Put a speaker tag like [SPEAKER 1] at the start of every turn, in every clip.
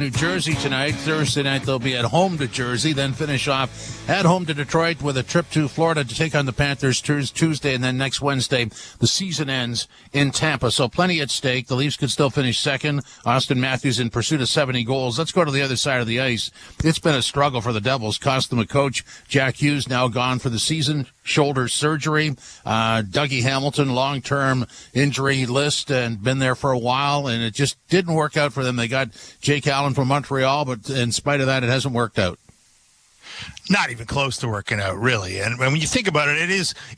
[SPEAKER 1] New Jersey tonight. Thursday night they'll be at home to Jersey, then finish off at home to Detroit with a trip to Florida to take on the Panthers Tuesday, and then next Wednesday the season ends in Tampa. So plenty at stake. The Leafs could still finish second. Austin Matthews in pursuit of 70 goals. Let's go to the other side of the ice. It's been a struggle for the Devils. Cost them a coach. Jack Hughes now gone for the season. Shoulder surgery. Dougie Hamilton, long-term injury list and been there for a while, and it just didn't work out for them. They got Jake Allen from Montreal, but in spite of that, it hasn't worked out.
[SPEAKER 2] Not even close to working out, really. And when you think about it, it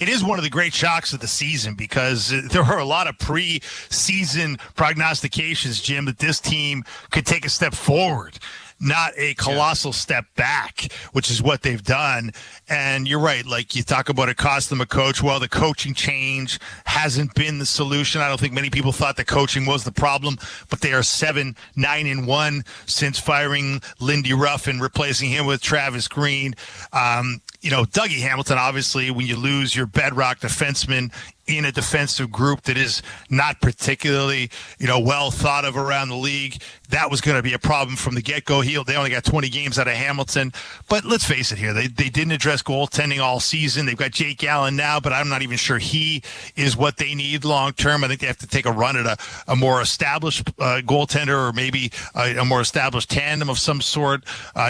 [SPEAKER 2] is one of the great shocks of the season, because there were a lot of pre-season prognostications, Jim, that this team could take a step forward, not a colossal step back, which is what they've done. And you're right. Like, you talk about it cost them a coach. Well, the coaching change hasn't been the solution. I don't think many people thought the coaching was the problem, but they are 7-9-1 since firing Lindy Ruff and replacing him with Travis Green. Dougie Hamilton, obviously, when you lose your bedrock defenseman in a defensive group that is not particularly, well thought of around the league, that was going to be a problem from the get-go. They only got 20 games out of Hamilton. But let's face it here, they didn't address goaltending all season. They've got Jake Allen now, but I'm not even sure he is what they need long-term. I think they have to take a run at a more established goaltender, or maybe a more established tandem of some sort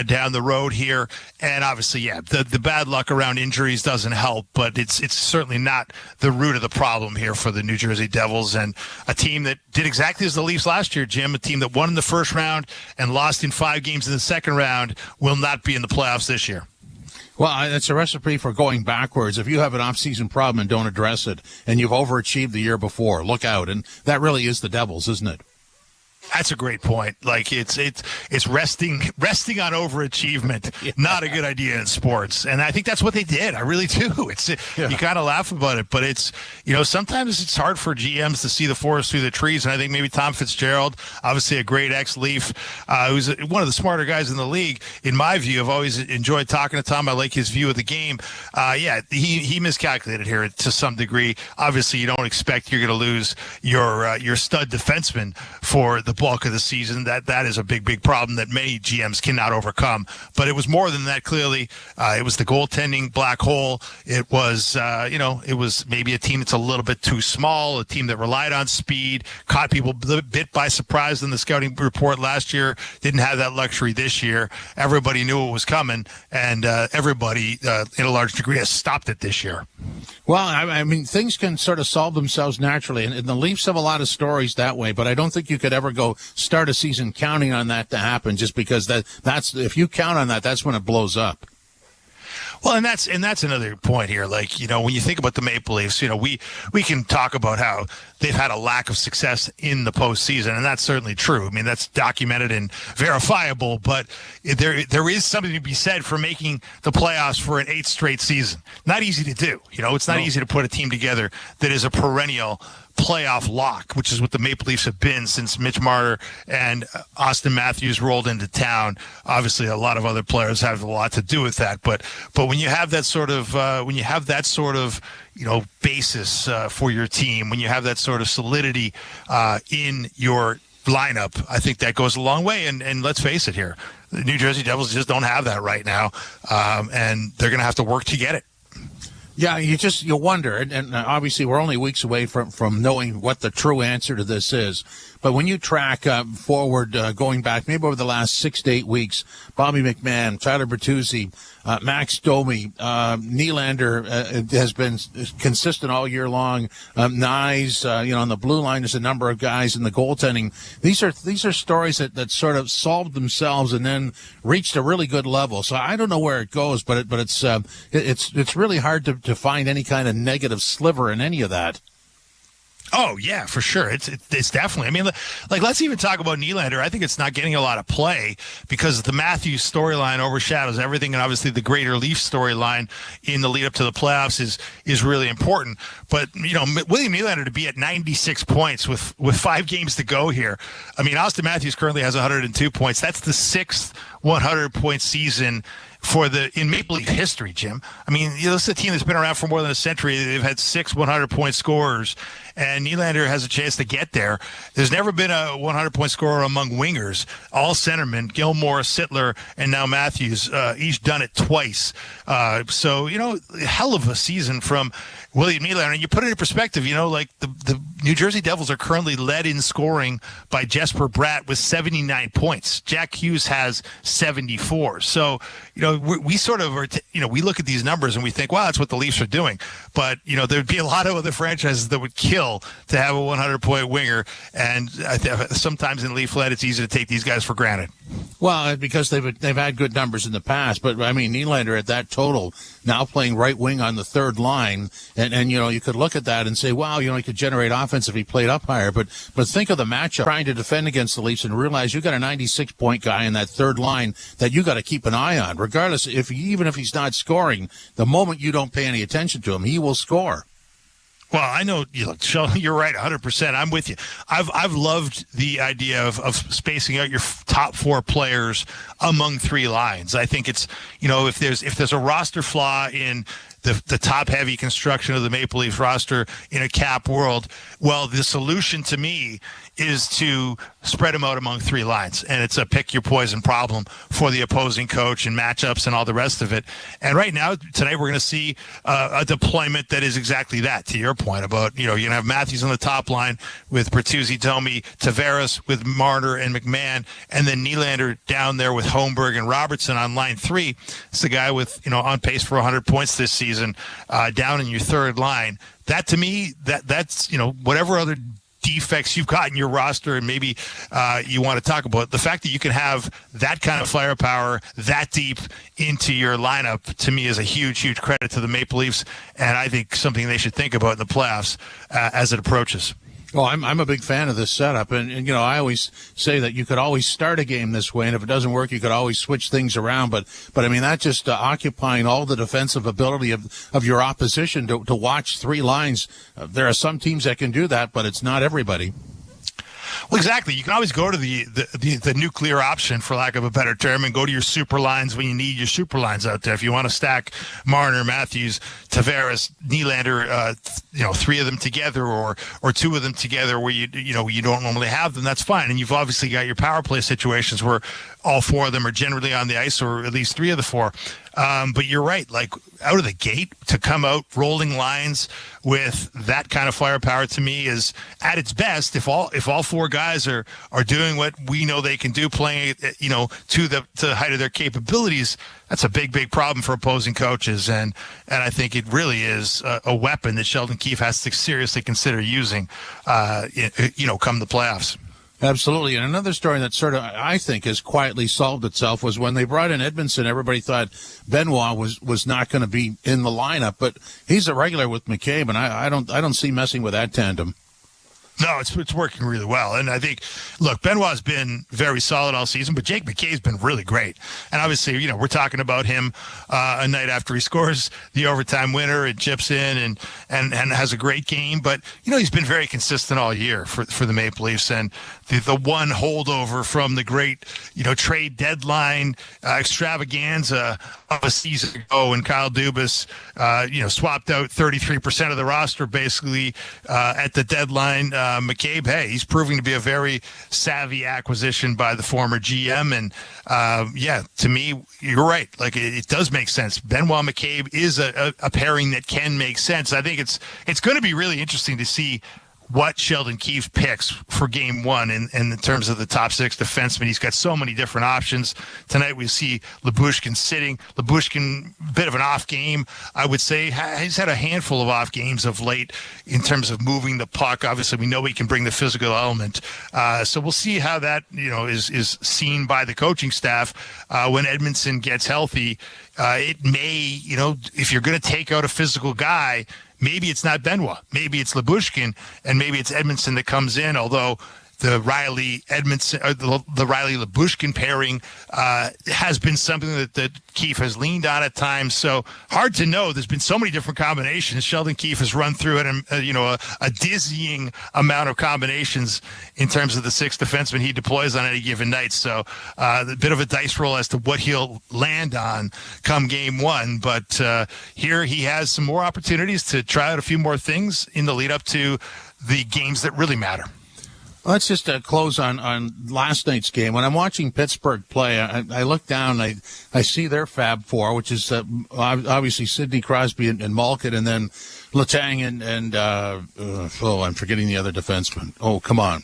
[SPEAKER 2] down the road here. And obviously, the bad luck around injuries doesn't help, but it's certainly not the root of the problem here for the New Jersey Devils, and a team that did exactly as the Leafs last year, Jim, a team that won in the first round and lost in 5 games in the second round, will not be in the playoffs this year.
[SPEAKER 1] Well, that's a recipe for going backwards. If you have an off-season problem and don't address it, and you've overachieved the year before, look out. And that really is the Devils, isn't it?
[SPEAKER 2] That's a great point. Like, it's resting on overachievement. Not a good idea in sports. And I think that's what they did. I really do. You kind of laugh about it, but sometimes it's hard for GMs to see the forest through the trees. And I think maybe Tom Fitzgerald, obviously a great ex-Leaf, who's one of the smarter guys in the league, in my view. I've always enjoyed talking to Tom. I like his view of the game. He miscalculated here to some degree. Obviously, you don't expect you're going to lose your stud defenseman for the bulk of the season. That is a big problem that many GMs cannot overcome. But it was more than that, clearly. It was the goaltending black hole. It was, it was maybe a team that's a little bit too small, a team that relied on speed, caught people a bit by surprise in the scouting report last year, didn't have that luxury this year. Everybody knew it was coming, and everybody, in a large degree, has stopped it this year.
[SPEAKER 1] Well, I mean, things can sort of solve themselves naturally, and the Leafs have a lot of stories that way, but I don't think you could ever go start a season counting on that to happen, just because that's if you count on that, that's when it blows up.
[SPEAKER 2] Well, and that's another point here. Like, when you think about the Maple Leafs, we can talk about how they've had a lack of success in the postseason, and that's certainly true. I mean, that's documented and verifiable, but there is something to be said for making the playoffs for an 8th straight season. Not easy to do. It's not easy to put a team together that is a perennial playoff lock, which is what the Maple Leafs have been since Mitch Marner and Austin Matthews rolled into town. Obviously, a lot of other players have a lot to do with that, but when you have that sort of basis for your team, when you have that sort of solidity in your lineup, I think that goes a long way. And let's face it here, the New Jersey Devils just don't have that right now, and they're going to have to work to get it.
[SPEAKER 1] Yeah, you wonder, and obviously we're only weeks away from knowing what the true answer to this is. But when you track forward, going back maybe over the last 6 to 8 weeks, Bobby McMahon, Tyler Bertuzzi, Max Domi, Nylander has been consistent all year long. Nyes, on the blue line, there's a number of guys in the goaltending. These are stories that sort of solved themselves and then reached a really good level. So I don't know where it goes, but it's really hard to find any kind of negative sliver in any of that.
[SPEAKER 2] Oh, yeah, for sure. It's definitely. I mean, like, let's even talk about Nylander. I think it's not getting a lot of play because the Matthews storyline overshadows everything, and obviously the greater Leafs storyline in the lead up to the playoffs is really important. But, William Nylander to be at 96 points with 5 games to go here. I mean, Austin Matthews currently has 102 points. That's the 6th 100-point season in Maple Leaf history, Jim. I mean, this is a team that's been around for more than a century. They've had 6 100-point scorers, and Nylander has a chance to get there. There's never been a 100-point scorer among wingers. All centermen, Gilmore, Sittler, and now Matthews, each done it twice. So, hell of a season from William Nylander. And you put it in perspective, like the New Jersey Devils are currently led in scoring by Jesper Bratt with 79 points. Jack Hughes has 74. So, we sort of are, we look at these numbers and we think, wow, that's what the Leafs are doing. But, there'd be a lot of other franchises that would kill to have a 100-point winger. And sometimes in Leafland, it's easy to take these guys for granted.
[SPEAKER 1] Well, because they've had good numbers in the past. But, I mean, Nylander at that total, now playing right wing on the third line. And you could look at that and say, wow, he could generate offense if he played up higher. But think of the matchup, trying to defend against the Leafs and realize you got a 96-point guy in that third line that you got to keep an eye on. Regardless, even if he's not scoring, the moment you don't pay any attention to him, he will score.
[SPEAKER 2] Well, I know, Sheldon, you're right, 100%. I'm with you. I've loved the idea of spacing out your top 4 players among 3 lines. I think it's, if there's a roster flaw in the top-heavy construction of the Maple Leafs roster in a cap world, well, the solution to me is to spread them out among 3 lines. And it's a pick-your-poison problem for the opposing coach and matchups and all the rest of it. And right now, tonight, we're going to see a deployment that is exactly that, to your point about, you're going to have Matthews on the top line with Bertuzzi, Domi, Tavares with Marner and McMahon, and then Nylander down there with Holmberg and Robertson on line 3. It's the guy with, on pace for 100 points this season, down in your third line. That, to me, that's, whatever other defects you've got in your roster and maybe you want to talk about, the fact that you can have that kind of firepower that deep into your lineup, to me, is a huge credit to the Maple Leafs, and I think something they should think about in the playoffs as it approaches.
[SPEAKER 1] Well, I'm a big fan of this setup, and I always say that you could always start a game this way, and if it doesn't work, you could always switch things around. But I mean, that's just occupying all the defensive ability of your opposition to watch 3 lines. There are some teams that can do that, but it's not everybody.
[SPEAKER 2] Well, exactly. You can always go to the nuclear option, for lack of a better term, and go to your super lines when you need your super lines out there. If you want to stack Marner, Matthews, Tavares, Nylander, 3 of them together or 2 of them together where you don't normally have them, that's fine. And you've obviously got your power play situations where all 4 of them are generally on the ice, or at least 3 of the 4. But you're right. Like, out of the gate, to come out rolling lines with that kind of firepower, to me, is at its best. If all 4 guys are doing what we know they can do, playing to the height of their capabilities, that's a big problem for opposing coaches. And I think it really is a weapon that Sheldon Keefe has to seriously consider using, come the playoffs.
[SPEAKER 1] Absolutely. And another story that sort of, I think, has quietly solved itself was when they brought in Edmondson. Everybody thought Benoit was not going to be in the lineup, but he's a regular with McCabe, and I don't see messing with that tandem.
[SPEAKER 2] No, it's working really well. And I think, look, Benoit's been very solid all season, but Jake McKay's been really great. And obviously, we're talking about him a night after he scores the overtime winner and chips in and has a great game. But, he's been very consistent all year for the Maple Leafs. And the one holdover from the great, trade deadline extravaganza of a season ago when Kyle Dubas, swapped out 33% of the roster basically at the deadline. McCabe, hey, he's proving to be a very savvy acquisition by the former GM. And, to me, you're right. Like, it does make sense. Benoit McCabe is a pairing that can make sense. I think it's going to be really interesting to see what Sheldon Keefe picks for game 1 in terms of the top 6 defensemen. He's got so many different options. Tonight we see Lyubushkin sitting. Lyubushkin, bit of an off game, I would say. He's had a handful of off games of late in terms of moving the puck. Obviously, we know he can bring the physical element. So we'll see how that is seen by the coaching staff when Edmondson gets healthy. It may, if you're going to take out a physical guy, maybe it's not Benoit. Maybe it's Lyubushkin, and maybe it's Edmondson that comes in, although the Riley Edmondson, or the Riley Labushkin pairing has been something that Keefe has leaned on at times. So hard to know. There's been so many different combinations. Sheldon Keefe has run through it, and a dizzying amount of combinations in terms of the 6 defensemen he deploys on any given night. So a bit of a dice roll as to what he'll land on come game 1. But here he has some more opportunities to try out a few more things in the lead up to the games that really matter.
[SPEAKER 1] Let's just close on last night's game. When I'm watching Pittsburgh play, I look down, I see their Fab Four, which is obviously Sidney Crosby and Malkin, and then Letang and I'm forgetting the other defenseman. Oh, come on.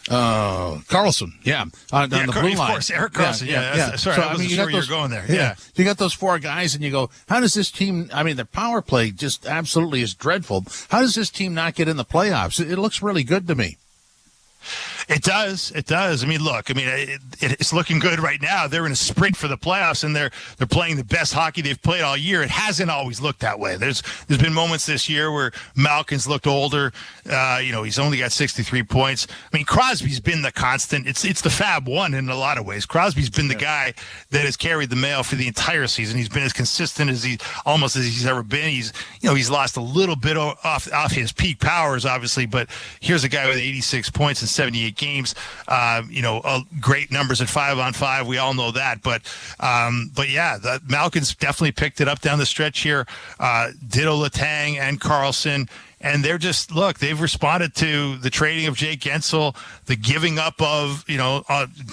[SPEAKER 1] Carlson, on the blue line. Of
[SPEAKER 2] course, Erik Carlson. Yeah. Sorry,
[SPEAKER 1] so,
[SPEAKER 2] I wasn't sure you were going there.
[SPEAKER 1] Yeah. You got those 4 guys, and you go, how does this team, the power play just absolutely is dreadful. How does this team not get in the playoffs? It looks really good to me.
[SPEAKER 2] It does. It's looking good right now. They're in a sprint for the playoffs, and they're playing the best hockey they've played all year. It hasn't always looked that way. There's been moments this year where Malkin's looked older. He's only got 63 points. Crosby's been the constant. It's the Fab One in a lot of ways. Crosby's been the guy that has carried the mail for the entire season. He's been as consistent as he's ever been. He's lost a little bit off his peak powers, obviously, but here's a guy with 86 points in 78 games. Great numbers at 5-on-5. We all know that, but Malkin's definitely picked it up down the stretch here. Ditto Letang and Carlson. And they're just, they've responded to the trading of Jake Gensel, the giving up of,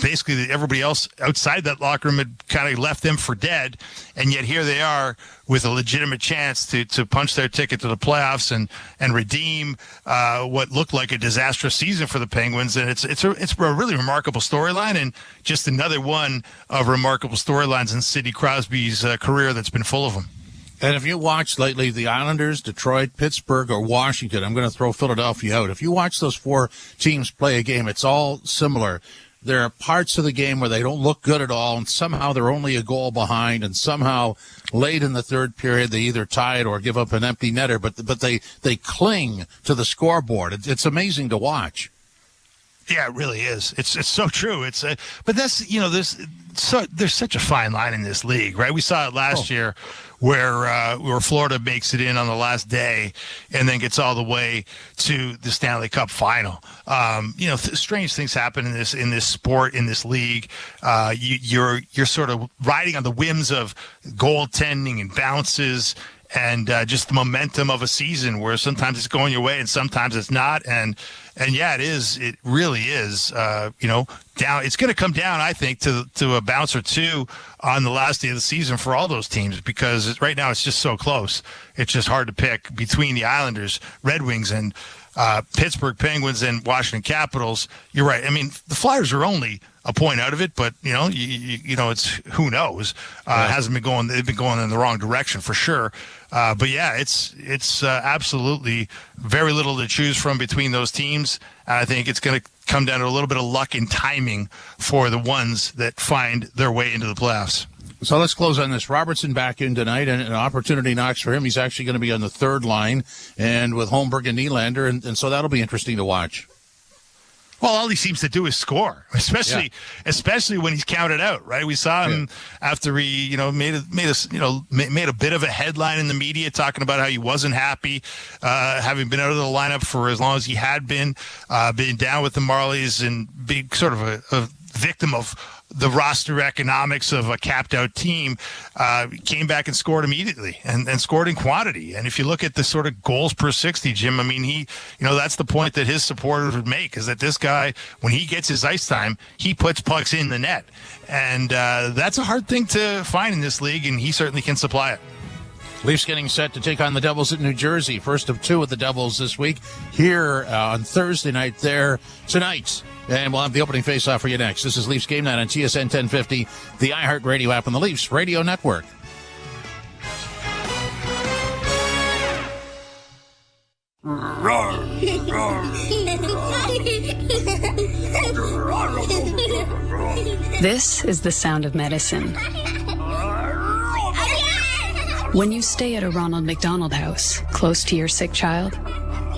[SPEAKER 2] basically everybody else outside that locker room had kind of left them for dead. And yet here they are with a legitimate chance to punch their ticket to the playoffs and redeem what looked like a disastrous season for the Penguins. And it's a really remarkable storyline, and just another one of remarkable storylines in Sidney Crosby's career that's been full of them.
[SPEAKER 1] And if you watch lately the Islanders, Detroit, Pittsburgh, or Washington, I'm going to throw Philadelphia out. If you watch those 4 teams play a game, it's all similar. There are parts of the game where they don't look good at all, and somehow they're only a goal behind, and somehow late in the third period they either tie it or give up an empty netter, but they cling to the scoreboard. It's amazing to watch.
[SPEAKER 2] Yeah, it really is. It's so true. But that's there's such a fine line in this league, right? We saw it last year where Florida makes it in on the last day and then gets all the way to the Stanley Cup final. Strange things happen in this sport, in this league. You're sort of riding on the whims of goaltending and bounces and just the momentum of a season where sometimes it's going your way and sometimes it's not. And it is. It really is. Down. It's going to come down, I think, to a bounce or two on the last day of the season for all those teams, because right now it's just so close. It's just hard to pick between the Islanders, Red Wings, and Pittsburgh Penguins and Washington Capitals. You're right. The Flyers are only a point out of it, but it's who knows. Hasn't been going. They've been going in the wrong direction for sure. It's absolutely very little to choose from between those teams. I think it's going to come down to a little bit of luck and timing for the ones that find their way into the playoffs.
[SPEAKER 1] So let's close on this. Robertson back in tonight, and an opportunity knocks for him. He's actually going to be on the third line, and with Holmberg and Nylander, and so that'll be interesting to watch.
[SPEAKER 2] Well, all he seems to do is score, especially when he's counted out, right? We saw him after he, made a bit of a headline in the media talking about how he wasn't happy, having been out of the lineup for as long as he had been down with the Marlies and being sort of a victim of the roster economics of a capped out team, came back and scored immediately and scored in quantity. And if you look at the sort of goals per 60, Jim, he, that's the point that his supporters would make, is that this guy, when he gets his ice time, he puts pucks in the net. And that's a hard thing to find in this league, and he certainly can supply it.
[SPEAKER 1] Leafs getting set to take on the Devils at New Jersey. First of 2 with the Devils this week. Here on Thursday night, there tonight. And we'll have the opening face-off for you next. This is Leafs Game Night on TSN 1050, the iHeartRadio app, and the Leafs Radio Network.
[SPEAKER 3] This is the sound of medicine. When you stay at a Ronald McDonald House, close to your sick child,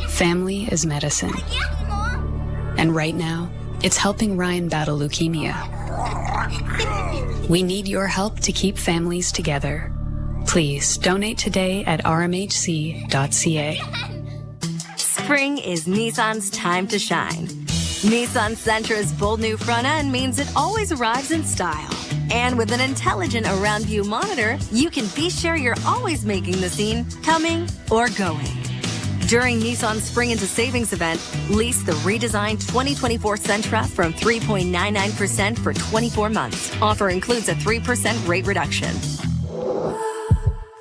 [SPEAKER 3] family is medicine. And right now, it's helping Ryan battle leukemia. We need your help to keep families together. Please donate today at rmhc.ca.
[SPEAKER 4] Spring is Nissan's time to shine. Nissan Sentra's bold new front end means it always arrives in style. And with an intelligent around view monitor, you can be sure you're always making the scene, coming or going. During Nissan's Spring into Savings event, lease the redesigned 2024 Sentra from 3.99% for 24 months. Offer includes a 3% rate reduction.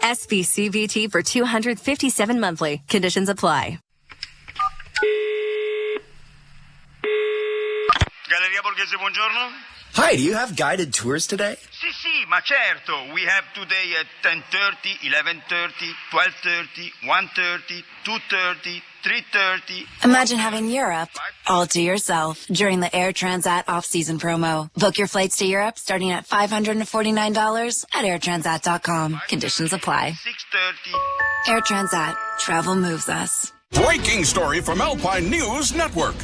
[SPEAKER 4] SVCVT for $257 monthly. Conditions apply.
[SPEAKER 5] Galleria Borghese, buongiorno.
[SPEAKER 6] Hi, do you have guided tours today?
[SPEAKER 5] Sì, ma certo. We have today at 10:30, 11:30, 12:30, 1:30, 2:30, 3:30.
[SPEAKER 7] Imagine having Europe all to yourself during the Air Transat off-season promo. Book your flights to Europe starting at $549 at airtransat.com. Conditions apply.
[SPEAKER 5] 6:30.
[SPEAKER 7] Air Transat. Travel moves us.
[SPEAKER 8] Breaking story from Alpine News Network.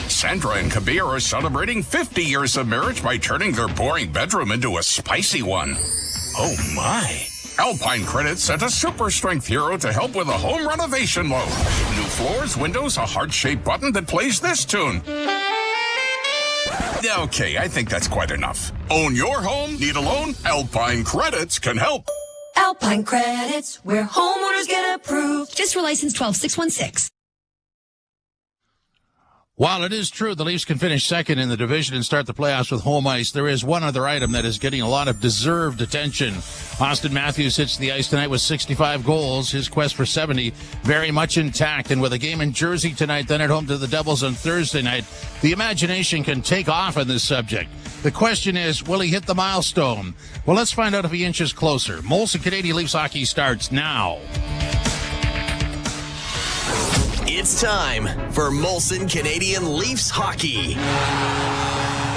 [SPEAKER 8] Sandra and Kabir are celebrating 50 years of marriage by turning their boring bedroom into a spicy one. Oh my. Alpine Credit sent a super strength hero to help with a home renovation loan. New floors, windows, a heart-shaped button that plays this tune. Okay, I think that's quite enough. Own your home? Need a loan? Alpine Credits can help.
[SPEAKER 9] Alpine Credits, where homeowners get approved.
[SPEAKER 10] Just license 12616.
[SPEAKER 1] While it is true the Leafs can finish second in the division and start the playoffs with home ice, there is one other item that is getting a lot of deserved attention. Austin Matthews hits the ice tonight with 65 goals. His quest for 70 very much intact. And with a game in Jersey tonight, then at home to the Devils on Thursday night, the imagination can take off on this subject. The question is, will he hit the milestone? Well, let's find out if he inches closer. Molson Canadian Leafs hockey starts now.
[SPEAKER 11] It's time for Molson Canadian Leafs hockey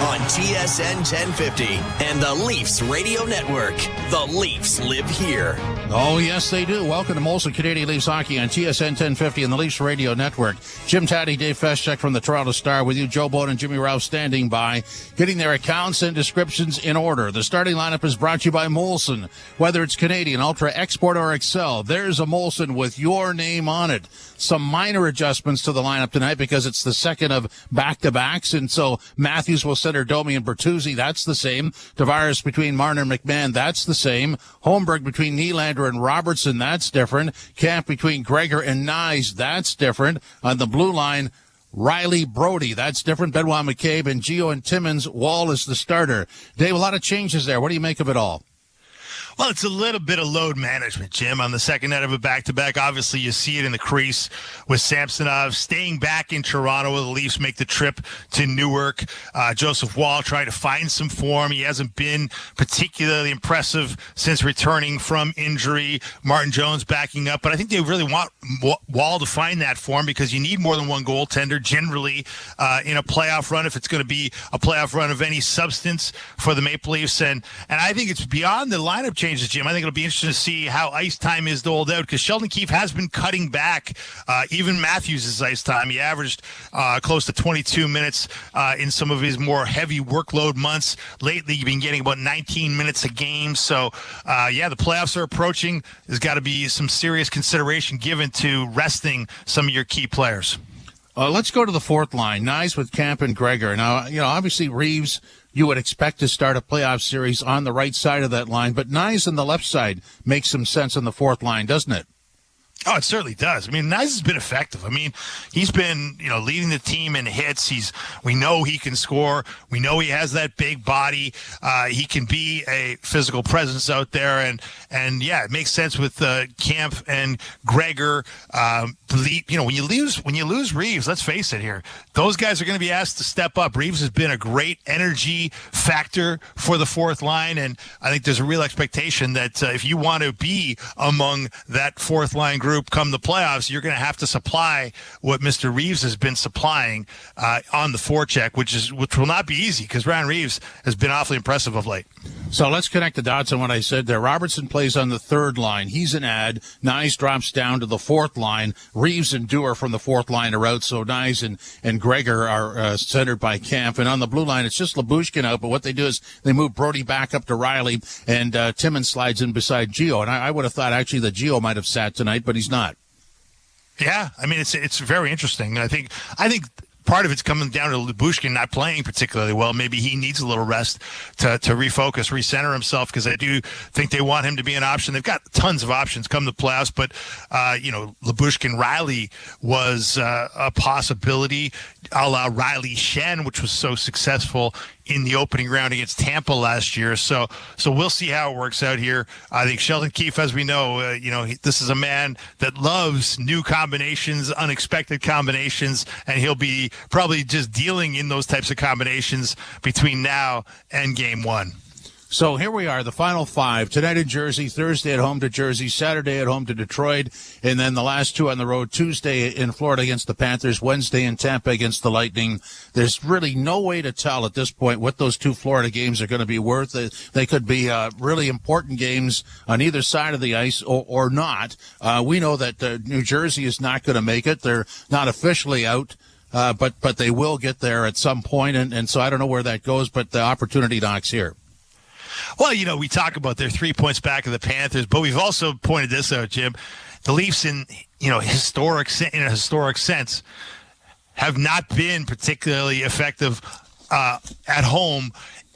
[SPEAKER 11] on TSN 1050 and the Leafs Radio Network. The Leafs live here.
[SPEAKER 1] Oh, yes, they do. Welcome to Molson Canadian Leafs hockey on TSN 1050 and the Leafs Radio Network. Jim Taddy, Dave Feschek from the Toronto Star with you. Joe Bone and Jimmy Rouse standing by, getting their accounts and descriptions in order. The starting lineup is brought to you by Molson. Whether it's Canadian, Ultra, Export, or Excel, there's a Molson with your name on it. Some minor adjustments to the lineup tonight because it's the second of back-to-backs, and so Matthews will center Domi and Bertuzzi. That's the same. Tavares between Marner and McMahon. That's the same. Holmberg between Nylander and Robertson. That's different. Camp between Gregor and Nyes. That's different. On the blue line, Riley Brody. That's different. Benoit McCabe and Gio and Timmins. Wall is the starter. Dave, a lot of changes there. What do you make of it all?
[SPEAKER 2] Well, it's a little bit of load management, Jim, on the second night of a back-to-back. Obviously, you see it in the crease with Samsonov staying back in Toronto. The Leafs make the trip to Newark. Joseph Wall trying to find some form. He hasn't been particularly impressive since returning from injury. Martin Jones backing up. But I think they really want Wall to find that form because you need more than one goaltender generally in a playoff run if it's going to be a playoff run of any substance for the Maple Leafs. And I think it's beyond the lineup changes, Jim. I think it'll be interesting to see how ice time is doled out because Sheldon Keefe has been cutting back even Matthews' ice time. He averaged close to 22 minutes in some of his more heavy workload months. Lately, you've been getting about 19 minutes a game. So, the playoffs are approaching. There's got to be some serious consideration given to resting some of your key players.
[SPEAKER 1] Let's go to the fourth line. Nyes with Camp and Gregor. Now, obviously Reeves, you would expect to start a playoff series on the right side of that line, but Nyes on the left side makes some sense on the fourth line, doesn't it?
[SPEAKER 2] Oh, it certainly does. I mean, Nyes has been effective. I mean, he's been, leading the team in hits. We know he can score. We know he has that big body. He can be a physical presence out there. And yeah, it makes sense with Camp and Gregor. When you lose Reeves, let's face it here, those guys are going to be asked to step up. Reeves has been a great energy factor for the fourth line. And I think there's a real expectation that if you want to be among that fourth line group come the playoffs, you're going to have to supply what Mr. Reeves has been supplying on the forecheck, which will not be easy because Ryan Reeves has been awfully impressive of late.
[SPEAKER 1] So let's connect the dots on what I said there. Robertson plays on the third line. He's an ad. Nyes drops down to the fourth line. Reeves and Dewar from the fourth line are out. So Nyes and Gregor are centered by Camp. And on the blue line, it's just Lyubushkin out. But what they do is they move Brody back up to Riley, and Timmins slides in beside Gio. And I would have thought actually that Gio might have sat tonight, but he's not.
[SPEAKER 2] Yeah, I mean, it's very interesting. I think part of it's coming down to Lyubushkin not playing particularly well. Maybe he needs a little rest to refocus, recenter himself, because I do think they want him to be an option. They've got tons of options come the playoffs, but, Lyubushkin-Riley was a possibility, a la Riley-Shen, which was so successful in the opening round against Tampa last year. So we'll see how it works out here. I think Sheldon Keefe, as we know, this is a man that loves new combinations, unexpected combinations, and he'll be probably just dealing in those types of combinations between now and Game 1.
[SPEAKER 1] So here we are, the final five. Tonight in Jersey, Thursday at home to Jersey, Saturday at home to Detroit, and then the last two on the road, Tuesday in Florida against the Panthers, Wednesday in Tampa against the Lightning. There's really no way to tell at this point what those two Florida games are going to be worth. They could be really important games on either side of the ice or not. We know that New Jersey is not going to make it. They're not officially out. But they will get there at some point, and so I don't know where that goes, but the opportunity knocks here.
[SPEAKER 2] Well, we talk about they're 3 points back of the Panthers, but we've also pointed this out, Jim. The Leafs, in a historic sense, have not been particularly effective at home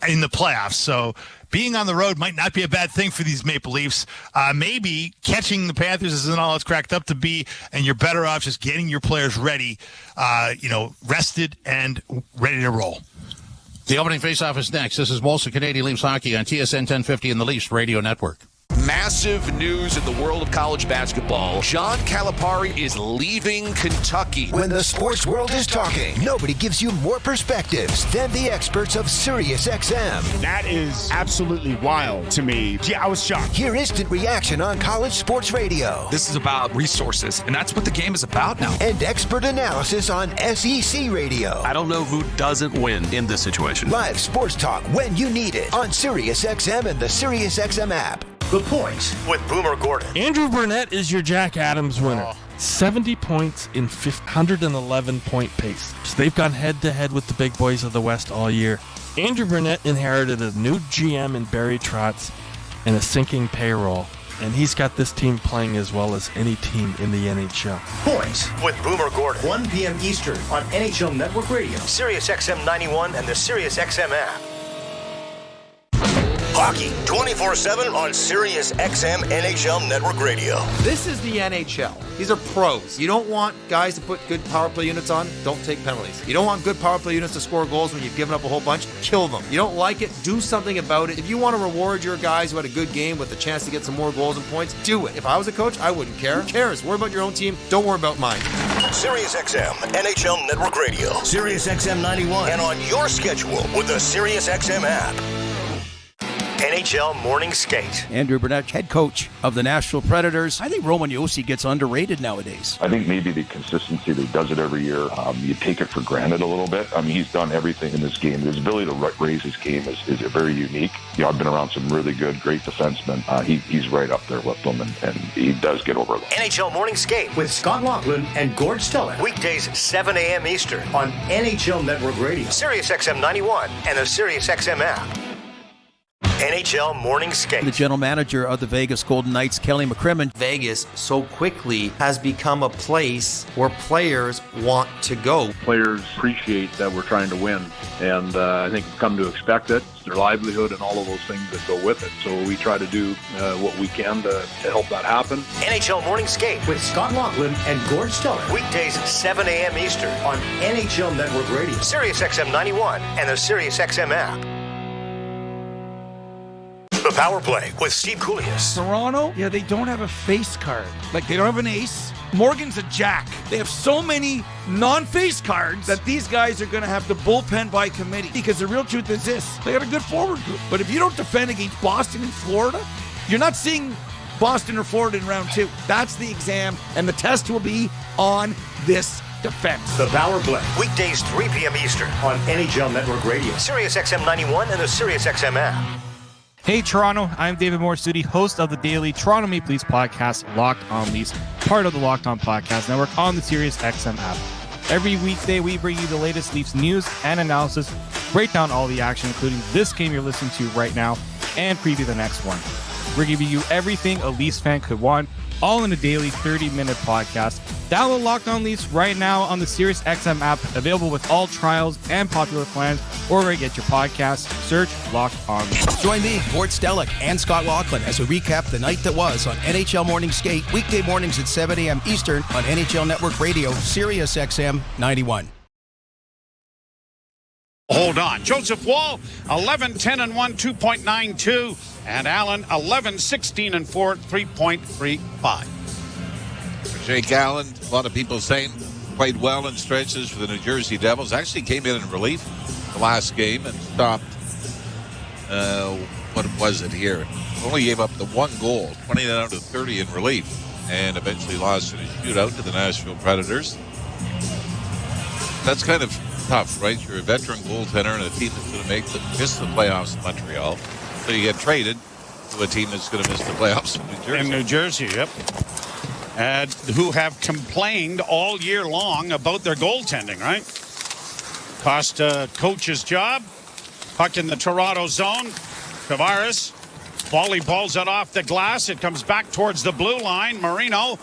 [SPEAKER 2] in the playoffs. So being on the road might not be a bad thing for these Maple Leafs. Maybe catching the Panthers isn't all it's cracked up to be, and you're better off just getting your players ready, rested and ready to roll.
[SPEAKER 1] The opening faceoff is next. This is Molson Canadian Leafs Hockey on TSN 1050 and the Leafs Radio Network.
[SPEAKER 12] Massive news in the world of college basketball. John Calipari is leaving Kentucky.
[SPEAKER 13] When the sports world is talking, nobody gives you more perspectives than the experts of SiriusXM.
[SPEAKER 14] That is absolutely wild to me. Yeah, I was shocked.
[SPEAKER 13] Hear instant reaction on college sports radio.
[SPEAKER 15] This is about resources, and that's what the game is about now.
[SPEAKER 13] And expert analysis on SEC radio.
[SPEAKER 15] I don't know who doesn't win in this situation.
[SPEAKER 13] Live sports talk when you need it on SiriusXM and the SiriusXM app.
[SPEAKER 16] The Point with Boomer Gordon.
[SPEAKER 17] Andrew Burnett is your Jack Adams winner. 70 points in 111-point pace. So they've gone head-to-head with the big boys of the West all year. Andrew Burnett inherited a new GM in Barry Trotz and a sinking payroll. And he's got this team playing as well as any team in the NHL.
[SPEAKER 16] Point with Boomer Gordon. 1 p.m. Eastern on NHL Network Radio, SiriusXM 91, and the SiriusXM app. Hockey 24/7 on SiriusXM NHL Network Radio.
[SPEAKER 18] This is the NHL. These are pros. You don't want guys to put good power play units on, don't take penalties. You don't want good power play units to score goals when you've given up a whole bunch, kill them. You don't like it, do something about it. If you want to reward your guys who had a good game with a chance to get some more goals and points, do it. If I was a coach, I wouldn't care. Who cares? Worry about your own team. Don't worry about mine.
[SPEAKER 16] SiriusXM NHL Network Radio, SiriusXM 91, and on your schedule with the SiriusXM app. NHL Morning Skate.
[SPEAKER 19] Andrew Burnett, head coach of the Nashville Predators. I think Roman Josi gets underrated nowadays.
[SPEAKER 20] I think maybe the consistency that he does it every year, you take it for granted a little bit. I mean, he's done everything in this game. His ability to raise his game is very unique. I've been around some really good, great defensemen. He's right up there with them, and he does get over them.
[SPEAKER 16] NHL Morning Skate with Scott Laughlin and Gord Stiller. Weekdays 7 a.m. Eastern on NHL Network Radio, SiriusXM 91, and the SiriusXM app. NHL Morning Skate.
[SPEAKER 19] The general manager of the Vegas Golden Knights, Kelly McCrimmon.
[SPEAKER 18] Vegas so quickly has become a place where players want to go.
[SPEAKER 21] Players appreciate that we're trying to win, and I think we've come to expect it. It's their livelihood and all of those things that go with it. So we try to do what we can to help that happen.
[SPEAKER 16] NHL Morning Skate with Scott Laughlin and Gord Stiller. Weekdays 7 a.m. Eastern on NHL Network Radio, SiriusXM 91, and the SiriusXM app. The Power Play with Steve Koulias.
[SPEAKER 22] Toronto, they don't have a face card. Like, they don't have an ace. Morgan's a jack. They have so many non-face cards that these guys are going to have to bullpen by committee. Because the real truth is this, they got a good forward group. But if you don't defend against Boston and Florida, you're not seeing Boston or Florida in round 2. That's the exam, and the test will be on this defense.
[SPEAKER 16] The Power Play, weekdays 3 p.m. Eastern on NHL Network Radio, SiriusXM 91, and the SiriusXM app.
[SPEAKER 3] Hey Toronto, I'm David Morsuti, host of the daily Toronto Maple Leafs podcast, Locked On Leafs, part of the Locked On Podcast Network on the Sirius XM app. Every weekday, we bring you the latest Leafs news and analysis, break down all the action, including this game you're listening to right now, and preview the next one. We're giving you everything a Leafs fan could want, all in a daily 30-minute podcast. Download Locked On Leafs right now on the Sirius XM app, available with all trials and popular plans, or where you get your podcasts. Search Locked On Leafs.
[SPEAKER 19] Join me, Gord Stellick, and Scott Laughlin as we recap the night that was on NHL Morning Skate, weekday mornings at 7 a.m. Eastern on NHL Network Radio, Sirius XM 91.
[SPEAKER 4] Hold on. Joseph Wall, 11-10-1, 2.92. And Allen, 11-16-4, 3.35.
[SPEAKER 12] Jake Allen, a lot of people saying played well in stretches for the New Jersey Devils. Actually came in relief the last game and stopped, what was it here? Only gave up the one goal, 29-30 in relief, and eventually lost in a shootout to the Nashville Predators. That's kind of tough, right? You're a veteran goaltender and a team that's going to miss the playoffs in Montreal. So you get traded to a team that's going to miss the playoffs in New Jersey.
[SPEAKER 4] In New Jersey, yep. Who have complained all year long about their goaltending, right? Cost coach's job. Puck in the Toronto zone. Tavares volleyballs it off the glass. It comes back towards the blue line. Marino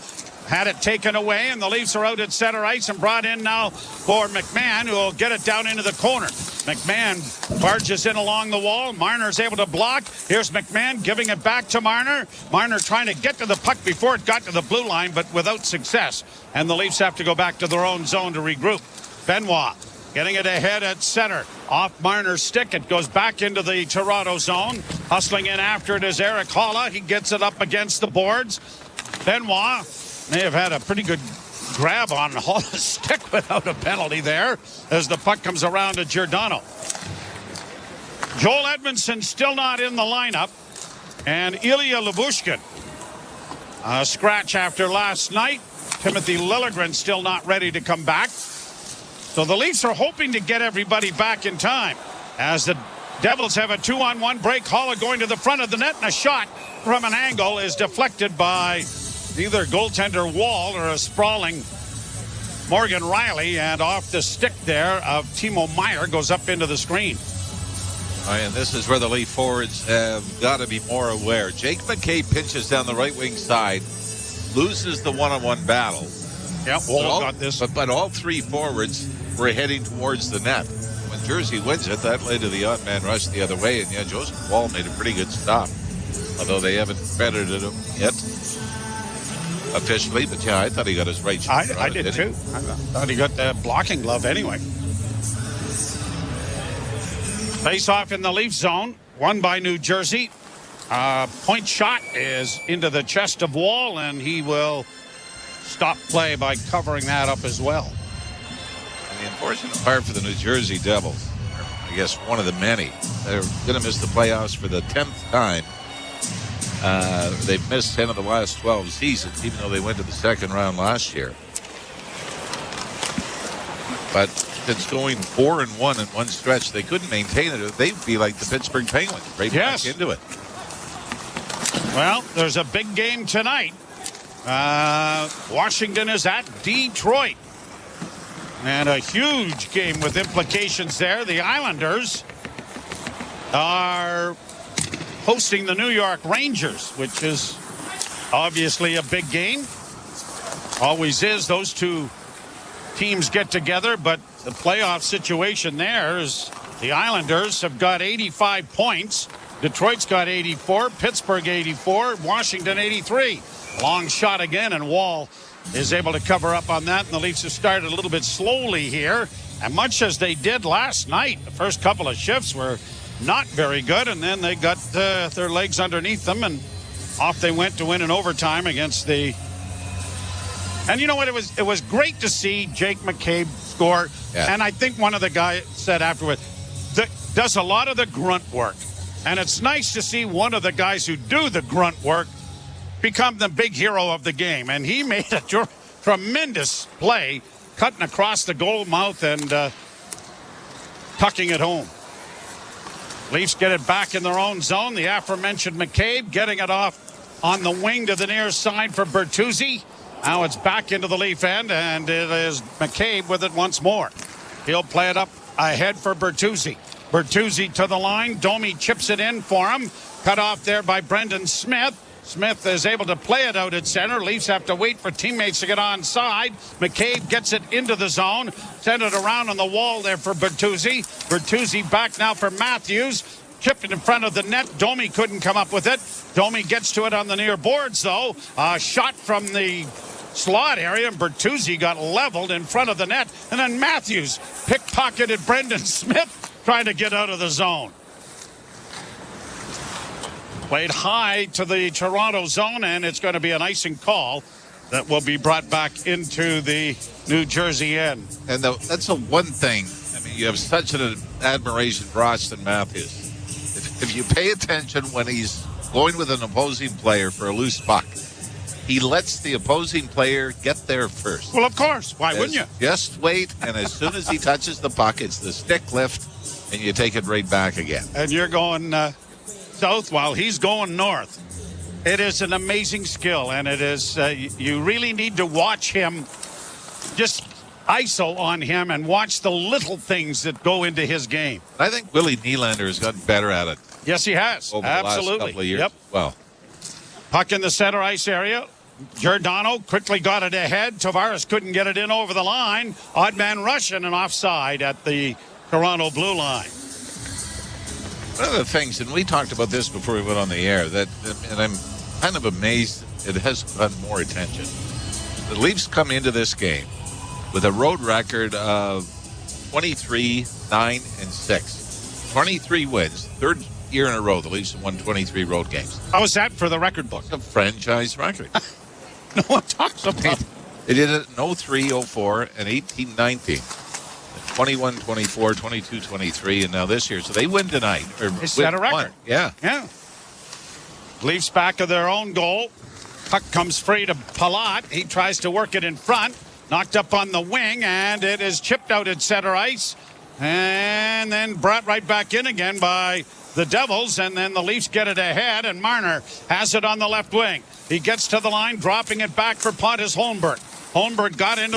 [SPEAKER 4] had it taken away, and the Leafs are out at center ice and brought in now for McMahon, who will get it down into the corner. McMahon barges in along the wall. Marner's able to block. Here's McMahon giving it back to Marner. Marner trying to get to the puck before it got to the blue line, but without success. And the Leafs have to go back to their own zone to regroup. Benoit getting it ahead at center. Off Marner's stick. It goes back into the Toronto zone. Hustling in after it is Eric Holla. He gets it up against the boards. Benoit may have had a pretty good grab on Holla's stick without a penalty there as the puck comes around to Giordano. Joel Edmondson still not in the lineup. And Ilya Lyubushkin, a scratch after last night. Timothy Liljegren still not ready to come back. So the Leafs are hoping to get everybody back in time as the Devils have a 2-on-1 break. Holla going to the front of the net, and a shot from an angle is deflected by either goaltender Wall or a sprawling Morgan Riley, and off the stick there of Timo Meier goes up into the screen.
[SPEAKER 12] And this is where the Leaf forwards have got to be more aware. Jake McCabe pinches down the right wing side, loses the one-on-one battle.
[SPEAKER 4] Yeah, Wall got this.
[SPEAKER 12] But all three forwards were heading towards the net. When Jersey wins it, that led to the odd man rush the other way. And yeah, Joseph Wall made a pretty good stop, although they haven't credited him yet officially. But yeah, I thought he got his right shot.
[SPEAKER 4] I did too. I thought he got the blocking glove anyway. Face off in the Leaf zone, won by New Jersey. Point shot is into the chest of Wall, and he will stop play by covering that up as well.
[SPEAKER 12] And the unfortunate part for the New Jersey Devils, I guess one of the many, they're going to miss the playoffs for the 10th time. They've missed 10 of the last 12 seasons, even though they went to the second round last year. But it's going 4-1 in one stretch. They couldn't maintain it. They'd be like the Pittsburgh Penguins, right back into it.
[SPEAKER 4] Well, there's a big game tonight. Washington is at Detroit. And a huge game with implications there. The Islanders are hosting the New York Rangers, which is obviously a big game. Always is. Those two teams get together, but the playoff situation there is the Islanders have got 85 points. Detroit's got 84, Pittsburgh 84, Washington 83. Long shot again, and Wall is able to cover up on that, and the Leafs have started a little bit slowly here, and much as they did last night. The first couple of shifts were not very good, and then they got their legs underneath them, and off they went to win in overtime against the... And you know what? It was great to see Jake McCabe score, and I think one of the guys said afterward, does a lot of the grunt work, and it's nice to see one of the guys who do the grunt work become the big hero of the game, and he made a tremendous play, cutting across the goal mouth and tucking it home. Leafs get it back in their own zone. The aforementioned McCabe getting it off on the wing to the near side for Bertuzzi. Now it's back into the Leaf end, and it is McCabe with it once more. He'll play it up ahead for Bertuzzi. Bertuzzi to the line. Domi chips it in for him. Cut off there by Brendan Smith. Smith is able to play it out at center. Leafs have to wait for teammates to get onside. McCabe gets it into the zone. Send it around on the wall there for Bertuzzi. Bertuzzi back now for Matthews. Chipped it in front of the net. Domi couldn't come up with it. Domi gets to it on the near boards, though. A shot from the slot area, and Bertuzzi got leveled in front of the net. And then Matthews pickpocketed Brendan Smith trying to get out of the zone. Played high to the Toronto zone, and it's going to be an icing call that will be brought back into the New Jersey end.
[SPEAKER 12] And that's the one thing. I mean, you have such an admiration for Austin Matthews. If you pay attention when he's going with an opposing player for a loose puck, he lets the opposing player get there first.
[SPEAKER 4] Well, of course. Why wouldn't you?
[SPEAKER 12] Just wait, and as soon as he touches the puck, it's the stick lift, and you take it right back again.
[SPEAKER 4] And you're going south while he's going north. It is an amazing skill, and it is you really need to watch him, just ISO on him and watch the little things that go into his game.
[SPEAKER 12] I think Willie Nylander has gotten better at it.
[SPEAKER 4] Yes, he has.
[SPEAKER 12] Over
[SPEAKER 4] Absolutely.
[SPEAKER 12] The last couple of years.
[SPEAKER 4] Yep.
[SPEAKER 12] Well,
[SPEAKER 4] puck in the center ice area. Giordano quickly got it ahead. Tavares couldn't get it in over the line. Odd man rush and an offside at the Toronto blue line.
[SPEAKER 12] One of the things, and we talked about this before we went on the air, and I'm kind of amazed it hasn't gotten more attention. The Leafs come into this game with a road record of 23, 9, and 6. 23 wins. Third year in a row, the Leafs have won 23 road games.
[SPEAKER 4] How is that for the record book?
[SPEAKER 12] It's a franchise record.
[SPEAKER 4] No one talks about it.
[SPEAKER 12] They did it in 03, 04, and 18, 19. 21, 24, 22, 23, and now this year. So they win tonight.
[SPEAKER 4] They set a record.
[SPEAKER 12] Yeah.
[SPEAKER 4] Yeah. Leafs back of their own goal. Puck comes free to Palat. He tries to work it in front. Knocked up on the wing, and it is chipped out at center ice. And then brought right back in again by the Devils, and then the Leafs get it ahead, and Marner has it on the left wing. He gets to the line, dropping it back for Pontus Holmberg. Holmberg got in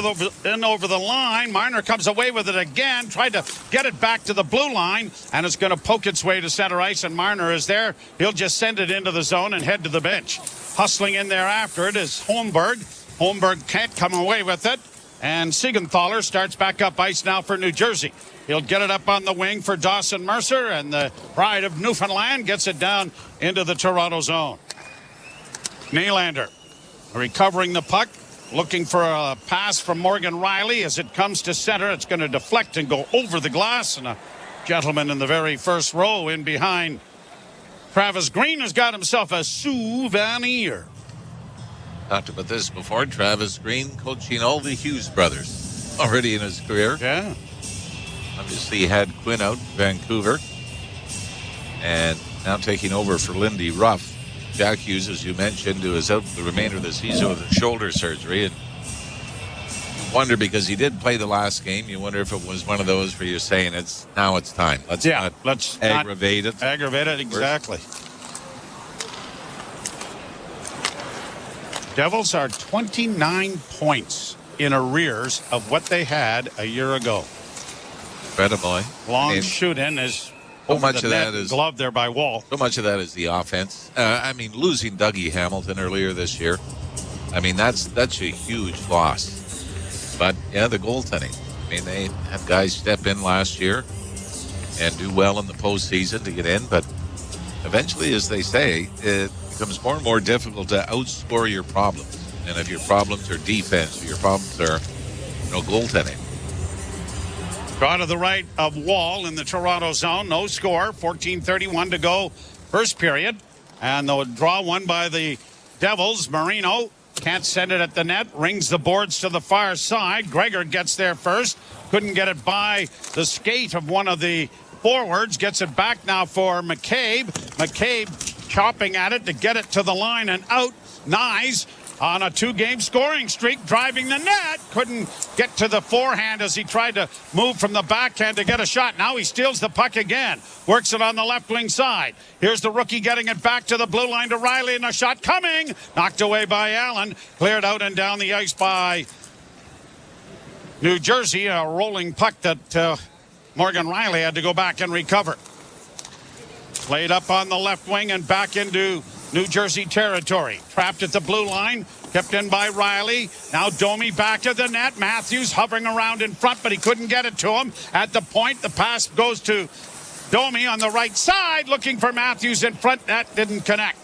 [SPEAKER 4] over the line. Marner comes away with it again, tried to get it back to the blue line, and it's going to poke its way to center ice, and Marner is there. He'll just send it into the zone and head to the bench. Hustling in there after it is Holmberg. Holmberg can't come away with it, and Siegenthaler starts back up ice now for New Jersey. He'll get it up on the wing for Dawson Mercer, and the pride of Newfoundland gets it down into the Toronto zone. Nylander recovering the puck, looking for a pass from Morgan Riley. As it comes to center, it's going to deflect and go over the glass, and a gentleman in the very first row in behind Travis Green has got himself a souvenir.
[SPEAKER 12] Talked about this before. Travis Green coaching all the Hughes brothers already in his career.
[SPEAKER 4] Yeah.
[SPEAKER 12] Obviously, he had Quinn out in Vancouver, and now taking over for Lindy Ruff. Jack Hughes, as you mentioned, who is out for the remainder of the season with a shoulder surgery. And you wonder, because he did play the last game, you wonder if it was one of those where you're saying it's time. Let's not aggravate it.
[SPEAKER 4] Aggravate it, exactly. Devils are 29 points in arrears of what they had a year ago.
[SPEAKER 12] Incredible.
[SPEAKER 4] Long shoot-in is
[SPEAKER 12] so much of that is
[SPEAKER 4] gloved there by Wall.
[SPEAKER 12] So much of that is the offense. I mean, losing Dougie Hamilton earlier this year. I mean, that's a huge loss. But yeah, the goaltending. I mean, they had guys step in last year and do well in the postseason to get in, but eventually, as they say, it becomes more and more difficult to outscore your problems. And if your problems are defense, or your problems are, goaltending.
[SPEAKER 4] Draw to the right of Wall in the Toronto zone. No score. 14:31 to go. First period. And the draw won by the Devils. Marino can't send it at the net. Rings the boards to the far side. Gregor gets there first. Couldn't get it by the skate of one of the forwards. Gets it back now for McCabe. McCabe chopping at it to get it to the line and out. Nyes on a 2-game scoring streak, driving the net. Couldn't get to the forehand as he tried to move from the backhand to get a shot. Now he steals the puck again. Works it on the left wing side. Here's the rookie getting it back to the blue line to Riley, and a shot coming. Knocked away by Allen. Cleared out and down the ice by New Jersey. A rolling puck that Morgan Riley had to go back and recover. Played up on the left wing and back into New Jersey territory. Trapped at the blue line. Kept in by Riley. Now Domi back to the net. Matthews hovering around in front, but he couldn't get it to him. At the point, the pass goes to Domi on the right side, looking for Matthews in front. That didn't connect.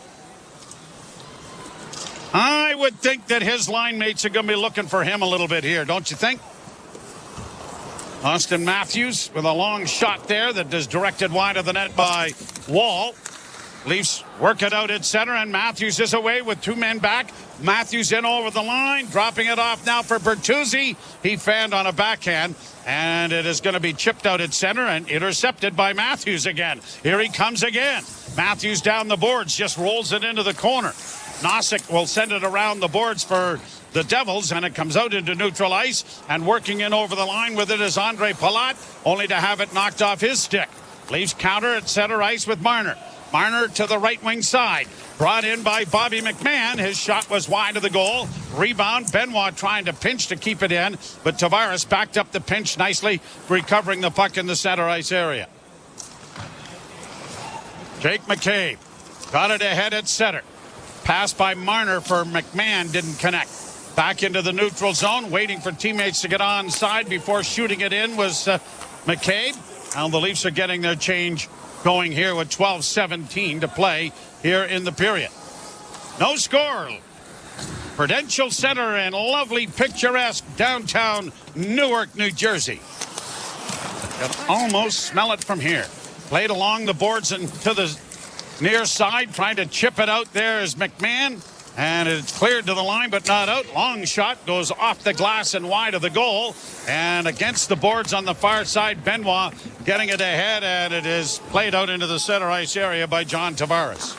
[SPEAKER 4] I would think that his line mates are going to be looking for him a little bit here, don't you think? Austin Matthews with a long shot there that is directed wide of the net by Wall. Leafs work it out at center, and Matthews is away with 2 men back. Matthews in over the line, dropping it off now for Bertuzzi. He fanned on a backhand, and it is going to be chipped out at center and intercepted by Matthews again. Here he comes again. Matthews down the boards, just rolls it into the corner. Nosek will send it around the boards for the Devils, and it comes out into neutral ice, and working in over the line with it is Andre Palat, only to have it knocked off his stick. Leafs counter at center ice with Marner. Marner to the right wing side. Brought in by Bobby McMahon. His shot was wide of the goal. Rebound. Benoit trying to pinch to keep it in, but Tavares backed up the pinch nicely, recovering the puck in the center ice area. Jake McCabe got it ahead at center. Pass by Marner for McMahon didn't connect. Back into the neutral zone, waiting for teammates to get on side before shooting it in was McCabe. Now the Leafs are getting their change going here with 12:17 to play here in the period. No score. Prudential Center in lovely, picturesque downtown Newark, New Jersey. You can almost smell it from here. Played along the boards and to the near side, trying to chip it out there is McMahon. And it's cleared to the line, but not out. Long shot goes off the glass and wide of the goal. And against the boards on the far side, Benoit getting it ahead, and it is played out into the center ice area by John Tavares.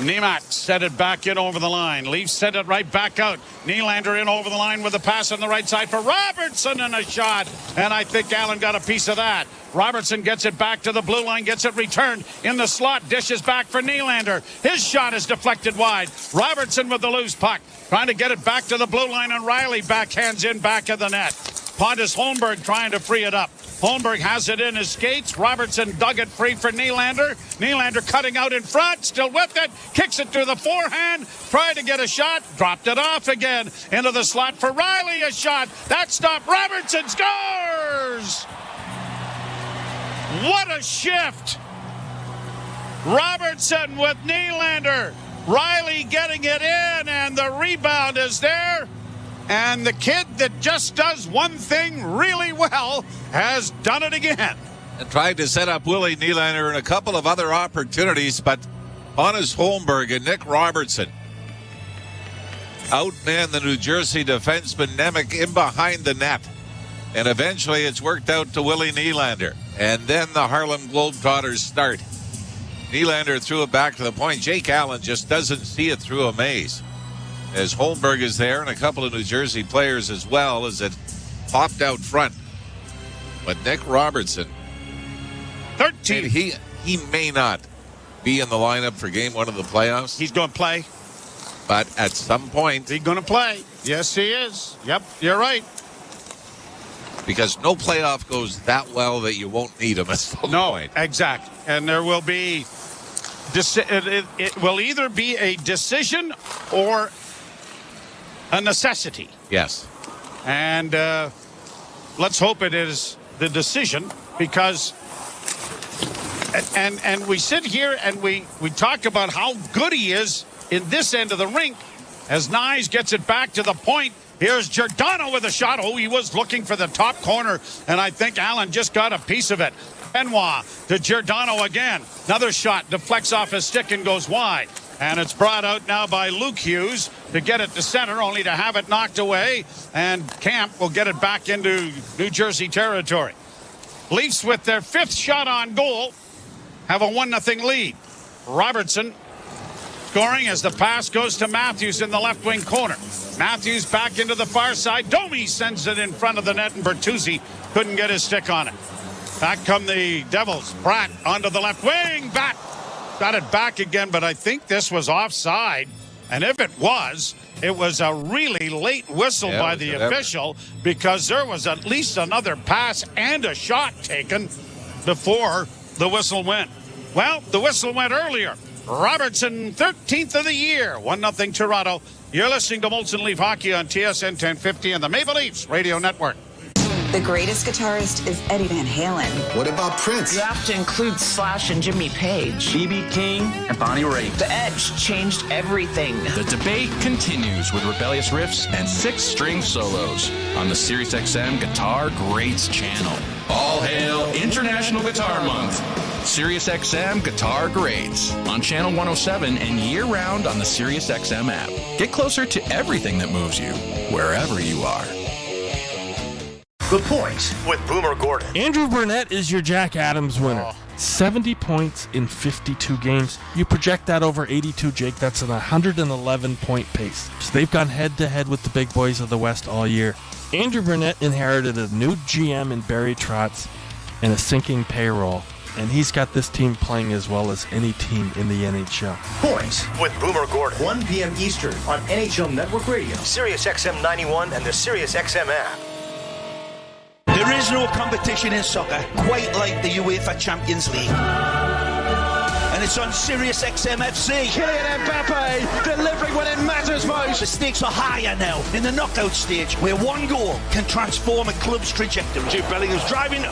[SPEAKER 4] Niemac set it back in over the line. Leafs sent it right back out. Nylander in over the line with a pass on the right side for Robertson and a shot. And I think Allen got a piece of that. Robertson gets it back to the blue line, gets it returned in the slot, dishes back for Nylander. His shot is deflected wide. Robertson with the loose puck, trying to get it back to the blue line, and Riley backhands in back of the net. Pontus Holmberg trying to free it up. Holmberg has it in his skates. Robertson dug it free for Nylander. Nylander cutting out in front, still with it. Kicks it to the forehand. Tried to get a shot. Dropped it off again. Into the slot for Riley. A shot. That stopped. Robertson scores! What a shift! Robertson with Nylander. Riley getting it in, and the rebound is there. And the kid that just does one thing really well has done it again.
[SPEAKER 12] And tried to set up Willie Nylander in a couple of other opportunities, but Pontus Holmberg and Nick Robertson outman the New Jersey defenseman Nemec in behind the net. And eventually it's worked out to Willie Nylander. And then the Harlem Globetrotters start. Nylander threw it back to the point. Jake Allen just doesn't see it through a maze. As Holmberg is there and a couple of New Jersey players as well, as it popped out front. But Nick Robertson,
[SPEAKER 4] 13.
[SPEAKER 12] He may not be in the lineup for game 1 of the playoffs.
[SPEAKER 4] He's going to play.
[SPEAKER 12] But at some point,
[SPEAKER 4] he's going to play. Yes, he is. Yep, you're right.
[SPEAKER 12] Because no playoff goes that well that you won't need him at some point.
[SPEAKER 4] Exactly. And there will be, it will either be a decision or a necessity.
[SPEAKER 12] Yes.
[SPEAKER 4] And let's hope it is the decision, because and we sit here and we talk about how good he is in this end of the rink as Nyes gets it back to the point. Here's Giordano with a shot. Oh, he was looking for the top corner, and I think Allen just got a piece of it. Benoit to Giordano again. Another shot deflects off his stick and goes wide. And it's brought out now by Luke Hughes to get it to center, only to have it knocked away. And Camp will get it back into New Jersey territory. Leafs, with their 5th shot on goal, have a 1-0 lead. Robertson Scoring as the pass goes to Matthews in the left wing corner. Matthews back into the far side. Domi sends it in front of the net, and Bertuzzi couldn't get his stick on it. Back come the Devils. Pratt onto the left wing. Back. Got it back again, but I think this was offside. And if it was a really late whistle by the official, because there was at least another pass and a shot taken before the whistle went. Well, the whistle went earlier. Robertson, 13th of the year. 1-0 Toronto. You're listening to Molson Leaf Hockey on TSN 1050 and the Maple Leafs Radio Network.
[SPEAKER 5] The greatest guitarist is Eddie Van Halen.
[SPEAKER 6] What about Prince?
[SPEAKER 5] You have to include Slash and Jimmy Page.
[SPEAKER 6] B.B. King and Bonnie Raitt.
[SPEAKER 5] The Edge changed everything.
[SPEAKER 15] The debate continues with rebellious riffs and 6-string solos on the SiriusXM Guitar Greats channel. All hail International Guitar Month. SiriusXM Guitar Greats on Channel 107 and year-round on the SiriusXM app. Get closer to everything that moves you, wherever you are.
[SPEAKER 16] The Point with Boomer Gordon.
[SPEAKER 17] Andrew Burnett is your Jack Adams winner. 70 points in 52 games. You project that over 82, Jake. That's an 111-point pace. So they've gone head-to-head with the big boys of the West all year. Andrew Burnett inherited a new GM in Barry Trotz and a sinking payroll. And he's got this team playing as well as any team in the NHL.
[SPEAKER 16] Point with Boomer Gordon. 1 p.m. Eastern on NHL Network Radio, SiriusXM 91, and the SiriusXM app.
[SPEAKER 23] There is no competition in soccer quite like the UEFA Champions League. And it's on SiriusXM FC. Kylian Mbappe delivering when it matters most. The stakes are higher now in the knockout stage, where one goal can transform a club's trajectory. Jude Bellingham's driving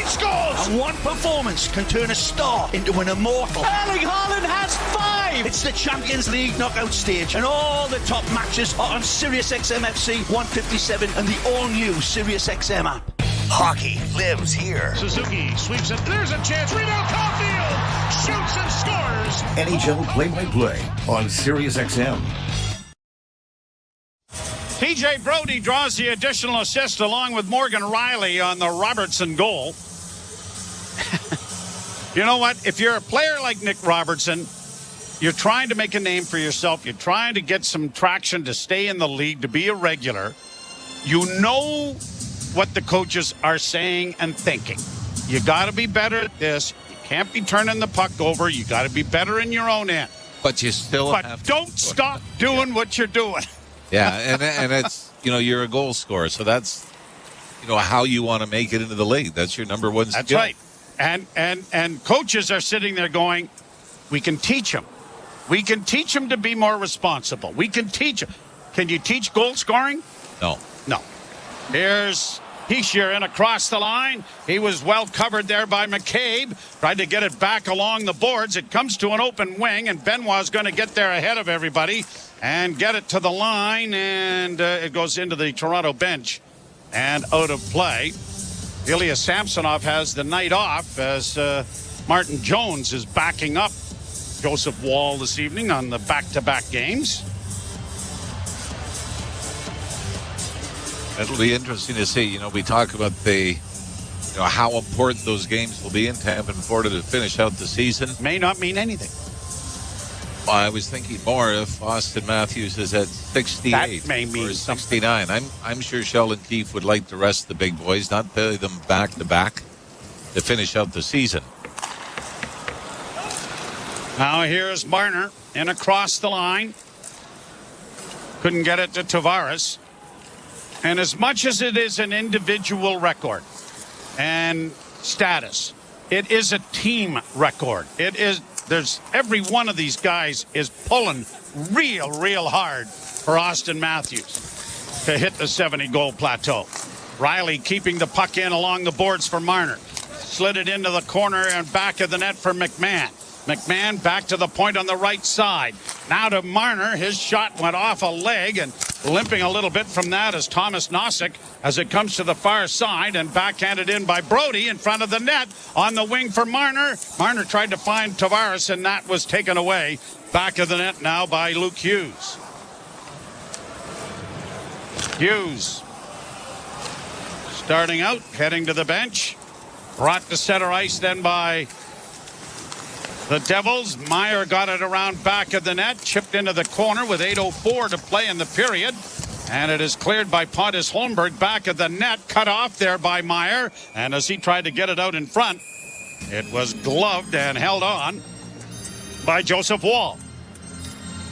[SPEAKER 23] scores! And one performance can turn a star into an immortal. Erling Haaland has 5! It's the Champions League knockout stage, and all the top matches are on SiriusXM FC 157 and the all-new SiriusXM app.
[SPEAKER 16] Hockey lives here.
[SPEAKER 4] Suzuki sweeps it. There's a chance. Rebound. Caulfield shoots and scores.
[SPEAKER 16] NHL play-by-play on SiriusXM.
[SPEAKER 4] TJ Brody draws the additional assist along with Morgan Riley on the Robertson goal. You know what? If you're a player like Nick Robertson, you're trying to make a name for yourself. You're trying to get some traction to stay in the league, to be a regular. You know what the coaches are saying and thinking. You got to be better at this. You can't be turning the puck over. You got to be better in your own end.
[SPEAKER 12] But you still have to.
[SPEAKER 4] Don't stop doing what you're doing.
[SPEAKER 12] Yeah, and it's, you're a goal scorer, so that's, how you want to make it into the league. That's your number one skill.
[SPEAKER 4] That's right. And coaches are sitting there going, we can teach them. We can teach them to be more responsible. We can teach them. Can you teach goal scoring?
[SPEAKER 12] No.
[SPEAKER 4] Here's Heischer in across the line. He was well covered there by McCabe. Tried to get it back along the boards. It comes to an open wing, and Benoit's going to get there ahead of everybody and get it to the line, and it goes into the Toronto bench and out of play. Ilya Samsonov has the night off as Martin Jones is backing up Joseph Wall this evening on the back-to-back games.
[SPEAKER 12] It'll be interesting to see. We talk about how important those games will be in Tampa and Florida to finish out the season.
[SPEAKER 4] May not mean anything.
[SPEAKER 12] Well, I was thinking more if Austin Matthews is at 68
[SPEAKER 4] that may mean
[SPEAKER 12] or 69. I'm sure Sheldon Keefe would like to rest the big boys, not play them back to back to finish out the season.
[SPEAKER 4] Now here's Marner in across the line. Couldn't get it to Tavares. And as much as it is an individual record and status, it is a team record. There's every one of these guys is pulling real hard for Austin Matthews to hit the 70-goal plateau. Riley keeping the puck in along the boards for Marner. Slid it into the corner and back of the net for McMahon. McMahon back to the point on the right side. Now to Marner. His shot went off a leg, and limping a little bit from that is Thomas Nosek as it comes to the far side and backhanded in by Brody in front of the net on the wing for Marner. Marner tried to find Tavares, and that was taken away. Back of the net now by Luke Hughes. Hughes starting out, heading to the bench. Brought to center ice then by The Devils, Meyer got it around back of the net, chipped into the corner with 8:04 to play in the period. And it is cleared by Pontus Holmberg back of the net, cut off there by Meyer. And as he tried to get it out in front, it was gloved and held on by Joseph Woll.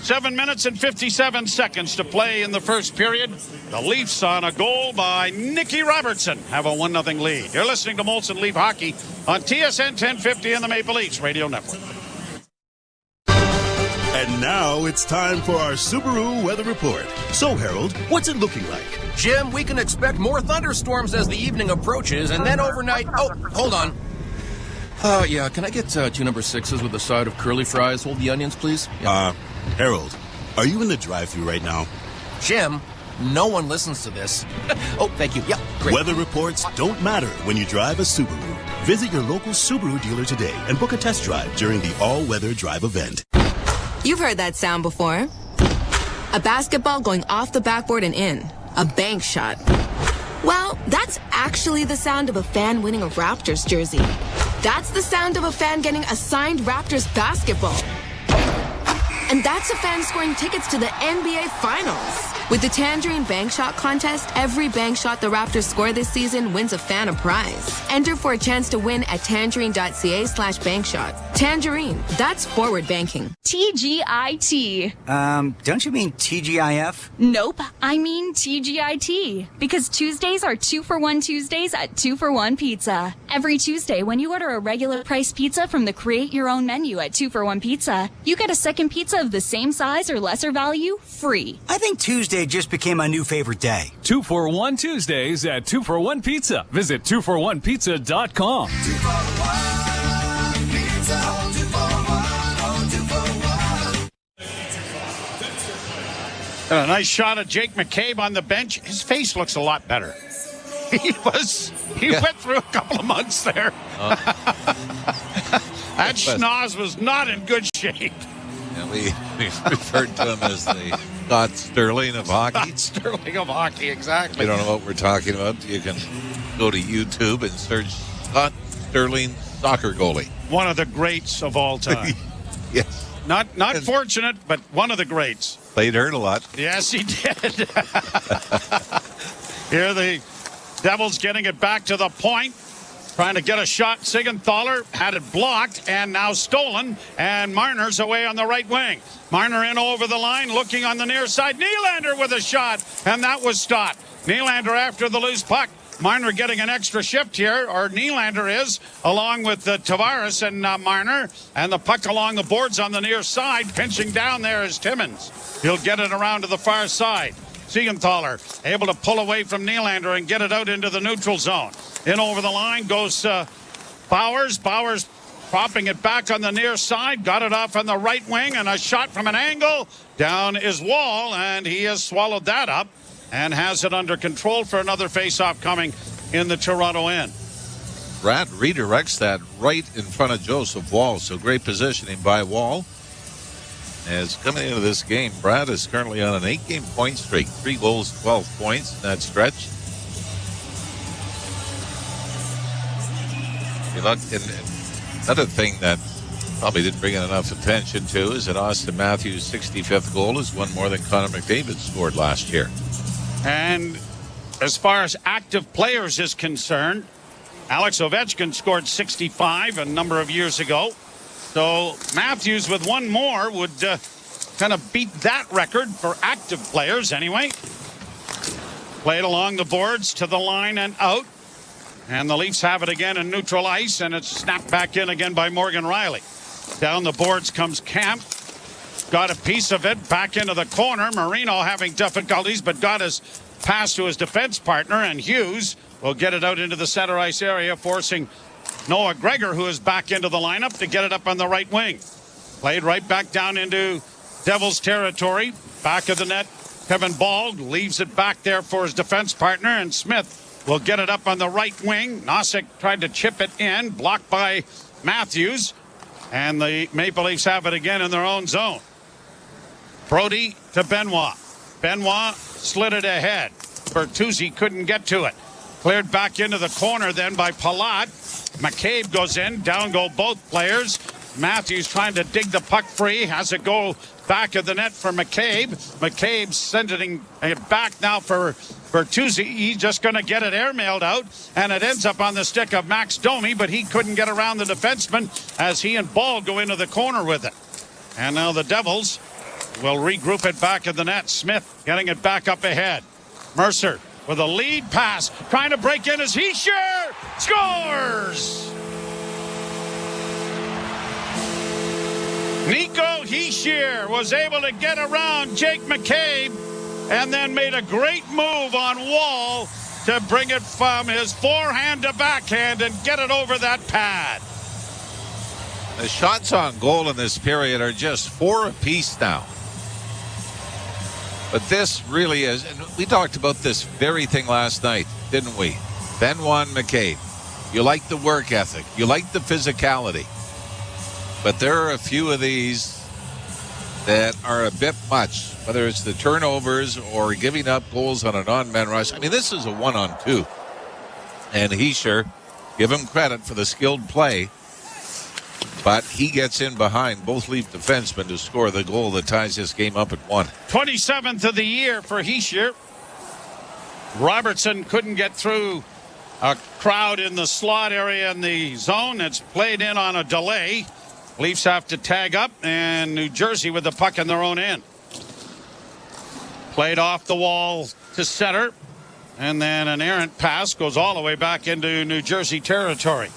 [SPEAKER 4] 7 minutes and 57 seconds to play in the first period. The Leafs on a goal by Nicky Robertson have a 1-0 lead. You're listening to Molson Leaf Hockey on TSN 1050 and the Maple Leafs Radio Network.
[SPEAKER 7] And now it's time for our Subaru weather report. So, Harold, what's it looking like?
[SPEAKER 8] Jim, we can expect more thunderstorms as the evening approaches, and then overnight... Oh, hold on. Yeah, can I get 2 number 6s with a side of curly fries? Hold the onions, please. Yeah.
[SPEAKER 7] Harold, are you in the drive-thru right now?
[SPEAKER 8] Jim, no one listens to this. Oh, thank you. Yeah, great.
[SPEAKER 7] Weather reports don't matter when you drive a Subaru. Visit your local Subaru dealer today and book a test drive during the all-weather drive event.
[SPEAKER 9] You've heard that sound before. A basketball going off the backboard and in. A bank shot. Well, that's actually the sound of a fan winning a Raptors jersey. That's the sound of a fan getting a signed Raptors basketball. And that's a fan scoring tickets to the NBA Finals. With the Tangerine Bank Shot contest, every bank shot the Raptors score this season wins a fan a prize. Enter for a chance to win at tangerine.ca/bankshot. Tangerine, that's forward banking.
[SPEAKER 24] TGIT.
[SPEAKER 25] Don't you mean TGIF?
[SPEAKER 24] Nope, I mean TGIT. Because Tuesdays are 2-for-1 Tuesdays at 2-for-1 Pizza. Every Tuesday, when you order a regular price pizza from the Create Your Own menu at 2-for-1 Pizza, you get a second pizza of the same size or lesser value free.
[SPEAKER 25] I think Tuesday just became my new favorite day.
[SPEAKER 26] 2-for-1 Tuesdays at 2-for-1 Pizza. Visit 2for1pizza.com.
[SPEAKER 27] 2-for-1 Pizza, 2-for-1.
[SPEAKER 4] And a nice shot of Jake McCabe on the bench. His face looks a lot better. He went through a couple of months there. That schnoz was not in good shape.
[SPEAKER 12] Yeah, we referred to him as the Scott Sterling of hockey.
[SPEAKER 4] Scott Sterling of hockey, exactly.
[SPEAKER 12] If you don't know what we're talking about, you can go to YouTube and search Scott Sterling soccer goalie.
[SPEAKER 4] One of the greats of all time.
[SPEAKER 12] Yes.
[SPEAKER 4] Not fortunate, but one of the greats.
[SPEAKER 12] Played hurt a lot.
[SPEAKER 4] Yes, he did. Here the Devils getting it back to the point. Trying to get a shot. Sigenthaler had it blocked and now stolen. And Marner's away on the right wing. Marner in over the line, looking on the near side. Nylander with a shot, and that was stopped. Nylander after the loose puck. Marner getting an extra shift here, or Nylander is, along with Tavares and Marner. And the puck along the boards on the near side. Pinching down there is Timmins. He'll get it around to the far side. Siegenthaler able to pull away from Nylander and get it out into the neutral zone. In over the line goes Bowers. Bowers popping it back on the near side. Got it off on the right wing, and a shot from an angle. Down is Woll, and he has swallowed that up and has it under control for another face-off coming in the Toronto end.
[SPEAKER 12] Brad redirects that right in front of Joseph Woll. So great positioning by Woll. As coming into this game, Brad is currently on an 8-game point streak. 3 goals, 12 points in that stretch. You look, and another thing that probably didn't bring enough attention to is that Austin Matthews' 65th goal is one more than Connor McDavid scored last year.
[SPEAKER 4] And as far as active players is concerned, Alex Ovechkin scored 65 a number of years ago. So Matthews with one more would kind of beat that record for active players anyway. Played along the boards to the line and out. And the Leafs have it again in neutral ice, and it's snapped back in again by Morgan Riley. Down the boards comes Camp. Got a piece of it back into the corner. Marino having difficulties, but got his pass to his defense partner, and Hughes will get it out into the center ice area, forcing Noah Gregor, who is back into the lineup, to get it up on the right wing. Played right back down into Devils territory. Back of the net, Kevin Bald leaves it back there for his defense partner, and Smith will get it up on the right wing. Nosek tried to chip it in, blocked by Matthews, and the Maple Leafs have it again in their own zone. Brody to Benoit. Benoit slid it ahead. Bertuzzi couldn't get to it. Cleared back into the corner then by Palat. McCabe goes in. Down go both players. Matthews trying to dig the puck free. Has it go back of the net for McCabe. McCabe sending it back now for Bertuzzi. He's just going to get it airmailed out, and it ends up on the stick of Max Domi, but he couldn't get around the defenseman as he and Ball go into the corner with it. And now the Devils will regroup it back in the net. Smith getting it back up ahead. Mercer with a lead pass, trying to break in as Hischier scores! Nico Hischier was able to get around Jake McCabe and then made a great move on Wall to bring it from his forehand to backhand and get it over that pad.
[SPEAKER 12] The shots on goal in this period are just 4 apiece now. But this really is, and we talked about this very thing last night, didn't we? Benoit and McCabe. You like the work ethic. You like the physicality. But there are a few of these that are a bit much, whether it's the turnovers or giving up goals on a non-man rush. I mean, this is a 1-on-2. And Hischier, give him credit for the skilled play, but he gets in behind both Leaf defensemen to score the goal that ties this game up at 1.
[SPEAKER 4] 27th of the year for Hischier. Robertson couldn't get through a crowd in the slot area in the zone. It's played in on a delay. Leafs have to tag up, and New Jersey with the puck in their own end. Played off the wall to center, and then an errant pass goes all the way back into New Jersey territory.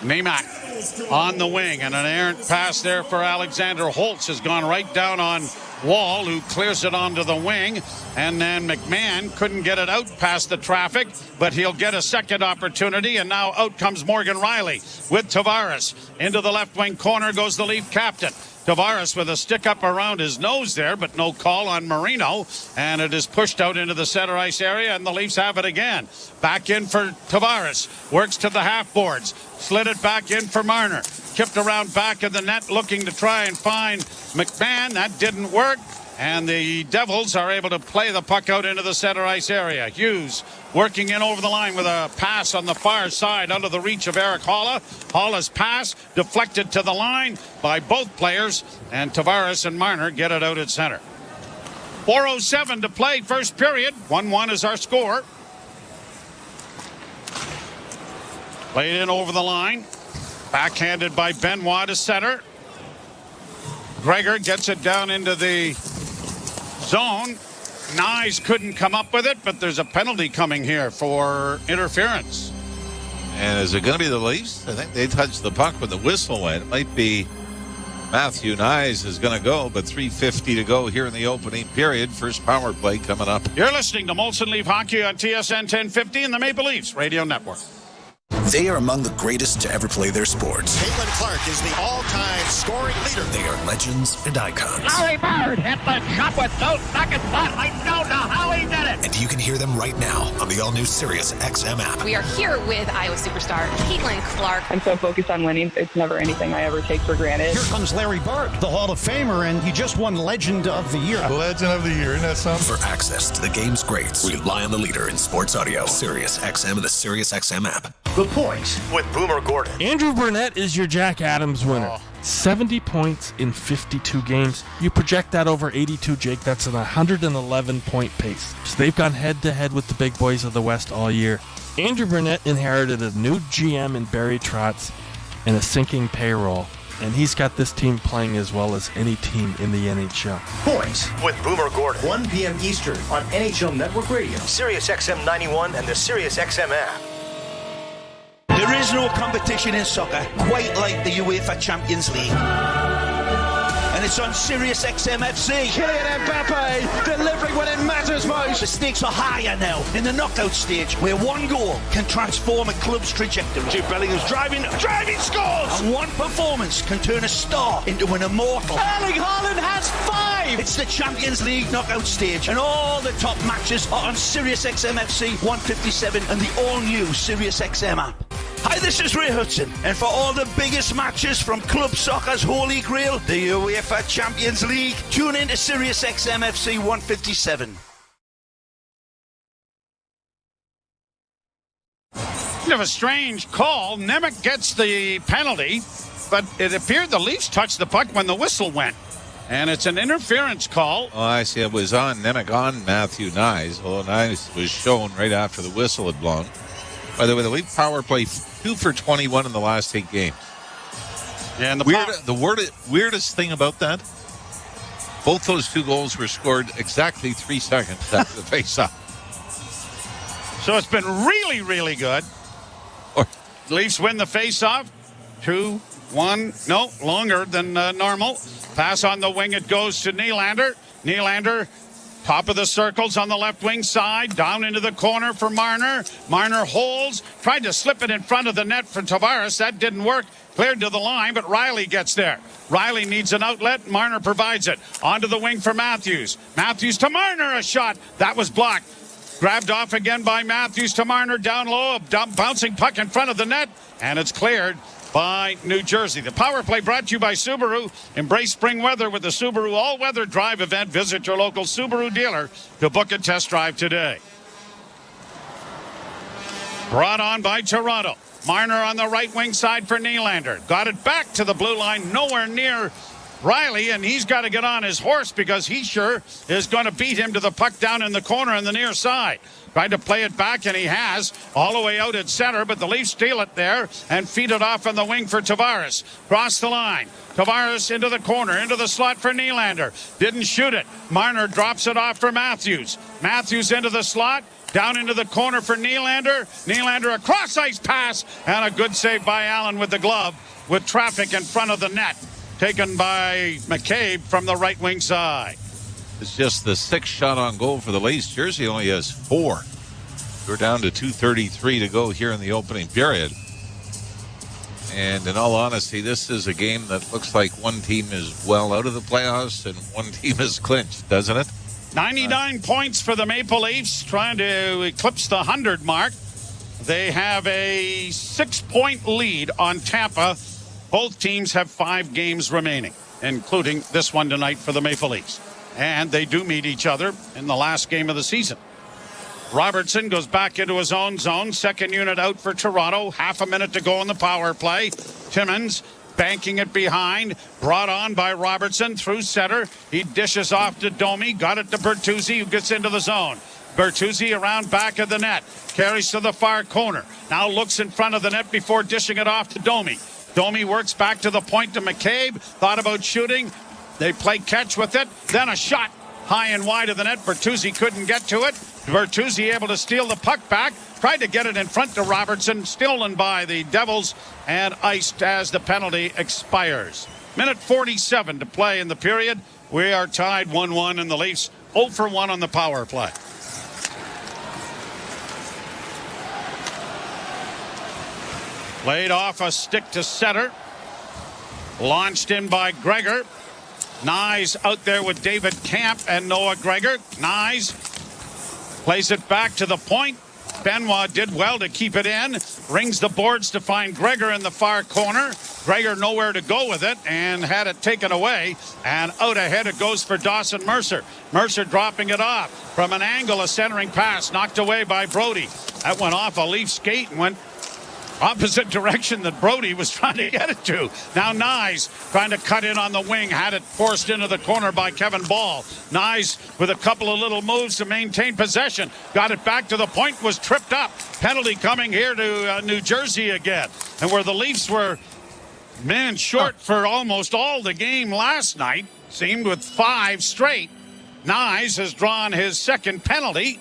[SPEAKER 4] Namack on the wing, and an errant pass there for Alexander Holtz has gone right down on Wall, who clears it onto the wing, and then McMahon couldn't get it out past the traffic, but he'll get a second opportunity, and now out comes Morgan Riley with Tavares. Into the left wing corner goes the Leaf captain. Tavares with a stick up around his nose there, but no call on Marino, and it is pushed out into the center ice area, and the Leafs have it again. Back in for Tavares, works to the half boards, slid it back in for Marner, chipped around back of the net looking to try and find McMahon. That didn't work, and the Devils are able to play the puck out into the center ice area. Hughes working in over the line with a pass on the far side under the reach of Eric Haula. Haula's pass deflected to the line by both players, and Tavares and Marner get it out at center. 4:07 to play, first period. 1-1 is our score. Played in over the line. Backhanded by Benoit to center. Gregor gets it down into the zone. Nyes couldn't come up with it, but there's a penalty coming here for interference.
[SPEAKER 12] And is it going to be the Leafs? I think they touched the puck when the whistle went. It might be Matthew Nyes is going to go, but 3:50 to go here in the opening period. First power play coming up.
[SPEAKER 4] You're listening to Molson Leaf Hockey on TSN 1050 and the Maple Leafs Radio Network.
[SPEAKER 1] They are among the greatest to ever play their sports.
[SPEAKER 2] Caitlin Clark is the all-time scoring leader.
[SPEAKER 1] They are legends and icons.
[SPEAKER 10] Larry Bird hit the shot with no second thought. I don't know how he did it.
[SPEAKER 1] And you can hear them right now on the all-new Sirius XM app.
[SPEAKER 11] We are here with Iowa superstar Caitlin Clark.
[SPEAKER 13] I'm so focused on winning. It's never anything I ever take for granted.
[SPEAKER 14] Here comes Larry Bird, the Hall of Famer, and he just won Legend of the Year.
[SPEAKER 1] Legend of the Year, isn't that something? For access to the game's greats, rely on the leader in sports audio. Sirius XM and the Sirius XM app.
[SPEAKER 16] The Point with Boomer Gordon.
[SPEAKER 17] Andrew Burnett is your Jack Adams winner. 70 points in 52 games. You project that over 82, Jake. That's an 111-point pace. So they've gone head-to-head with the big boys of the West all year. Andrew Burnett inherited a new GM in Barry Trotz and a sinking payroll. And he's got this team playing as well as any team in the NHL.
[SPEAKER 16] Point with Boomer Gordon. 1 p.m. Eastern on NHL Network Radio, Sirius XM 91, and the Sirius XM app.
[SPEAKER 23] There is no competition in soccer quite like the UEFA Champions League. And it's on Sirius XM FC. Kylian Mbappe delivering when it matters most. The stakes are higher now in the knockout stage, where one goal can transform a club's trajectory. Jude Bellingham's driving scores! And one performance can turn a star into an immortal. Erling Haaland has 5! It's the Champions League knockout stage, and all the top matches are on Sirius XM FC 157 and the all-new Sirius XM app. Hi, this is Ray Hudson, and for all the biggest matches from club soccer's holy grail, the UEFA Champions League, tune in to Sirius XM FC 157.
[SPEAKER 4] Kind of a strange call. Nemec gets the penalty. but it appeared the Leafs touched the puck when the whistle went. And it's an interference call.
[SPEAKER 12] Oh, I see. It was on Nemec on Matthew Nyes. Although Nyes was shown right after the whistle had blown. By the way, the Leaf power play 2 for 21 in the last 8 games.
[SPEAKER 4] And
[SPEAKER 12] the weirdest thing about that, both those 2 goals were scored exactly 3 seconds after the face-off.
[SPEAKER 4] So it's been really, really good. Leafs win the face-off. 2-1. No, longer than normal. Pass on the wing. It goes to Nylander. Nylander, top of the circles on the left wing side. Down into the corner for Marner. Marner holds. Tried to slip it in front of the net for Tavares. That didn't work. Cleared to the line, but Riley gets there. Riley needs an outlet. Marner provides it. Onto the wing for Matthews. Matthews to Marner. A shot. That was blocked. Grabbed off again by Matthews to Marner. Down low. Bouncing puck in front of the net. And it's cleared by New Jersey. The power play brought to you by Subaru. Embrace spring weather with the Subaru all-weather drive event. Visit your local Subaru dealer to book a test drive today. Brought on by Toronto. Marner on the right wing side for Nylander. Got it back to the blue line. Nowhere near Riley, and he's got to get on his horse because he sure is going to beat him to the puck down in the corner on the near side. Tried to play it back, and he has, all the way out at center, but the Leafs steal it there and feed it off on the wing for Tavares. Cross the line. Tavares into the corner, into the slot for Nylander. Didn't shoot it. Marner drops it off for Matthews. Matthews into the slot. Down into the corner for Nylander. Nylander, a cross-ice pass, and a good save by Allen with the glove with traffic in front of the net. Taken by McCabe from the right wing side.
[SPEAKER 12] It's just the 6th shot on goal for the Leafs. Jersey only has 4. We're down to 2:33 to go here in the opening period. And in all honesty, this is a game that looks like one team is well out of the playoffs and one team is clinched, doesn't it?
[SPEAKER 4] 99 points for the Maple Leafs, trying to eclipse the 100 mark. They have a 6-point lead on Tampa. Both teams have 5 games remaining, including this one tonight for the Maple Leafs. And they do meet each other in the last game of the season. Robertson goes back into his own zone. Second unit out for Toronto. Half a minute to go on the power play. Timmins banking it behind. Brought on by Robertson through center. He dishes off to Domi. Got it to Bertuzzi, who gets into the zone. Bertuzzi around back of the net. Carries to the far corner. Now looks in front of the net before dishing it off to Domi. Domi works back to the point to McCabe. Thought about shooting. They play catch with it. Then a shot high and wide of the net. Bertuzzi couldn't get to it. Bertuzzi able to steal the puck back. Tried to get it in front to Robertson. Stolen by the Devils and iced as the penalty expires. Minute 47 to play in the period. We are tied 1-1 and the Leafs 0 for 1 on the power play. Laid off a stick to center. Launched in by Gregor. Nyes out there with David Camp and Noah Gregor. Nyes plays it back to the point. Benoit did well to keep it in. Rings the boards to find Gregor in the far corner. Gregor nowhere to go with it and had it taken away. And out ahead it goes for Dawson Mercer. Mercer dropping it off from an angle. A centering pass knocked away by Brody. That went off a Leaf skate and went opposite direction that Brody was trying to get it to. Now Nyes trying to cut in on the wing. Had it forced into the corner by Kevin Ball. Nyes with a couple of little moves to maintain possession. Got it back to the point. Was tripped up. Penalty coming here to New Jersey again. And where the Leafs were man short for almost all the game last night, seemed with 5 straight. Nyes has drawn his second penalty.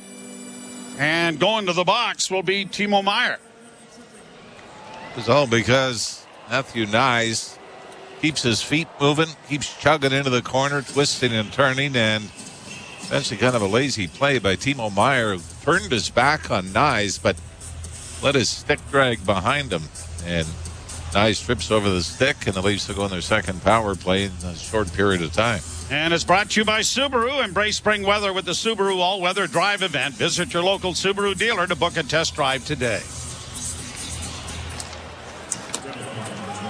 [SPEAKER 4] And going to the box will be Timo Meier.
[SPEAKER 12] It's all because Matthew Nyes keeps his feet moving, keeps chugging into the corner, twisting and turning, and eventually kind of a lazy play by Timo Meier, who turned his back on Nyes, but let his stick drag behind him. And Nyes trips over the stick, and the Leafs will go on their second power play in a short period of time.
[SPEAKER 4] And it's brought to you by Subaru. Embrace spring weather with the Subaru all-weather drive event. Visit your local Subaru dealer to book a test drive today.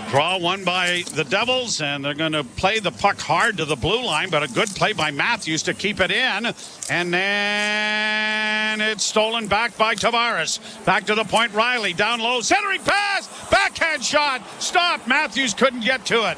[SPEAKER 4] Draw one by the Devils, and they're going to play the puck hard to the blue line, but a good play by Matthews to keep it in. And then it's stolen back by Tavares. Back to the point, Riley down low, centering pass, back backhand shot. Stop. Matthews couldn't get to it.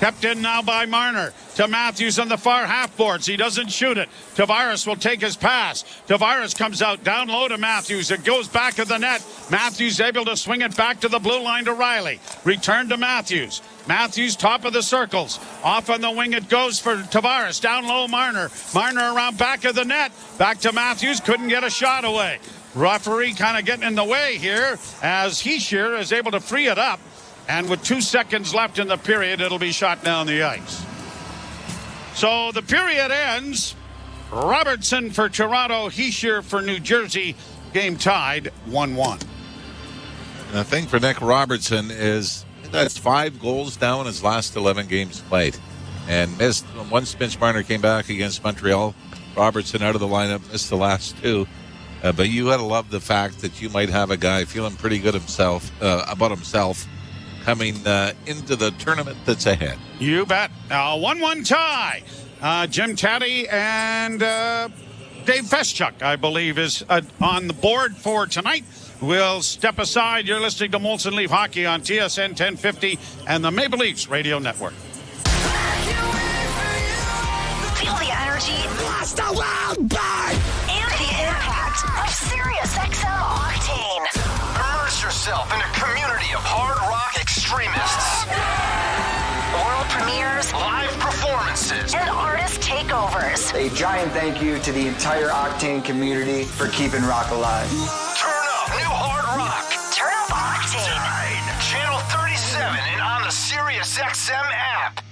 [SPEAKER 4] Kept in now by Marner. To Matthews on the far half boards. He doesn't shoot it. Tavares will take his pass. Tavares comes out down low to Matthews. It goes back of the net. Matthews able to swing it back to the blue line to Riley. Return to Matthews. Matthews top of the circles. Off on the wing it goes for Tavares. Down low Marner. Marner around back of the net. Back to Matthews. Couldn't get a shot away. Referee kind of getting in the way here as Heischer is able to free it up. And with 2 seconds left in the period, it'll be shot down the ice. So the period ends. Robertson for Toronto, Heischer for New Jersey. Game tied 1-1.
[SPEAKER 12] The thing for Nick Robertson is that's 5 goals now in his last 11 games played. And missed once Mitch Marner came back against Montreal. Robertson out of the lineup, missed the last 2. But you got to love the fact that you might have a guy feeling pretty good about himself coming into the tournament that's ahead.
[SPEAKER 4] You bet. 1-1 tie. Jim Taddy and Dave Feschuk, I believe, is on the board for tonight. We'll step aside. You're listening to Molson Leaf Hockey on TSN 1050 and the Maple Leafs Radio Network.
[SPEAKER 3] Feel the energy. Blast the wild bird. And the impact of SiriusXM Octane.
[SPEAKER 6] Immerse yourself in a community of hard rock extremists.
[SPEAKER 3] World premieres,
[SPEAKER 6] live performances,
[SPEAKER 3] and artist takeovers.
[SPEAKER 18] A giant thank you to the entire Octane community for keeping rock alive.
[SPEAKER 6] Turn up new hard rock.
[SPEAKER 3] Turn up Octane.
[SPEAKER 6] Channel 37 and on the SiriusXM app.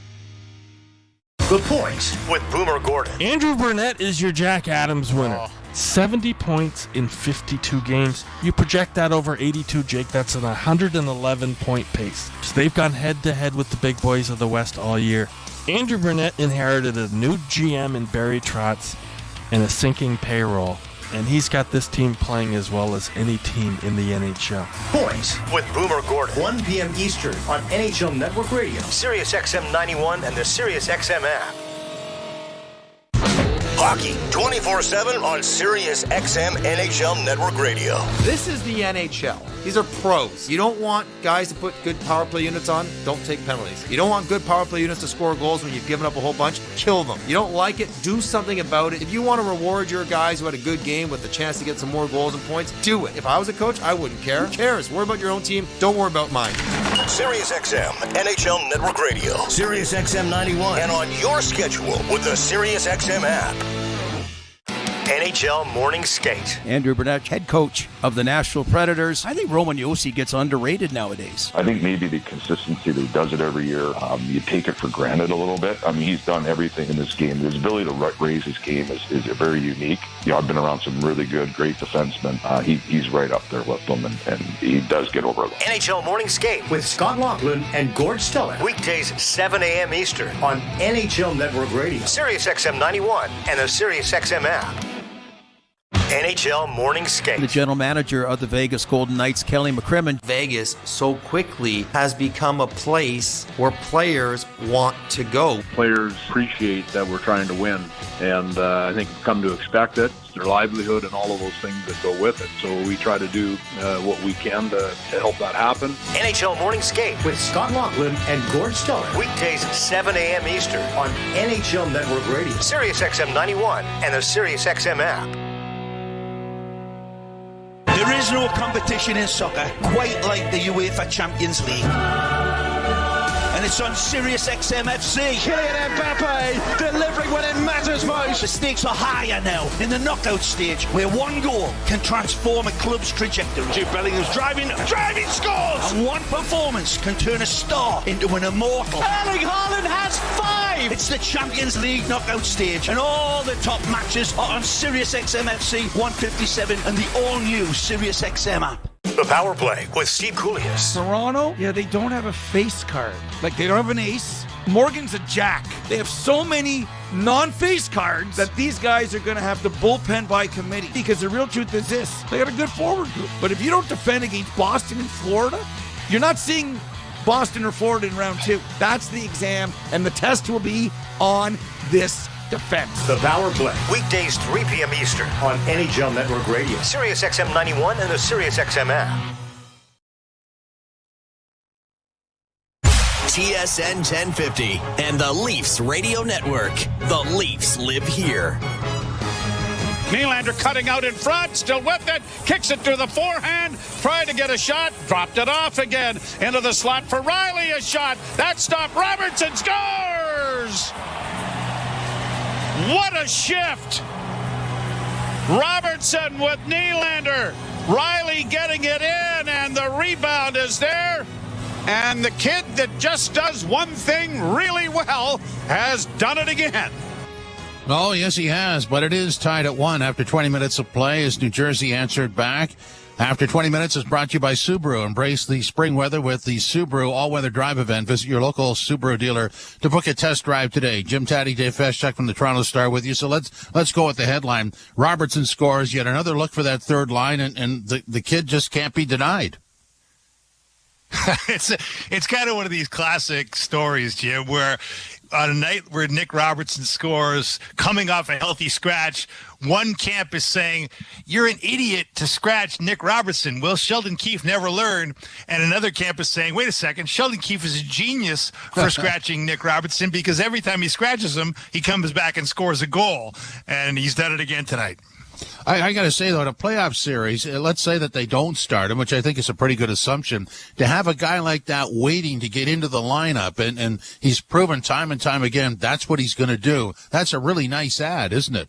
[SPEAKER 16] The Points with Boomer Gordon.
[SPEAKER 17] Andrew Burnett is your Jack Adams winner. 70 points in 52 games. You project that over 82, Jake. That's an 111-point pace. So they've gone head-to-head with the big boys of the West all year. Andrew Burnett inherited a new GM in Barry Trotz and a sinking payroll. And he's got this team playing as well as any team in the NHL.
[SPEAKER 16] Points with Boomer Gordon. 1 p.m. Eastern on NHL Network Radio, SiriusXM 91, and the SiriusXM app. Hockey 24/7 on SiriusXM NHL Network Radio.
[SPEAKER 19] This is the NHL. These are pros. You don't want guys to put good power play units on, don't take penalties. You don't want good power play units to score goals when you've given up a whole bunch, kill them. You don't like it, do something about it. If you want to reward your guys who had a good game with the chance to get some more goals and points, do it. If I was a coach, I wouldn't care. Who cares? Worry about your own team. Don't worry about mine.
[SPEAKER 16] SiriusXM NHL Network Radio, SiriusXM 91, and on your schedule with the SiriusXM app. NHL Morning Skate.
[SPEAKER 20] Andrew Burnett, head coach of the Nashville Predators. I think Roman Josi gets underrated nowadays.
[SPEAKER 21] I think maybe the consistency that he does it every year, you take it for granted a little bit. I mean, he's done everything in this game. His ability to raise his game is very unique. You know, I've been around some really good, great defensemen. He's right up there with them, and he does get over a lot.
[SPEAKER 16] NHL Morning Skate with Scott Laughlin and Gord Stellick. Weekdays 7 a.m. Eastern on NHL Network Radio, SiriusXM 91, and the SiriusXM app. NHL Morning Skate.
[SPEAKER 20] The general manager of the Vegas Golden Knights, Kelly McCrimmon.
[SPEAKER 22] Vegas so quickly has become a place where players want to go.
[SPEAKER 28] Players appreciate that we're trying to win, and I think we've come to expect it. It's their livelihood and all of those things that go with it. So we try to do what we can to help that happen.
[SPEAKER 16] NHL Morning Skate with Scott Laughlin and Gord Stellick. Weekdays 7 a.m. Eastern on NHL Network Radio, SiriusXM 91, and the SiriusXM app.
[SPEAKER 23] There is no competition in soccer quite like the UEFA Champions League. And it's on SiriusXM FC. Kylian Mbappe delivering when it matters most. The stakes are higher now in the knockout stage, where one goal can transform a club's trajectory. Jude Bellingham's driving scores! And one performance can turn a star into an immortal. Erling Haaland has 5! It's the Champions League knockout stage, and all the top matches are on SiriusXM FC 157 and the all-new SiriusXM app.
[SPEAKER 16] The Power Play with Steve Koulias.
[SPEAKER 29] Toronto, they don't have a face card. Like, they don't have an ace. Morgan's a jack. They have so many non-face cards that these guys are going to have to bullpen by committee. Because the real truth is this. They got a good forward group. But if you don't defend against Boston and Florida, you're not seeing Boston or Florida in round 2. That's the exam, and the test will be on this defense.
[SPEAKER 16] The Power Play. Weekdays 3 p.m. Eastern on NHL Network Radio, SiriusXM 91, and the SiriusXM app.
[SPEAKER 5] TSN 1050 and the Leafs Radio Network. The Leafs live here.
[SPEAKER 4] Nylander cutting out in front, still with it, kicks it to the forehand, tried to get a shot, dropped it off again, into the slot for Riley, a shot, that stopped, Robertson scores! What a shift! Robertson with Nylander, Riley getting it in, and the rebound is there, and the kid that just does one thing really well has done it again.
[SPEAKER 7] Oh, yes, he has, but it is tied at 1 after 20 minutes of play as New Jersey answered back. After 20 minutes is brought to you by Subaru. Embrace the spring weather with the Subaru all-weather drive event. Visit your local Subaru dealer to book a test drive today. Jim Taddy, Dave Feschuk from the Toronto Star with you. So let's go with the headline. Robertson scores yet another look for that third line, and the kid just can't be denied.
[SPEAKER 8] It's kind of one of these classic stories, Jim, where on a night where Nick Robertson scores, coming off a healthy scratch, one camp is saying, you're an idiot to scratch Nick Robertson. Will Sheldon Keefe never learn? And another camp is saying, wait a second, Sheldon Keefe is a genius for scratching Nick Robertson because every time he scratches him, he comes back and scores a goal. And he's done it again tonight.
[SPEAKER 7] I got to say, though, in a playoff series, let's say that they don't start him, which I think is a pretty good assumption, to have a guy like that waiting to get into the lineup, and he's proven time and time again that's what he's going to do. That's a really nice ad, isn't it?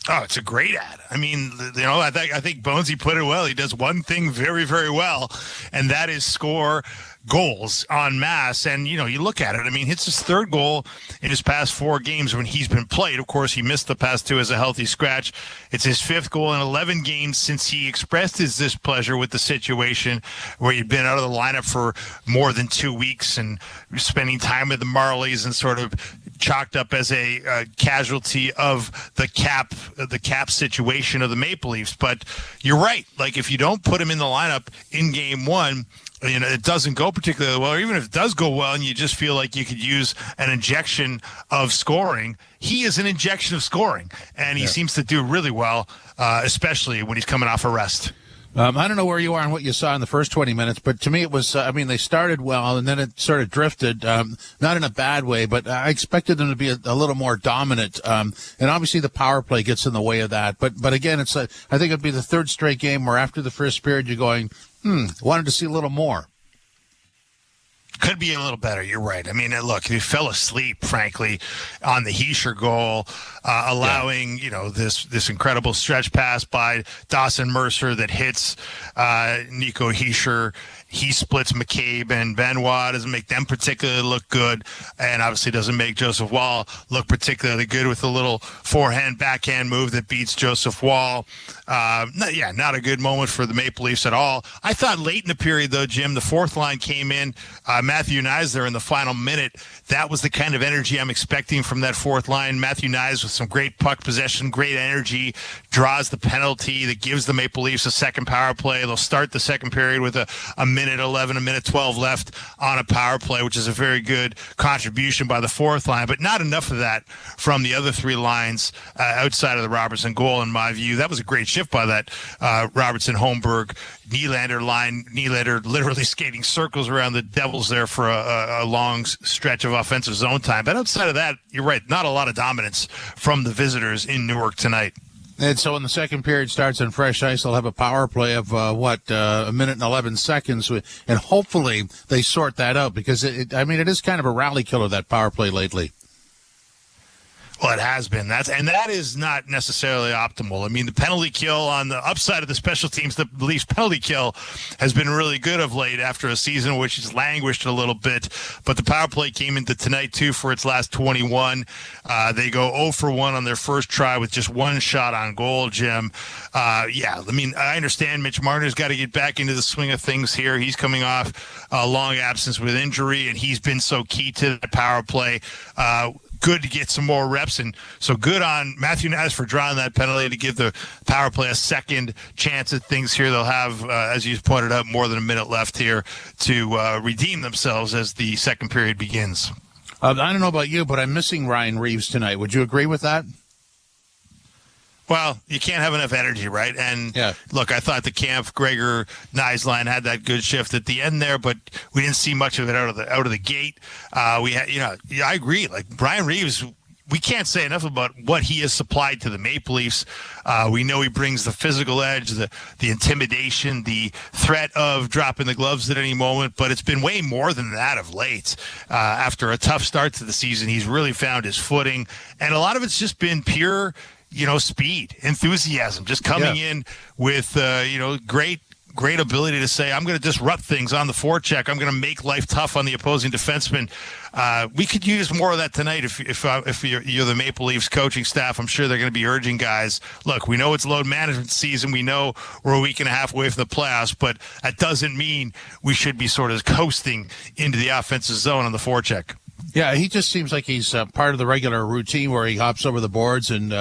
[SPEAKER 8] Oh, it's a great ad. I mean, I think Bonesy put it well. He does one thing very, very well, and that is score goals en masse. And, you look at it. I mean, it's his third goal in his past 4 games when he's been played. Of course, he missed the past 2 as a healthy scratch. It's his 5th goal in 11 games since he expressed his displeasure with the situation where he'd been out of the lineup for more than 2 weeks and spending time with the Marlies and sort of chalked up as a casualty of the cap situation of the Maple Leafs. But you're right. Like, if you don't put him in the lineup in game 1, it doesn't go particularly well, or even if it does go well and you just feel like you could use an injection of scoring, he is an injection of scoring, and he seems to do really well, especially when he's coming off a rest.
[SPEAKER 7] I don't know where you are and what you saw in the first 20 minutes, but to me it was, they started well and then it sort of drifted, not in a bad way, but I expected them to be a little more dominant. And obviously the power play gets in the way of that. But again, I think it'd be the third straight game where after the first period you're going, wanted to see a little more.
[SPEAKER 8] Could be a little better. You're right. I mean, look, he fell asleep, frankly, on the Hischier goal, allowing, this incredible stretch pass by Dawson Mercer that hits Nico Hischier. He splits McCabe and Benoit, doesn't make them particularly look good, and obviously doesn't make Joseph Wall look particularly good with a little forehand, backhand move that beats Joseph Wall. Not a good moment for the Maple Leafs at all. I thought late in the period, though, Jim, the fourth line came in. Matthew Nyes there in the final minute. That was the kind of energy I'm expecting from that fourth line. Matthew Nyes with some great puck possession, great energy, draws the penalty that gives the Maple Leafs a second power play. They'll start the second period with a minute 11, a minute 12 left on a power play, which is a very good contribution by the fourth line, but not enough of that from the other 3 lines outside of the Robertson goal, in my view. That was a great shift by that Robertson, Holmberg, Nylander line. Nylander literally skating circles around the Devils there for a long stretch of offensive zone time. But outside of that, you're right, not a lot of dominance from the visitors in Newark tonight.
[SPEAKER 7] And so when the second period starts on fresh ice, they'll have a power play of, a minute and 11 seconds. And hopefully they sort that out because, it is kind of a rally killer, that power play lately.
[SPEAKER 8] Well, it has been. That is not necessarily optimal. I mean, the penalty kill on the upside of the special teams, the Leafs penalty kill has been really good of late after a season which has languished a little bit. But the power play came into tonight, too, for its last 21. They go 0 for 1 on their first try with just 1 shot on goal, Jim. I understand Mitch Marner's got to get back into the swing of things here. He's coming off a long absence with injury, and he's been so key to the power play. Good to get some more reps, and so good on Matthew Nyes for drawing that penalty to give the power play a second chance at things here. They'll have, as you pointed out, more than a minute left here to redeem themselves as the second period begins.
[SPEAKER 7] I don't know about you, but I'm missing Ryan Reeves tonight. Would you agree with that?
[SPEAKER 8] Well, you can't have enough energy, right? And look, I thought the Kampf, Gregor, Nyes line had that good shift at the end there, but we didn't see much of it out of the gate. We had, I agree. Like Brian Reeves, we can't say enough about what he has supplied to the Maple Leafs. We know he brings the physical edge, the intimidation, the threat of dropping the gloves at any moment, but it's been way more than that of late. After a tough start to the season, he's really found his footing, and a lot of it's just been pure speed, enthusiasm, just coming in with, great ability to say, I'm going to disrupt things on the forecheck. I'm going to make life tough on the opposing defenseman. We could use more of that tonight if you're the Maple Leafs coaching staff. I'm sure they're going to be urging guys, look, we know it's load management season. We know we're a week and a half away from the playoffs, but that doesn't mean we should be sort of coasting into the offensive zone on the forecheck.
[SPEAKER 7] Yeah, he just seems like he's part of the regular routine where he hops over the boards and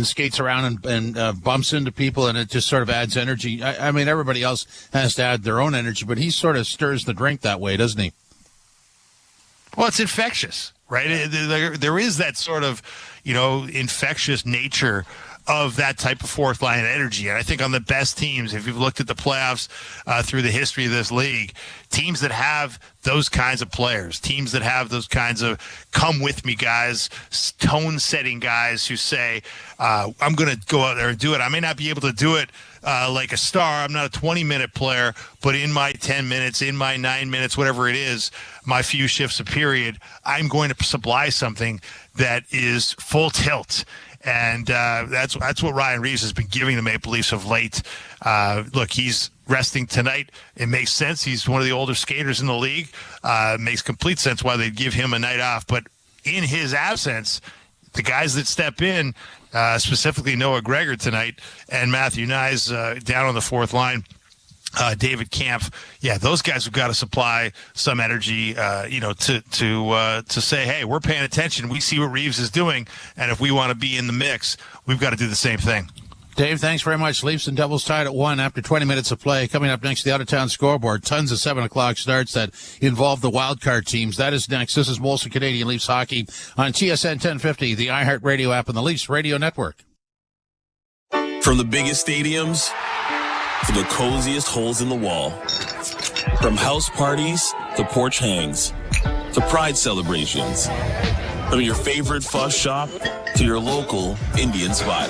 [SPEAKER 7] skates around and bumps into people, and it just sort of adds energy. I mean, everybody else has to add their own energy, but he sort of stirs the drink that way, doesn't he?
[SPEAKER 8] Well, it's infectious, right? There is that sort of, infectious nature of that type of fourth line energy. And I think on the best teams, if you've looked at the playoffs through the history of this league, teams that have those kinds of players, teams that have those kinds of come with me guys, tone setting guys who say, I'm going to go out there and do it. I may not be able to do it like a star. I'm not a 20-minute player, but in my 10 minutes, in my 9 minutes, whatever it is, my few shifts a period, I'm going to supply something that is full tilt. And that's what Ryan Reeves has been giving the Maple Leafs of late. Look, he's resting tonight. It makes sense. He's one of the older skaters in the league. It makes complete sense why they'd give him a night off. But in his absence, the guys that step in, specifically Noah Gregor tonight and Matthew Nyes down on the fourth line, David Kampf, those guys have got to supply some energy, to say, hey, we're paying attention. We see what Reeves is doing, and if we want to be in the mix, we've got to do the same thing.
[SPEAKER 7] Dave, thanks very much. Leafs and Devils tied at 1 after 20 minutes of play. Coming up next, the out-of-town scoreboard. Tons of 7 o'clock starts that involve the wildcard teams. That is next. This is Molson Canadian Leafs Hockey on TSN 1050, the iHeartRadio app, and the Leafs Radio Network.
[SPEAKER 2] From the biggest stadiums to the coziest holes in the wall. From house parties to porch hangs to pride celebrations. From your favorite fuss shop to your local Indian spot.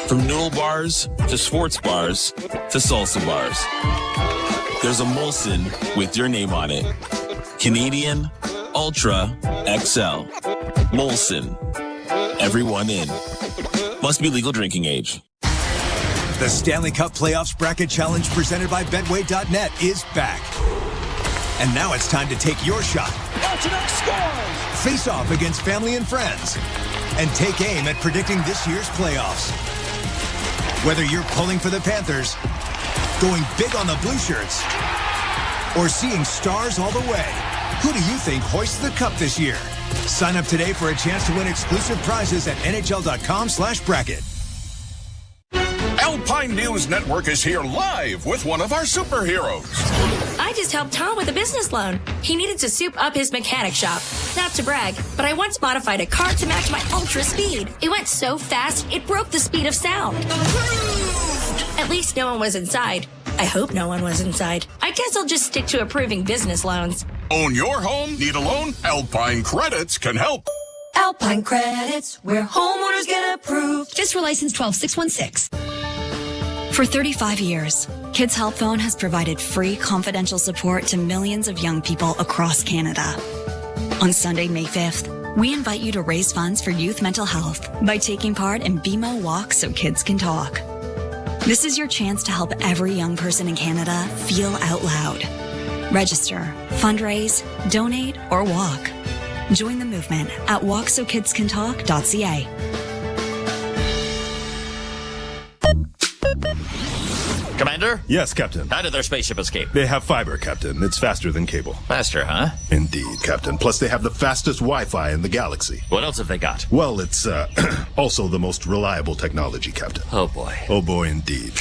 [SPEAKER 2] From noodle bars to sports bars to salsa bars. There's a Molson with your name on it. Canadian Ultra XL. Molson. Everyone in. Must be legal drinking age.
[SPEAKER 9] The Stanley Cup Playoffs Bracket Challenge presented by Betway.net is back. And now it's time to take your shot.
[SPEAKER 23] Ultimate scores!
[SPEAKER 9] Face off against family and friends. And take aim at predicting this year's playoffs. Whether you're pulling for the Panthers, going big on the Blue Shirts, or seeing stars all the way, who do you think hoists the cup this year? Sign up today for a chance to win exclusive prizes at NHL.com/bracket.
[SPEAKER 10] Alpine News Network is here live with one of our superheroes.
[SPEAKER 11] I just helped Tom with a business loan. He needed to soup up his mechanic shop. Not to brag, but I once modified a car to match my ultra speed. It went so fast, it broke the speed of sound. At least no one was inside. I hope no one was inside. I guess I'll just stick to approving business loans.
[SPEAKER 10] Own your home? Need a loan? Alpine Credits can help.
[SPEAKER 15] Alpine Credits, where homeowners get approved. FSRA license 12616.
[SPEAKER 24] For 35 years, Kids Help Phone has provided free confidential support to millions of young people across Canada. On Sunday, May 5th, we invite you to raise funds for youth mental health by taking part in BMO Walk So Kids Can Talk. This is your chance to help every young person in Canada feel out loud. Register, fundraise, donate, or walk. Join the movement at walksokidscantalk.ca.
[SPEAKER 25] Commander?
[SPEAKER 26] Yes, Captain.
[SPEAKER 25] How did their spaceship escape?
[SPEAKER 26] They have fiber, Captain. It's faster than cable.
[SPEAKER 25] Faster, huh?
[SPEAKER 26] Indeed, Captain. Plus, they have the fastest Wi-Fi in the galaxy.
[SPEAKER 25] What else have they got?
[SPEAKER 26] Well, it's also the most reliable technology, Captain.
[SPEAKER 25] Oh, boy.
[SPEAKER 26] Oh, boy, indeed.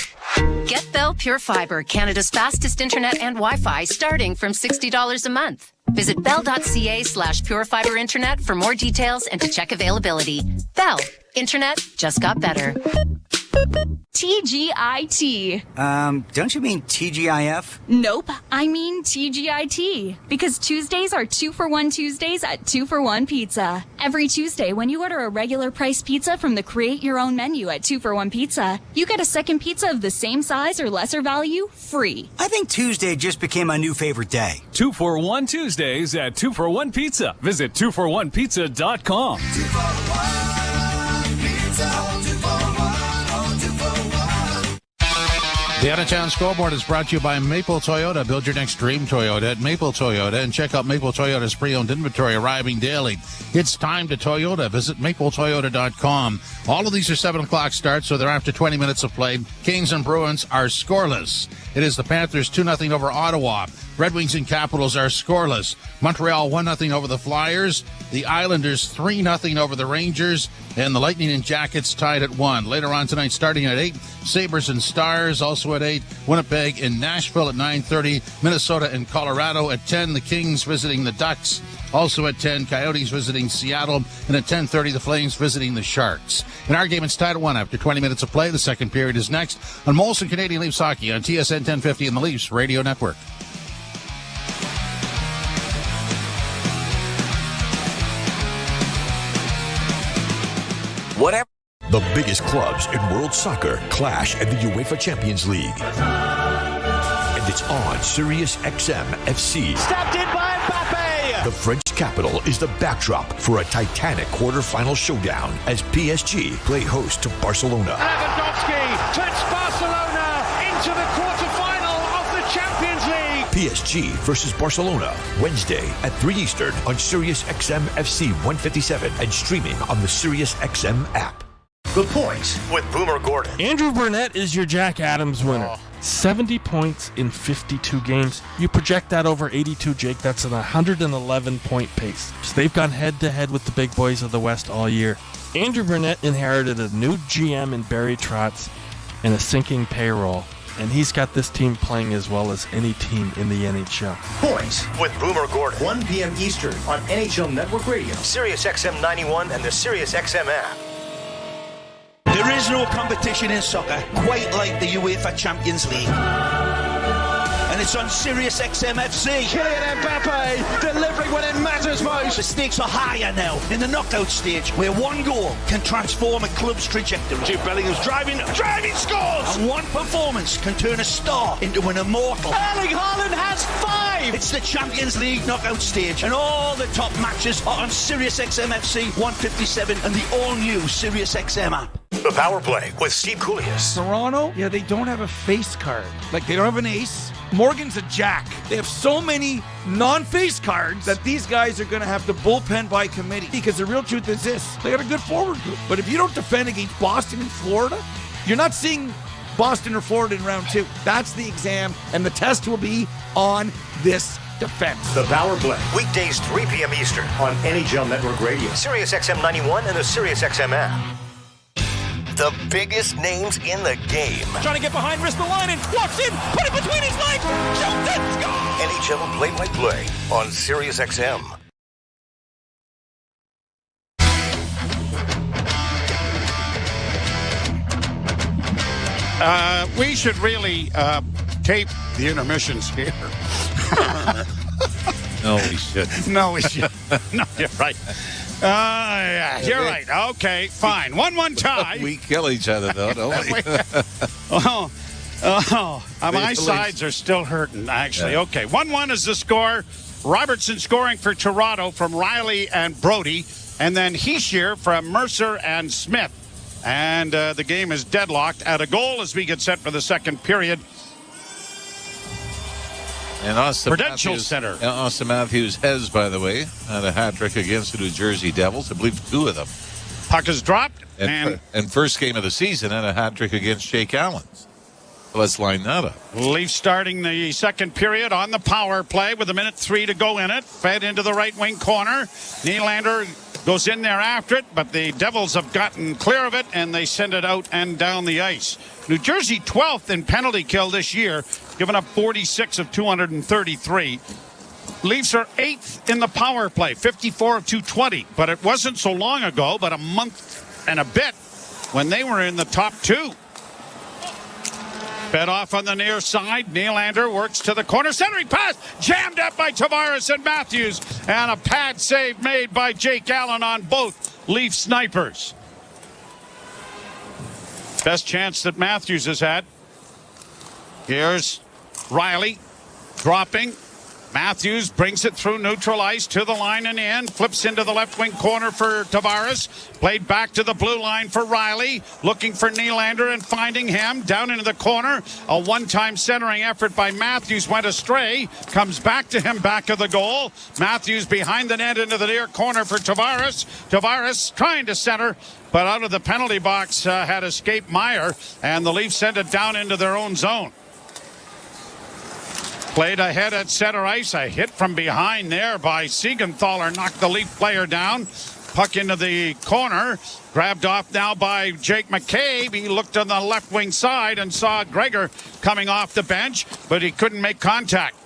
[SPEAKER 27] Get Bell Pure Fiber, Canada's fastest internet and Wi-Fi, starting from $60 a month.
[SPEAKER 1] Visit bell.ca/purefiber internet for more details and to check availability. Bell. Internet just got better.
[SPEAKER 3] TGIT.
[SPEAKER 6] Don't you mean TGIF?
[SPEAKER 3] Nope, I mean TGIT. Because Tuesdays are 2-for-1 Tuesdays at 2-for-1 Pizza. Every Tuesday, when you order a regular price pizza from the Create Your Own menu at 2-for-1 Pizza, you get a second pizza of the same size or lesser value free.
[SPEAKER 6] I think Tuesday just became my new favorite day.
[SPEAKER 12] 2-for-1 Tuesdays at 2-for-1 Pizza. Visit 2for1pizza.com.
[SPEAKER 9] 2-for-1 Pizza.
[SPEAKER 7] The out-of-town scoreboard is brought to you by Maple Toyota. Build your next dream Toyota at Maple Toyota and check out Maple Toyota's pre-owned inventory arriving daily. It's time to Toyota. Visit mapletoyota.com. All of these are 7 o'clock starts, so they're after 20 minutes of play. Kings and Bruins are scoreless. It is the Panthers 2-0 over Ottawa. Red Wings and Capitals are scoreless. Montreal 1-0 over the Flyers. The Islanders 3-0 over the Rangers. And the Lightning and Jackets tied at 1. Later on tonight, starting at 8, Sabres and Stars also at 8. Winnipeg and Nashville at 9:30. Minnesota and Colorado at 10. The Kings visiting the Ducks. Also at 10, Coyotes visiting Seattle. And at 10:30, the Flames visiting the Sharks. In our game, it's tied at 1 after 20 minutes of play. The second period is next on Molson Canadian Leafs Hockey on TSN 1050 and the Leafs Radio Network.
[SPEAKER 13] Whatever. The biggest clubs in world soccer clash at the UEFA Champions League. And it's on Sirius XM FC.
[SPEAKER 23] Stepped in by Mbappe.
[SPEAKER 13] The French capital is the backdrop for a titanic quarterfinal showdown as PSG play host to Barcelona.
[SPEAKER 23] Lewandowski puts Barcelona into the quarterfinal of the Champions League.
[SPEAKER 13] PSG versus Barcelona, Wednesday at 3 Eastern on Sirius XM FC 157 and streaming on the Sirius XM app.
[SPEAKER 16] The Point with Boomer Gordon.
[SPEAKER 14] Andrew Burnett is your Jack Adams winner. 70 points in 52 games. You project that over 82, Jake. That's an 111-point pace. So they've gone head-to-head with the big boys of the West all year. Andrew Burnett inherited a new GM in Barry Trotz and a sinking payroll. And he's got this team playing as well as any team in the NHL.
[SPEAKER 16] Point with Boomer Gordon. 1 p.m. Eastern on NHL Network Radio, Sirius XM 91, and the Sirius XM app.
[SPEAKER 23] There is no competition in soccer quite like the UEFA Champions League. And it's on Sirius XM FC. Kylian Mbappe delivering when it matters most. The stakes are higher now in the knockout stage, where one goal can transform a club's trajectory. Jude Bellingham's driving scores! And one performance can turn a star into an immortal. Erling Haaland has 5! It's the Champions League knockout stage, and all the top matches are on Sirius XM FC 157 and the all-new Sirius XM app.
[SPEAKER 16] The Power Play with Steve Koulias.
[SPEAKER 29] Toronto, yeah, they don't have a face card. Like, they don't have an ace. Morgan's a jack. They have so many non-face cards that these guys are going to have to bullpen by committee. Because the real truth is this, they got a good forward group. But if you don't defend against Boston and Florida, you're not seeing Boston or Florida in round 2. That's the exam, and the test will be on this defense.
[SPEAKER 16] The Power Play, weekdays 3 p.m. Eastern on NHL Network Radio, Sirius XM 91, and the Sirius XM app. The biggest names in the game.
[SPEAKER 23] Trying to get behind Ristolainen, walks in, put it between his legs, shoots it, scores!
[SPEAKER 16] NHL play-by-play on Sirius XM.
[SPEAKER 4] We should really tape the intermissions here.
[SPEAKER 7] No, we shouldn't.
[SPEAKER 4] No, we should. No, you're right. Yeah, you're right. Okay, fine. 1-1 tie.
[SPEAKER 7] We kill each other, though, don't we?
[SPEAKER 4] My sides are still hurting, actually. Yeah. Okay, 1-1 is the score. Robertson scoring for Toronto from Riley and Brody. And then Heishier from Mercer and Smith. And the game is deadlocked at a goal as we get set for the second period.
[SPEAKER 7] And Austin
[SPEAKER 4] Prudential
[SPEAKER 7] Matthews,
[SPEAKER 4] Center.
[SPEAKER 7] Austin Matthews has, by the way, had a hat trick against the New Jersey Devils. I believe 2 of them.
[SPEAKER 4] Puck is dropped.
[SPEAKER 7] And first game of the season, had a hat trick against Jake Allen. Let's line that up.
[SPEAKER 4] Leafs starting the second period on the power play with 1:03 to go in it. Fed into the right wing corner. Nylander goes in there after it, but the Devils have gotten clear of it, and they send it out and down the ice. New Jersey 12th in penalty kill this year, giving up 46 of 233. Leafs are 8th in the power play, 54 of 220. But it wasn't so long ago, but a month and a bit, when they were in the top 2. Fed off on the near side. Nylander works to the corner. Centering pass jammed up by Tavares and Matthews. And a pad save made by Jake Allen on both Leaf snipers. Best chance that Matthews has had. Here's Riley dropping. Matthews brings it through neutral ice to the line and in. Flips into the left wing corner for Tavares. Played back to the blue line for Riley. Looking for Nylander and finding him. Down into the corner. A one-time centering effort by Matthews went astray. Comes back to him back of the goal. Matthews behind the net into the near corner for Tavares. Tavares trying to center, but out of the penalty box had escaped Meyer. And the Leafs send it down into their own zone. Played ahead at center ice. A hit from behind there by Siegenthaler knocked the Leaf player down. Puck into the corner. Grabbed off now by Jake McCabe. He looked on the left wing side and saw Gregor coming off the bench, but he couldn't make contact.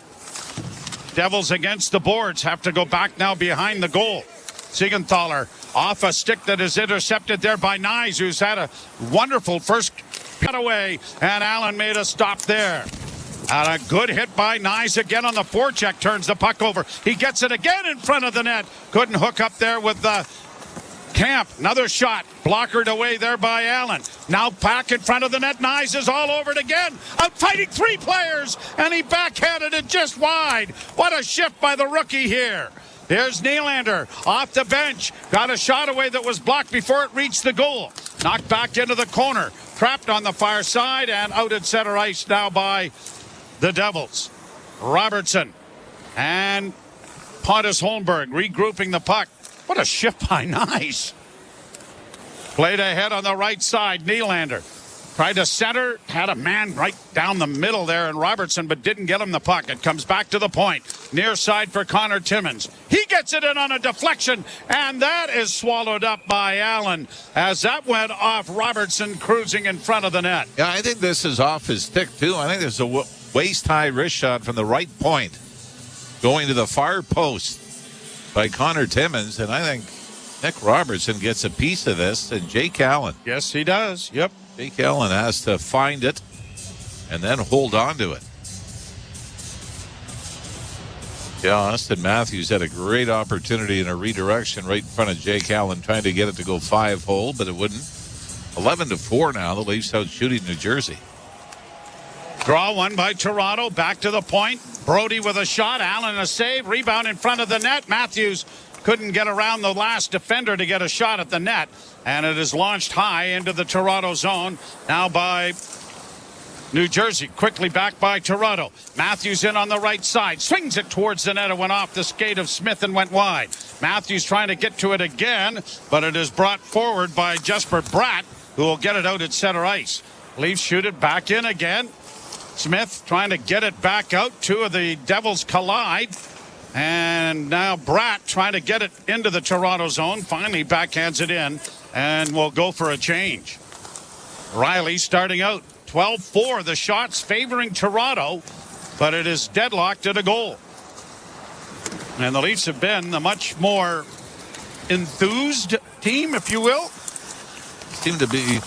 [SPEAKER 4] Devils against the boards have to go back now behind the goal. Siegenthaler off a stick that is intercepted there by Nyes, who's had a wonderful first cutaway, and Allen made a stop there. And a good hit by Nyes again on the forecheck. Turns the puck over. He gets it again in front of the net. Couldn't hook up there with the Camp. Another shot. Blockered away there by Allen. Now back in front of the net. Nyes is all over it again. Out fighting 3 players. And he backhanded it just wide. What a shift by the rookie here. Here's Nylander off the bench. Got a shot away that was blocked before it reached the goal. Knocked back into the corner. Trapped on the far side and out at center ice now by the Devils. Robertson and Pontus Holmberg regrouping the puck. What a shift by Nyes. Played ahead on the right side. Nylander tried to center, had a man right down the middle there in Robertson, but didn't get him the puck. It comes back to the point. Near side for Connor Timmins. He gets it in on a deflection, and that is swallowed up by Allen as that went off Robertson cruising in front of the net.
[SPEAKER 5] Yeah, I think this is off his stick, too. I think there's a waist-high wrist shot from the right point going to the far post by Connor Timmins, and I think Nick Robertson gets a piece of this, and Jake Allen.
[SPEAKER 4] Yes, he does. Yep.
[SPEAKER 5] Jake Allen has to find it and then hold on to it. Yeah, Austin Matthews had a great opportunity in a redirection right in front of Jake Allen, trying to get it to go 5-hole, but it wouldn't. 11-4 now. The Leafs out shooting New Jersey.
[SPEAKER 4] Draw one by Toronto. Back to the point. Brody with a shot. Allen a save. Rebound in front of the net. Matthews couldn't get around the last defender to get a shot at the net. And it is launched high into the Toronto zone. Now by New Jersey. Quickly back by Toronto. Matthews in on the right side. Swings it towards the net. It went off the skate of Smith and went wide. Matthews trying to get to it again, but it is brought forward by Jesper Bratt, who will get it out at center ice. Leafs shoot it back in again. Smith trying to get it back out. 2 of the Devils collide. And now Bratt trying to get it into the Toronto zone. Finally backhands it in and will go for a change. Riley starting out. 12-4. The shots favoring Toronto, but it is deadlocked at a goal. And the Leafs have been the much more enthused team, if you will.
[SPEAKER 5] Seem to be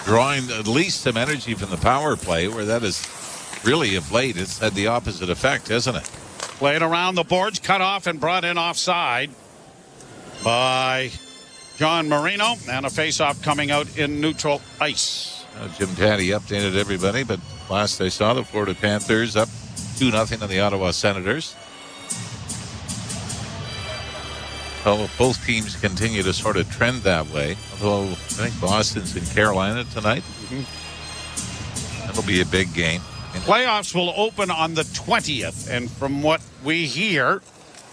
[SPEAKER 5] drawing at least some energy from the power play, where that is really of late it's had the opposite effect, hasn't it?
[SPEAKER 4] Played around the boards, cut off and brought in offside by John Marino, and a face-off coming out in neutral ice.
[SPEAKER 5] Jim Taddy updated everybody, but last I saw, the Florida Panthers up 2-0 on the Ottawa Senators. So both teams continue to sort of trend that way, although I think Boston's in Carolina tonight. That'll be a big game.
[SPEAKER 4] Playoffs will open on the 20th, and from what we hear,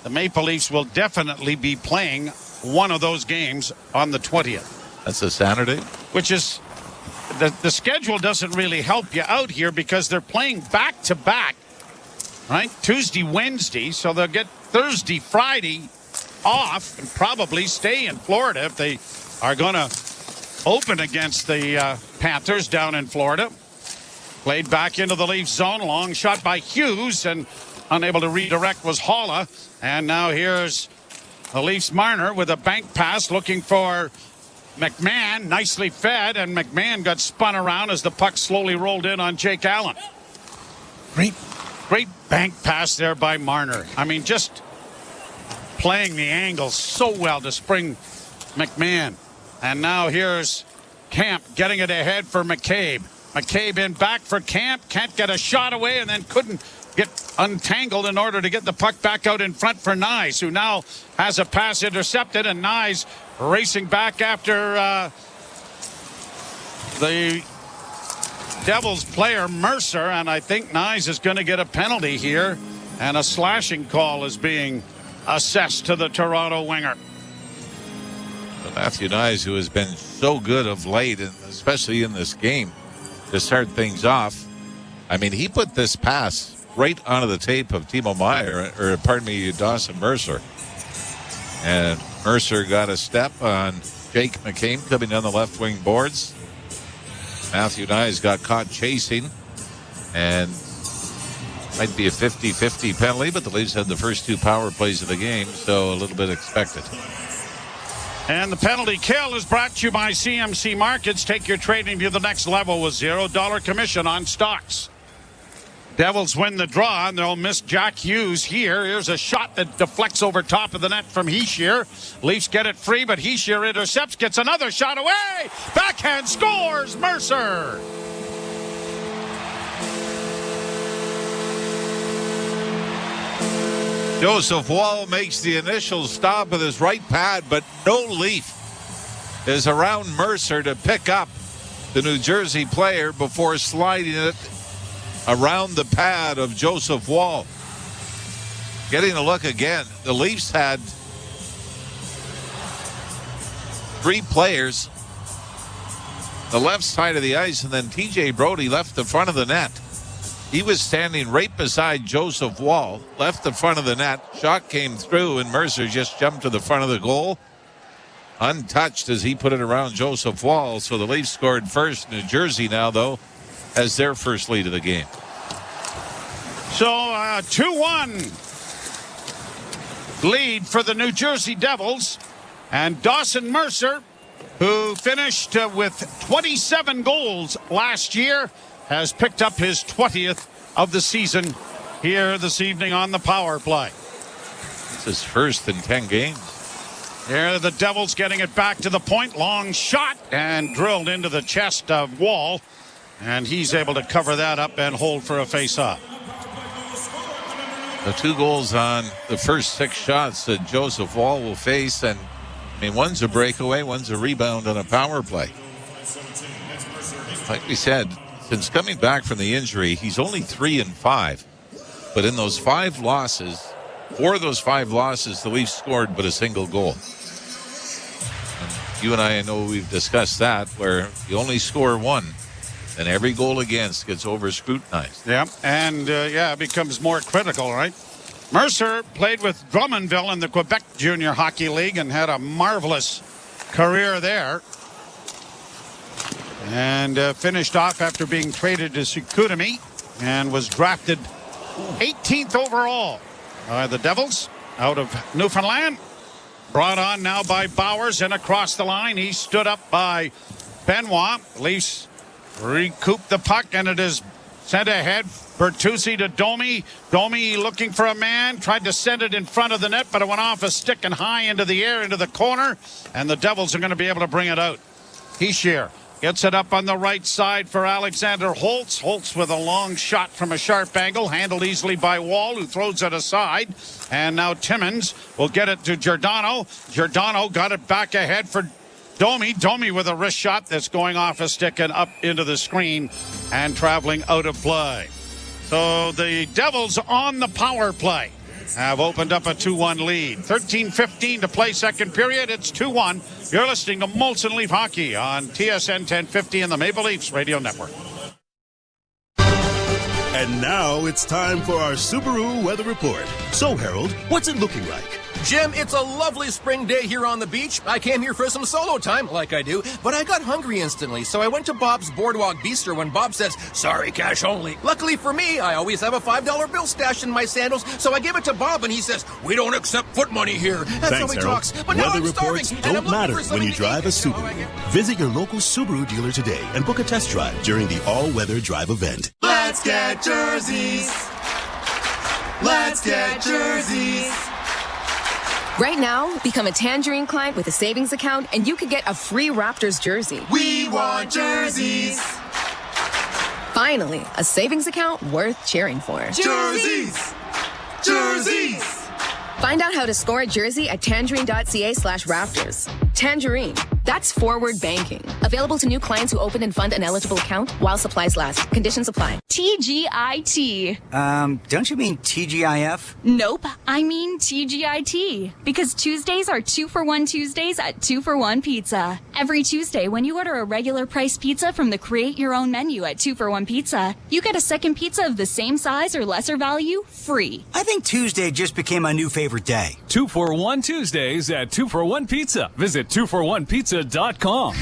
[SPEAKER 4] the Maple Leafs will definitely be playing one of those games on the 20th.
[SPEAKER 5] That's a Saturday?
[SPEAKER 4] Which is, the schedule doesn't really help you out here because they're playing back-to-back, right? Tuesday, Wednesday, so they'll get Thursday, Friday off and probably stay in Florida if they are going to open against the Panthers down in Florida. Played back into the Leafs zone. Long shot by Hughes, and unable to redirect was Holla. And now here's the Leafs Marner with a bank pass looking for McMahon. Nicely fed, and McMahon got spun around as the puck slowly rolled in on Jake Allen. Great bank pass there by Marner. I mean, just playing the angle so well to spring McMahon. And now here's Camp getting it ahead for McCabe. McCabe in back for Camp. Can't get a shot away, and then couldn't get untangled in order to get the puck back out in front for Nyes, who now has a pass intercepted, and Nyes racing back after the Devils player Mercer, and I think Nyes is going to get a penalty here, and a slashing call is being assessed to the Toronto winger.
[SPEAKER 5] Matthew Nyes, who has been so good of late, and especially in this game, to start things off. I mean, he put this pass right onto the tape of Timo Meier, or pardon me, Dawson Mercer. And Mercer got a step on Jake McCabe coming down the left wing boards. Matthew Nyes got caught chasing, and might be a 50-50 penalty, but the Leafs had the first 2 power plays of the game, so a little bit expected.
[SPEAKER 4] And the penalty kill is brought to you by CMC Markets. Take your trading to the next level with $0 commission on stocks. Devils win the draw, and they'll miss Jack Hughes here. Here's a shot that deflects over top of the net from Hischier. Leafs get it free, but Hischier intercepts, gets another shot away. Backhand scores, Mercer.
[SPEAKER 5] Joseph Wall makes the initial stop with his right pad, but no Leaf is around Mercer to pick up the New Jersey player before sliding it around the pad of Joseph Wall. Getting a look again, the Leafs had 3 players the left side of the ice, and then TJ Brodie left the front of the net. He was standing right beside Joseph Wall, left the front of the net. Shot came through, and Mercer just jumped to the front of the goal, untouched as he put it around Joseph Wall. So the Leafs scored first. New Jersey now, though, has their first lead of the game.
[SPEAKER 4] So 2-1 lead for the New Jersey Devils. And Dawson Mercer, who finished with 27 goals last year, has picked up his 20th of the season here this evening on the power play.
[SPEAKER 5] It's his first in 10 games.
[SPEAKER 4] Here the Devils getting it back to the point. Long shot and drilled into the chest of Wall. And he's able to cover that up and hold for a face-off.
[SPEAKER 5] The 2 goals on the first 6 shots that Joseph Wall will face. And, I mean, one's a breakaway, one's a rebound on a power play. Like we said, since coming back from the injury, he's only 3-5. But in those 5 losses, 4 of those 5 losses, the Leafs scored but a single goal. And you and I know we've discussed that, where you only score 1, and every goal against gets over-scrutinized.
[SPEAKER 4] Yeah, and it becomes more critical, right? Mercer played with Drummondville in the Quebec Junior Hockey League and had a marvelous career there. And finished off after being traded to Chicoutimi and was drafted 18th overall by the Devils out of Newfoundland. Brought on now by Bowers and across the line. He stood up by Benoit. Leafs recoup the puck, and it is sent ahead. Bertuzzi to Domi. Domi looking for a man. Tried to send it in front of the net, but it went off a stick and high into the air, into the corner. And the Devils are going to be able to bring it out. Hischier gets it up on the right side for Alexander Holtz. Holtz with a long shot from a sharp angle, handled easily by Wall, who throws it aside. And now Timmins will get it to Giordano. Giordano got it back ahead for Domi. Domi with a wrist shot that's going off a stick and up into the screen and traveling out of play. So the Devils on the power play have opened up a 2-1 lead. 13:15 to play second period. It's 2-1. You're listening to Molson Leaf Hockey on TSN 1050 and the Maple Leafs Radio Network.
[SPEAKER 26] And now it's time for our Subaru weather report. So, Harold, what's it looking like?
[SPEAKER 8] Jim, it's a lovely spring day here on the beach. I came here for some solo time, like I do, but I got hungry instantly, so I went to Bob's Boardwalk Bistro when Bob says, "Sorry, cash only." Luckily for me, I always have a $5 bill stashed in my sandals, so I give it to Bob, and he says, "We don't accept foot money here." That's how he talks. But now
[SPEAKER 26] Weather
[SPEAKER 8] I'm starving,
[SPEAKER 26] reports
[SPEAKER 8] and I'm
[SPEAKER 26] don't
[SPEAKER 8] looking
[SPEAKER 26] matter
[SPEAKER 8] for
[SPEAKER 26] when
[SPEAKER 8] something
[SPEAKER 26] you
[SPEAKER 8] to
[SPEAKER 26] drive a
[SPEAKER 8] eat.
[SPEAKER 26] Subaru. Visit your local Subaru dealer today and book a test drive during the all-weather drive event.
[SPEAKER 17] Let's get jerseys. Let's get jerseys.
[SPEAKER 18] Right now, become a Tangerine client with a savings account, and you could get a free Raptors jersey.
[SPEAKER 17] We want jerseys.
[SPEAKER 18] Finally, a savings account worth cheering for.
[SPEAKER 17] Jerseys. Jerseys.
[SPEAKER 18] Find out how to score a jersey at tangerine.ca/Raptors. Tangerine. That's forward banking. Available to new clients who open and fund an eligible account while supplies last. Conditions apply.
[SPEAKER 3] TGIT.
[SPEAKER 6] Don't you mean TGIF?
[SPEAKER 3] Nope, I mean TGIT. Because Tuesdays are 2-for-1 Tuesdays at 2-for-1 Pizza. Every Tuesday, when you order a regular price pizza from the Create Your Own menu at 2-for-1 Pizza, you get a second pizza of the same size or lesser value free.
[SPEAKER 6] I think Tuesday just became my new favorite day.
[SPEAKER 12] 2-for-1 Tuesdays at 2-for-1 Pizza. Visit 2for1pizza.com.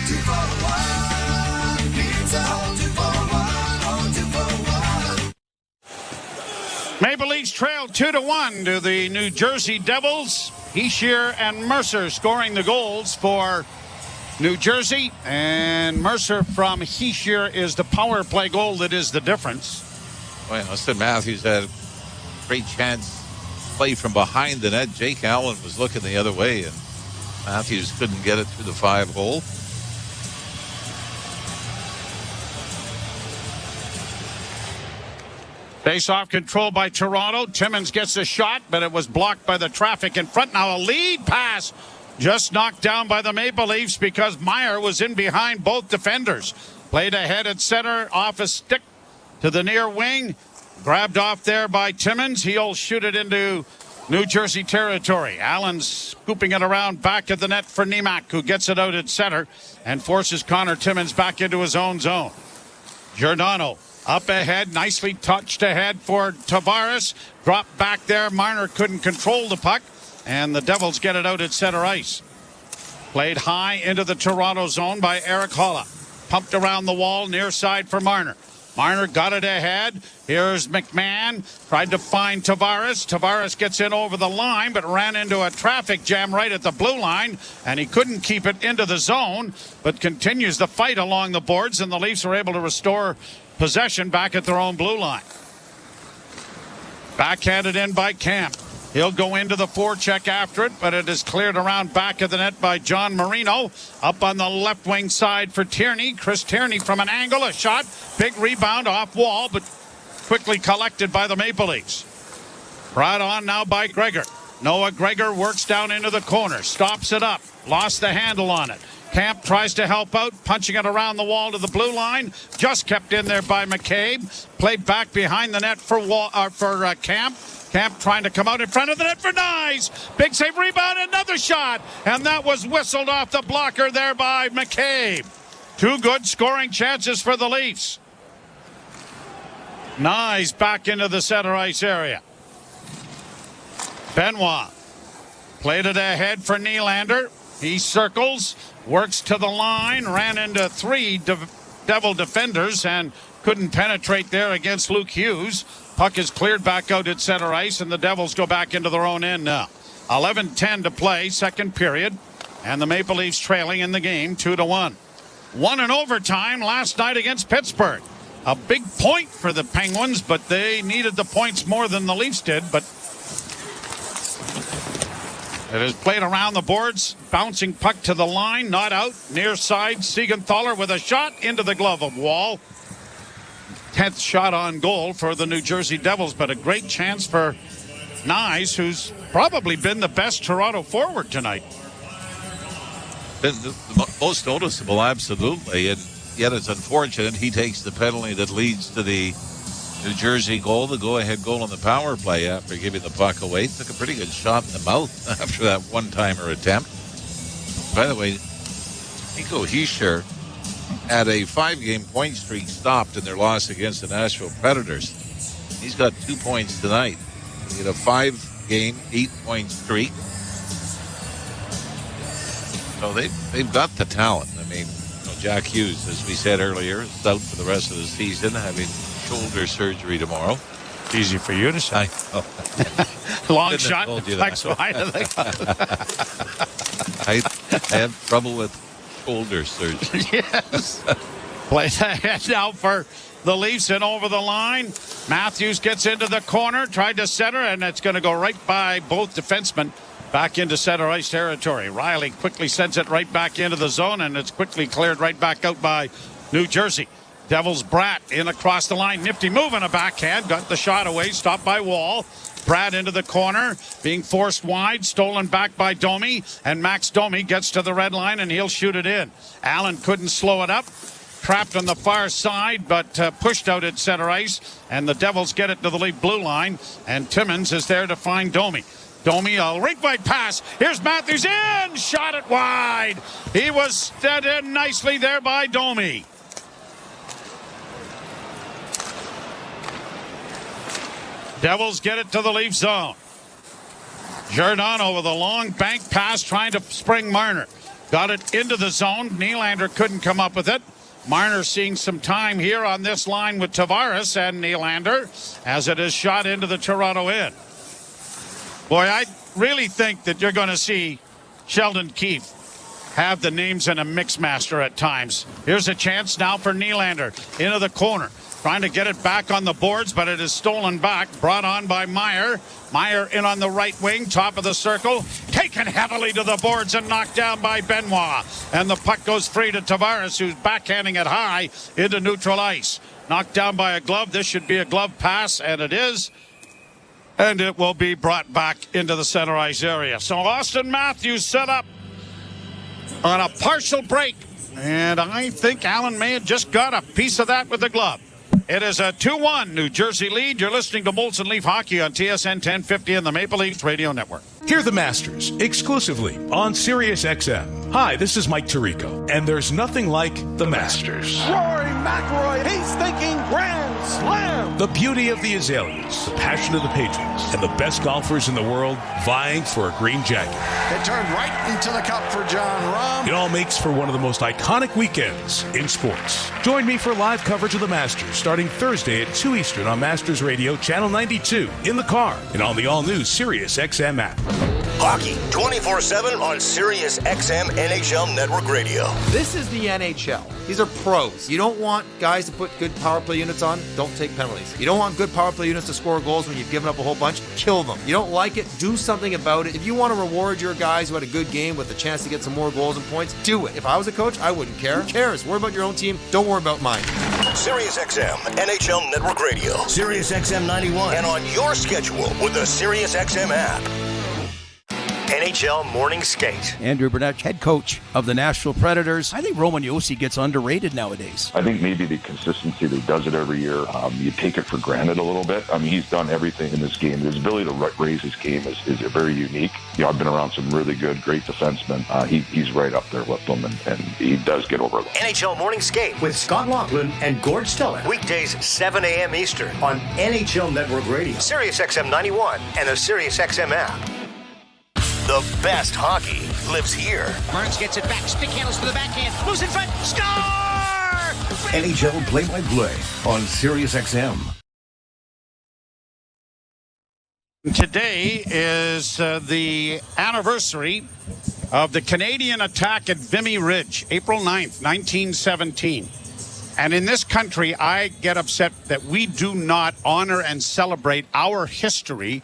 [SPEAKER 4] Maple Leafs trail 2-1 to the New Jersey Devils. Hischier and Mercer scoring the goals for New Jersey. And Mercer from Hischier is the power play goal that is the difference.
[SPEAKER 5] Well, Austin Matthews had a great chance to play from behind the net. Jake Allen was looking the other way, and Matthews couldn't get it through the 5-hole.
[SPEAKER 4] Face-off control by Toronto. Timmins gets a shot, but it was blocked by the traffic in front. Now a lead pass just knocked down by the Maple Leafs because Meyer was in behind both defenders. Played ahead at center, off a stick to the near wing. Grabbed off there by Timmins. He'll shoot it into New Jersey territory. Allen scooping it around back of the net for Nimak, who gets it out at center and forces Connor Timmins back into his own zone. Giordano up ahead, nicely touched ahead for Tavares. Dropped back there. Marner couldn't control the puck, and the Devils get it out at center ice. Played high into the Toronto zone by Eric Holla. Pumped around the wall, near side for Marner. Marner got it ahead. Here's McMahon. Tried to find Tavares. Tavares gets in over the line, but ran into a traffic jam right at the blue line, and he couldn't keep it into the zone, but continues the fight along the boards, and the Leafs are able to restore possession back at their own blue line. Backhanded in by Camp. He'll go into the forecheck after it, but it is cleared around back of the net by John Marino. Up on the left wing side for Tierney. Chris Tierney from an angle, a shot. Big rebound off wall, but quickly collected by the Maple Leafs. Brought on now by Gregor. Noah Gregor works down into the corner. Stops it up. Lost the handle on it. Camp tries to help out, punching it around the wall to the blue line. Just kept in there by McCabe. Played back behind the net for Camp. Camp trying to come out in front of the net for Nyes. Big save, rebound, another shot. And that was whistled off the blocker there by McCabe. Two good scoring chances for the Leafs. Nyes back into the center ice area. Benoit played it ahead for Nylander. He circles, works to the line, ran into three Devil defenders and couldn't penetrate there against Luke Hughes. Puck is cleared back out at center ice, and the Devils go back into their own end now. 11:10 to play, second period, and the Maple Leafs trailing in the game 2-1. Won in overtime last night against Pittsburgh. A big point for the Penguins, but they needed the points more than the Leafs did, but it is played around the boards. Bouncing puck to the line, not out. Near side, Siegenthaler with a shot into the glove of Wall. 10th shot on goal for the New Jersey Devils, but a great chance for Nyes, who's probably been the best Toronto forward tonight.
[SPEAKER 5] Been the most noticeable, absolutely, and yet it's unfortunate he takes the penalty that leads to the New Jersey goal, the go-ahead goal on the power play after giving the puck away. Took a pretty good shot in the mouth after that one-timer attempt. By the way, Nico Hischier had a 5-game point streak stopped in their loss against the Nashville Predators. He's got 2 points tonight. He had a 5-game, 8-point streak. So they've got the talent. I mean, Jack Hughes, as we said earlier, is out for the rest of the season, having shoulder surgery tomorrow.
[SPEAKER 4] Easy for you to say. Long shot. That's why
[SPEAKER 5] I have trouble with shoulder surgery.
[SPEAKER 4] Yes. Play that now for the Leafs and over the line. Matthews gets into the corner, tried to center, and it's going to go right by both defensemen. Back into center ice territory. Riley quickly sends it right back into the zone, and it's quickly cleared right back out by New Jersey. Devils Bratt in across the line. Nifty move in a backhand. Got the shot away. Stopped by Wall. Bratt into the corner. Being forced wide. Stolen back by Domi. And Max Domi gets to the red line, and he'll shoot it in. Allen couldn't slow it up. Trapped on the far side, but pushed out at center ice. And the Devils get it to the Leaf blue line. And Timmins is there to find Domi. Domi, a rink-wide pass. Here's Matthews in. Shot it wide. He was stead in nicely there by Domi. Devils get it to the Leaf zone. Giordano with a long bank pass trying to spring Marner. Got it into the zone. Nylander couldn't come up with it. Marner seeing some time here on this line with Tavares and Nylander as it is shot into the Toronto end. Boy, I really think that you're going to see Sheldon Keefe have the names in a mixmaster at times. Here's a chance now for Nylander into the corner. Trying to get it back on the boards, but it is stolen back. Brought on by Meyer. Meyer in on the right wing, top of the circle. Taken heavily to the boards and knocked down by Benoit. And the puck goes free to Tavares, who's backhanding it high into neutral ice. Knocked down by a glove. This should be a glove pass, and it is. And it will be brought back into the center ice area. So Austin Matthews set up on a partial break. And I think Allen may have just got a piece of that with the glove. It is a 2-1 New Jersey lead. You're listening to Molson Leaf Hockey on TSN 1050 and the Maple Leafs Radio Network.
[SPEAKER 2] Hear the Masters exclusively on Sirius XM. Hi, this is Mike Tirico, and there's nothing like the Masters.
[SPEAKER 17] Rory McIlroy, he's thinking Grand Slam.
[SPEAKER 2] The beauty of the azaleas, the passion of the patrons, and the best golfers in the world vying for a green jacket.
[SPEAKER 17] It turned right into the cup for John Rahm.
[SPEAKER 2] It all makes for one of the most iconic weekends in sports. Join me for live coverage of the Masters starting Thursday at 2 Eastern on Masters Radio, Channel 92, in the car, and on the all-new Sirius XM app.
[SPEAKER 16] Hockey 24/7 on Sirius XM NHL Network Radio.
[SPEAKER 10] This is the NHL. These are pros. You don't want guys to put good power play units on, don't take penalties. You don't want good power play units to score goals when you've given up a whole bunch, kill them. You don't like it, do something about it. If you want to reward your guys who had a good game with a chance to get some more goals and points, do it. If I was a coach, I wouldn't care. Who cares? Worry about your own team. Don't worry about mine.
[SPEAKER 16] Sirius XM NHL Network Radio. Sirius XM 91. And on your schedule with the Sirius XM app. NHL Morning Skate.
[SPEAKER 11] Andrew Burnett, head coach of the Nashville Predators. I think Roman Josi gets underrated nowadays.
[SPEAKER 19] I think maybe the consistency that he does it every year, you take it for granted a little bit. I mean, he's done everything in this game. His ability to raise his game is very unique. You know, I've been around some really good, great defensemen. He's right up there with them, and he does get over them.
[SPEAKER 16] NHL Morning Skate with Scott Laughlin and Gord Stellick. Weekdays 7 a.m. Eastern on NHL Network Radio, Sirius XM 91, and the Sirius XM app. The best hockey lives here.
[SPEAKER 20] Burns gets it back. Stick handles to the backhand. Moves in front. Score!
[SPEAKER 16] NHL play-by-play on Sirius XM.
[SPEAKER 4] Today is the anniversary of the Canadian attack at Vimy Ridge, April 9th, 1917. And in this country, I get upset that we do not honor and celebrate our history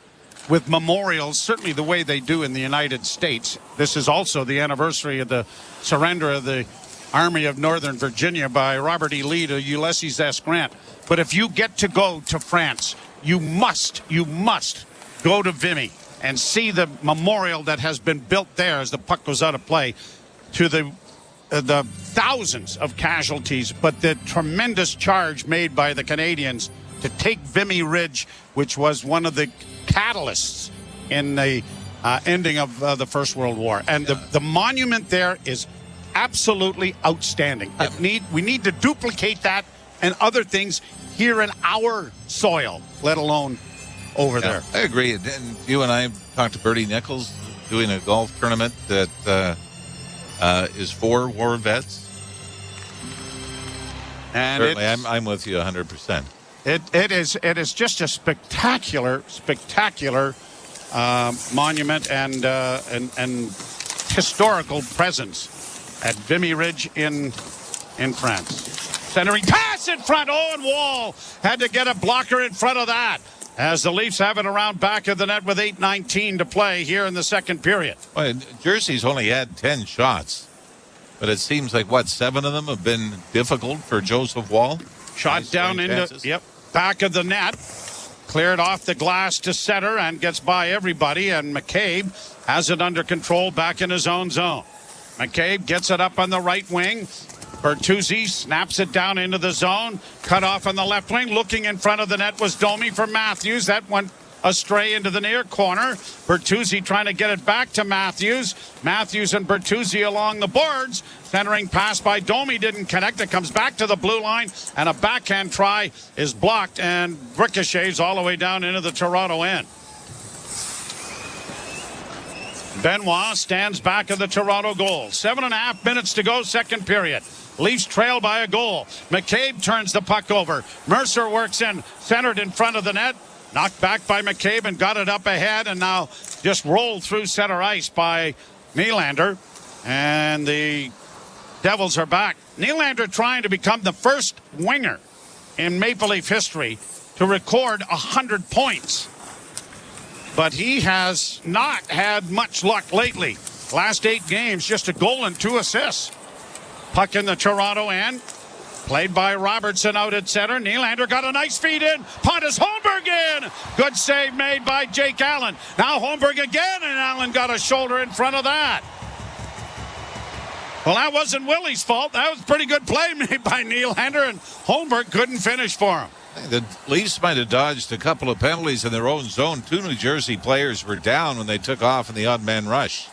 [SPEAKER 4] with memorials, certainly the way they do in the United States. This is also the anniversary of the surrender of the Army of Northern Virginia by Robert E. Lee to Ulysses S. Grant. But if you get to go to France, you must go to Vimy and see the memorial that has been built there as the puck goes out of play to the thousands of casualties, but the tremendous charge made by the Canadians to take Vimy Ridge, which was one of the catalysts in the ending of the First World War. And the monument there is absolutely outstanding. We need to duplicate that and other things here in our soil, let alone over there.
[SPEAKER 5] I agree. And you and I talked to Bertie Nichols doing a golf tournament that is 4 war vets.
[SPEAKER 4] And
[SPEAKER 5] certainly, I'm with you 100%.
[SPEAKER 4] It is just a spectacular monument and historical presence at Vimy Ridge in France. Centering pass in front. Owen Wall had to get a blocker in front of that as the Leafs have it around back of the net with 8:19 to play here in the second period.
[SPEAKER 5] Well, Jersey's only had 10 shots, but it seems like, 7 of them have been difficult for Joseph Wall?
[SPEAKER 4] Shot nice down into, back of the net. Cleared off the glass to center and gets by everybody, and McCabe has it under control back in his own zone. McCabe gets it up on the right wing. Bertuzzi snaps it down into the zone. Cut off on the left wing. Looking in front of the net was Domi for Matthews. That went astray into the near corner. Bertuzzi trying to get it back to Matthews. Matthews and Bertuzzi along the boards. Centering pass by Domi didn't connect. It comes back to the blue line, and a backhand try is blocked and ricochets all the way down into the Toronto end. Benoit stands back of the Toronto goal. 7.5 minutes to go, second period. Leafs trail by a goal. McCabe turns the puck over. Mercer works in, centered in front of the net. Knocked back by McCabe and got it up ahead, and now just rolled through center ice by Nylander. And the Devils are back. Nylander trying to become the first winger in Maple Leaf history to record 100 points. But he has not had much luck lately. Last 8 games, just a goal and 2 assists. Puck in the Toronto end. Played by Robertson out at center. Nylander got a nice feed in. Pontus Holmberg in. Good save made by Jake Allen. Now Holmberg again, and Allen got a shoulder in front of that. Well, that wasn't Willie's fault. That was pretty good play made by Nylander, and Holmberg couldn't finish for him.
[SPEAKER 5] The Leafs might have dodged a couple of penalties in their own zone. 2 New Jersey players were down when they took off in the odd man rush.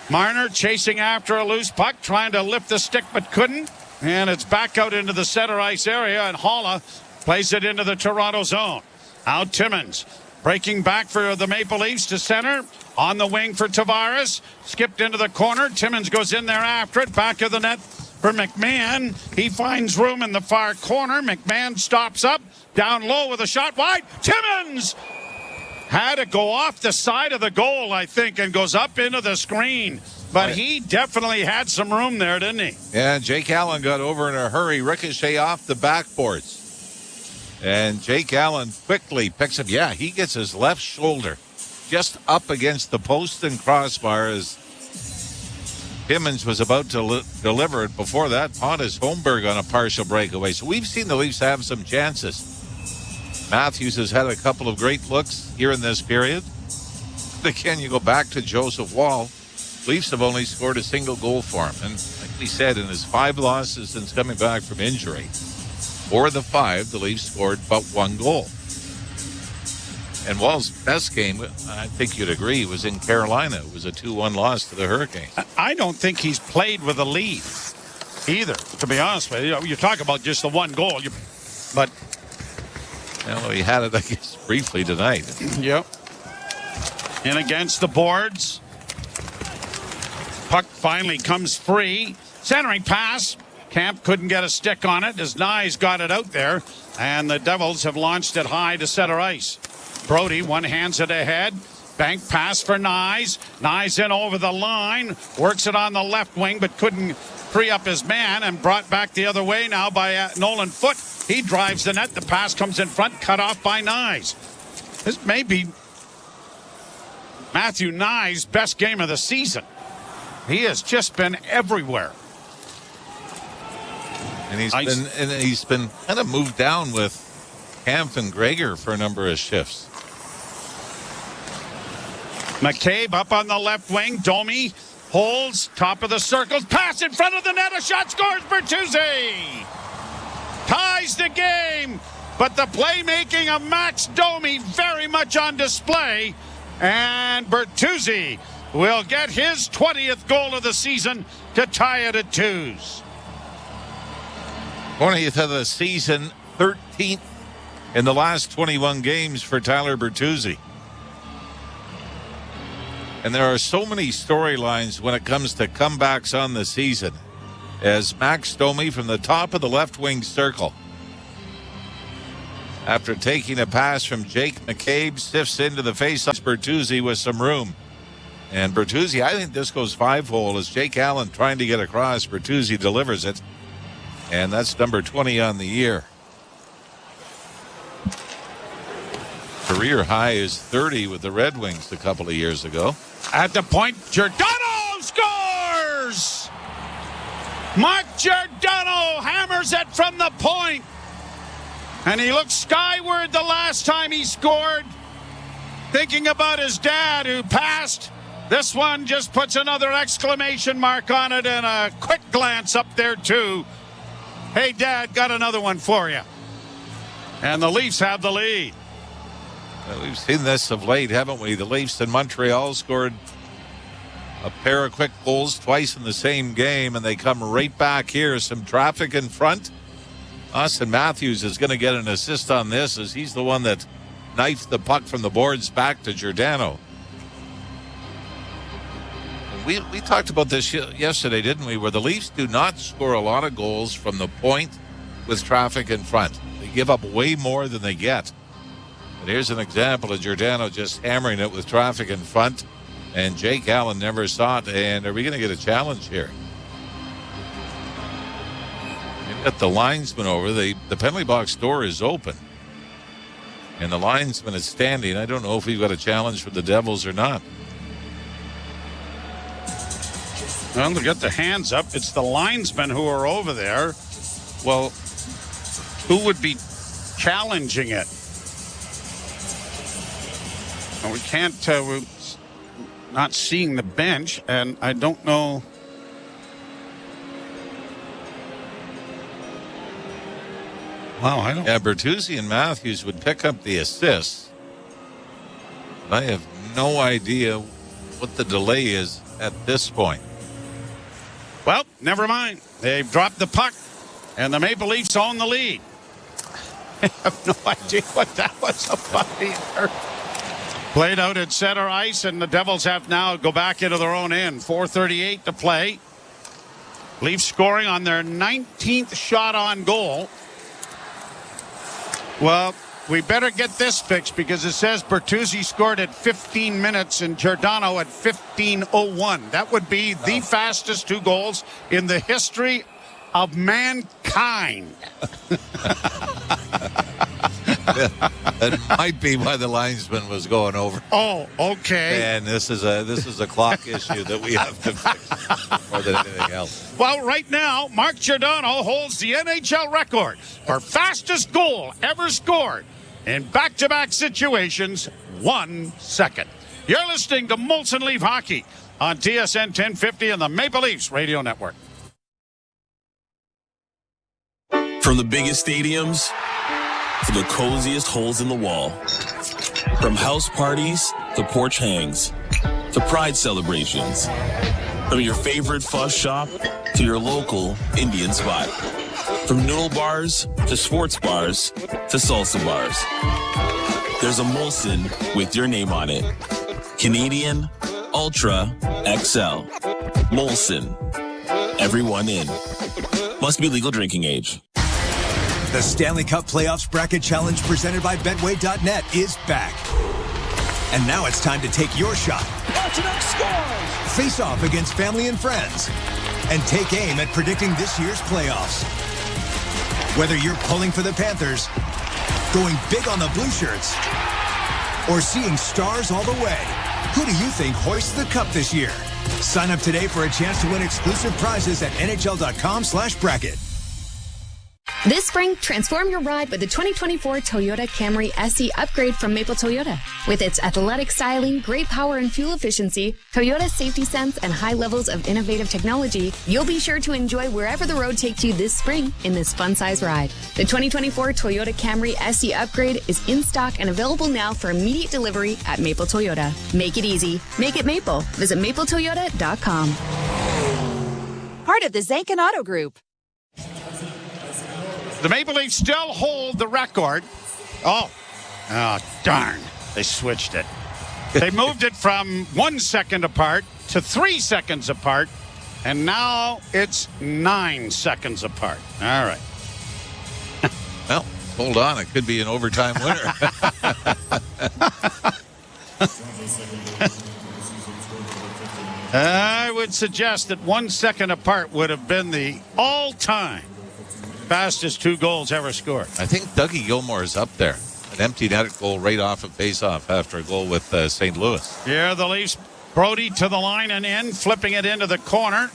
[SPEAKER 4] Marner chasing after a loose puck, trying to lift the stick but couldn't. And it's back out into the center ice area, and Haula plays it into the Toronto zone. Out Timmins, breaking back for the Maple Leafs to center. On the wing for Tavares. Skipped into the corner. Timmins goes in there after it. Back of the net for McMahon. He finds room in the far corner. McMahon stops up. Down low with a shot wide. Timmins had to go off the side of the goal, I think, and goes up into the screen. But he definitely had some room there, didn't he?
[SPEAKER 5] Yeah, Jake Allen got over in a hurry. Ricochet off the backboards. And Jake Allen quickly picks up. Yeah, he gets his left shoulder just up against the post and crossbar as Timmins was about to deliver it. Before that, Pontus Holmberg on a partial breakaway. So we've seen the Leafs have some chances. Matthews has had a couple of great looks here in this period. Again, you go back to Joseph Wall. Leafs have only scored a single goal for him. And like we said, in his 5 losses since coming back from injury, 4 of the 5, the Leafs scored but 1 goal. And Wall's best game, I think you'd agree, was in Carolina. It was a 2-1 loss to the Hurricanes.
[SPEAKER 4] I don't think he's played with a lead either, to be honest with you. You talk about just the 1 goal. But
[SPEAKER 5] well, he had it, I guess, briefly tonight.
[SPEAKER 4] Yep. In against the boards. Puck finally comes free. Centering pass. Camp couldn't get a stick on it as Nyes got it out there. And the Devils have launched it high to center ice. Brody one-hands it ahead. Bank pass for Nyes. Nyes in over the line. Works it on the left wing but couldn't free up his man, and brought back the other way now by Nolan Foote. He drives the net. The pass comes in front. Cut off by Nyes. This may be Matthew Nyes' best game of the season. He has just been everywhere.
[SPEAKER 5] And he's been kind of moved down with Kampf and Gregor for a number of shifts.
[SPEAKER 4] McCabe up on the left wing. Domi holds, top of the circles, pass in front of the net, a shot, scores Bertuzzi. Ties the game, but the playmaking of Max Domi very much on display, and Bertuzzi will get his 20th goal of the season to tie it at 2s.
[SPEAKER 5] 20th of the season, 13th in the last 21 games for Tyler Bertuzzi. And there are so many storylines when it comes to comebacks on the season. As Max Domi from the top of the left wing circle, after taking a pass from Jake McCabe, sifts into the face-off Bertuzzi with some room. And Bertuzzi, I think this goes 5-hole as Jake Allen trying to get across. Bertuzzi delivers it. And that's number 20 on the year. Career high is 30 with the Red Wings a couple of years ago.
[SPEAKER 4] At the point, Giordano scores! Mark Giordano hammers it from the point. And he looked skyward the last time he scored, thinking about his dad who passed. This one just puts another exclamation mark on it and a quick glance up there too. Hey, Dad, got another one for you. And the Leafs have the lead.
[SPEAKER 5] Well, we've seen this of late, haven't we? The Leafs in Montreal scored a pair of quick goals twice in the same game, and they come right back here. Some traffic in front. Austin Matthews is going to get an assist on this as he's the one that knifed the puck from the boards back to Giordano. We talked about this yesterday, didn't we, where the Leafs do not score a lot of goals from the point with traffic in front. They give up way more than they get. But here's an example of Giordano just hammering it with traffic in front, and Jake Allen never saw it. And are we going to get a challenge here? We've got the linesman over. The penalty box door is open, and the linesman is standing. I don't know if we've got a challenge for the Devils or not.
[SPEAKER 4] Well, to get the hands up, it's the linesmen who are over there. Well, who would be challenging it? Well, we can't, we're not seeing the bench, and I don't know. Wow, I don't.
[SPEAKER 5] Yeah, Bertuzzi and Matthews would pick up the assists. I have no idea what the delay is at this point.
[SPEAKER 4] Well, never mind. They've dropped the puck, and the Maple Leafs own the lead. I have no idea what that was about either. Played out at center ice, and the Devils have now go back into their own end. 4:38 to play. Leafs scoring on their 19th shot on goal. Well, we better get this fixed because it says Bertuzzi scored at 15 minutes and Giordano at 15:01. That would be the fastest 2 goals in the history of mankind.
[SPEAKER 5] That might be why the linesman was going over.
[SPEAKER 4] Oh, okay.
[SPEAKER 5] And this is a clock issue that we have to fix more than anything else.
[SPEAKER 4] Well, right now, Mark Giordano holds the NHL record for fastest goal ever scored in back-to-back situations, 1 second. You're listening to Molson Leaf Hockey on TSN 1050 and the Maple Leafs Radio Network.
[SPEAKER 1] From the biggest stadiums to the coziest holes in the wall. From house parties to porch hangs to pride celebrations. From your favorite fuzz shop to your local Indian spot. From noodle bars to sports bars to salsa bars. There's a Molson with your name on it. Canadian Ultra XL. Molson. Everyone in. Must be legal drinking age.
[SPEAKER 9] The Stanley Cup Playoffs Bracket Challenge presented by Betway.net is back. And now it's time to take your shot. Scores! Face off against family and friends. And take aim at predicting this year's playoffs. Whether you're pulling for the Panthers, going big on the Blue Shirts, or seeing stars all the way, who do you think hoists the cup this year? Sign up today for a chance to win exclusive prizes at NHL.com/bracket.
[SPEAKER 18] This spring, transform your ride with the 2024 Toyota Camry SE upgrade from Maple Toyota. With its athletic styling, great power and fuel efficiency, Toyota's safety sense, and high levels of innovative technology, you'll be sure to enjoy wherever the road takes you this spring in this fun-size ride. The 2024 Toyota Camry SE upgrade is in stock and available now for immediate delivery at Maple Toyota. Make it easy. Make it Maple. Visit mapletoyota.com.
[SPEAKER 15] Part of the Zankin Auto Group.
[SPEAKER 4] The Maple Leafs still hold the record. Oh, darn. They switched it. They moved it from 1 second apart to 3 seconds apart, and now it's 9 seconds apart. All right.
[SPEAKER 5] Well, hold on. It could be an overtime winner.
[SPEAKER 4] I would suggest that 1 second apart would have been the all-time fastest 2 goals ever scored.
[SPEAKER 5] I think Dougie Gilmour is up there. An empty net goal right off a face-off after a goal with St. Louis.
[SPEAKER 4] Here the Leafs. Brody to the line and in, flipping it into the corner.